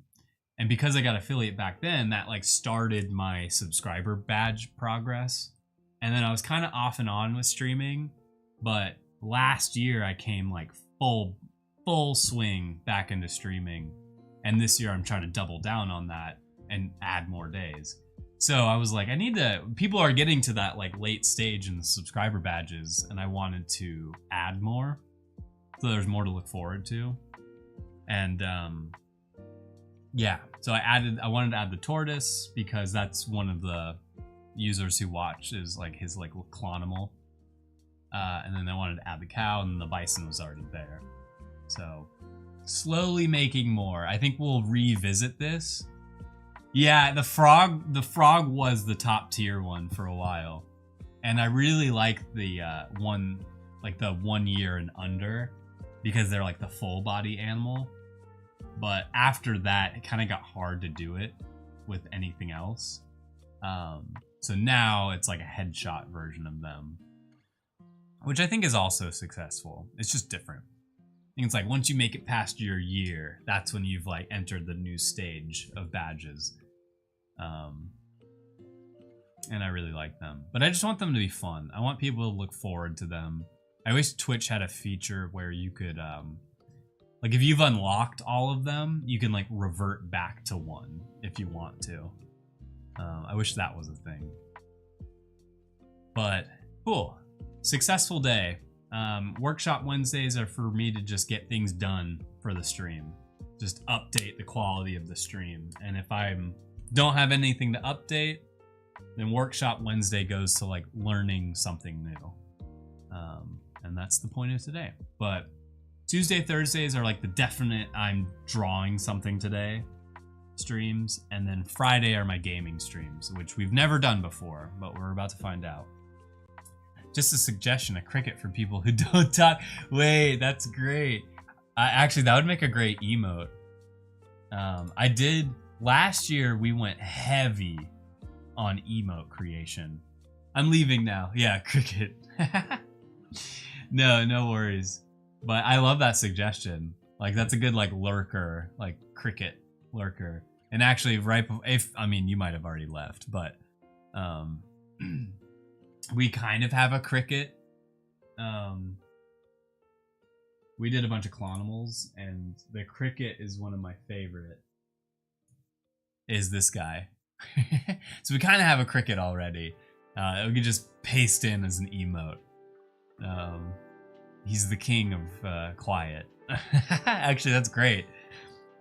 And because I got affiliate back then, that like started my subscriber badge progress. And then I was kind of off and on with streaming, but last year I came like full swing back into streaming. And this year I'm trying to double down on that and add more days. So I was like, people are getting to that like late stage in the subscriber badges, and I wanted to add more. So there's more to look forward to. And yeah, so I wanted to add the tortoise because that's one of the users who watch is like his like clonimal. And then I wanted to add the cow, and the bison was already there. So slowly making more. I think we'll revisit this. Yeah, the frog was the top tier one for a while. And I really like the one, like the 1 year and under, because they're like the full body animal. But after that, it kind of got hard to do it with anything else. So now it's like a headshot version of them, which I think is also successful. It's just different. I think it's like once you make it past your year, that's when you've like entered the new stage of badges. And I really like them. But I just want them to be fun. I want people to look forward to them. I wish Twitch had a feature where you could... like if you've unlocked all of them, you can like revert back to one if you want to. I wish that was a thing. But cool, successful day. Workshop Wednesdays are for me to just get things done for the stream. Just update the quality of the stream. And if I don't have anything to update, then Workshop Wednesday goes to like learning something new. And that's the point of today. But Tuesday, Thursdays are like the definite I'm drawing something today streams, and then Friday are my gaming streams, which we've never done before, but we're about to find out. Just a suggestion, a cricket for people who don't talk. Wait, that's great. Actually, that would make a great emote. I did, last year we went heavy on emote creation. I'm leaving now. Yeah, cricket. No worries. But I love that suggestion. Like that's a good like lurker, like cricket lurker. And actually, I mean, you might have already left, but we kind of have a cricket. We did a bunch of clonimals, and the cricket is one of my favorite. Is this guy? So we kind of have a cricket already. We could just paste in as an emote. He's the king of quiet. Actually, that's great.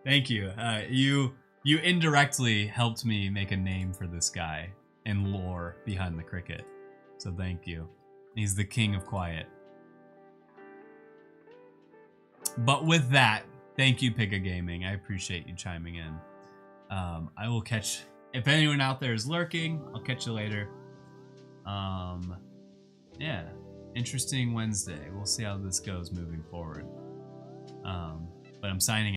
Thank you. You indirectly helped me make a name for this guy and lore behind the cricket. So thank you. He's the king of quiet. But with that, thank you, Pika Gaming. I appreciate you chiming in. I will catch... If anyone out there is lurking, I'll catch you later. Yeah. Interesting Wednesday. We'll see how this goes moving forward. But I'm signing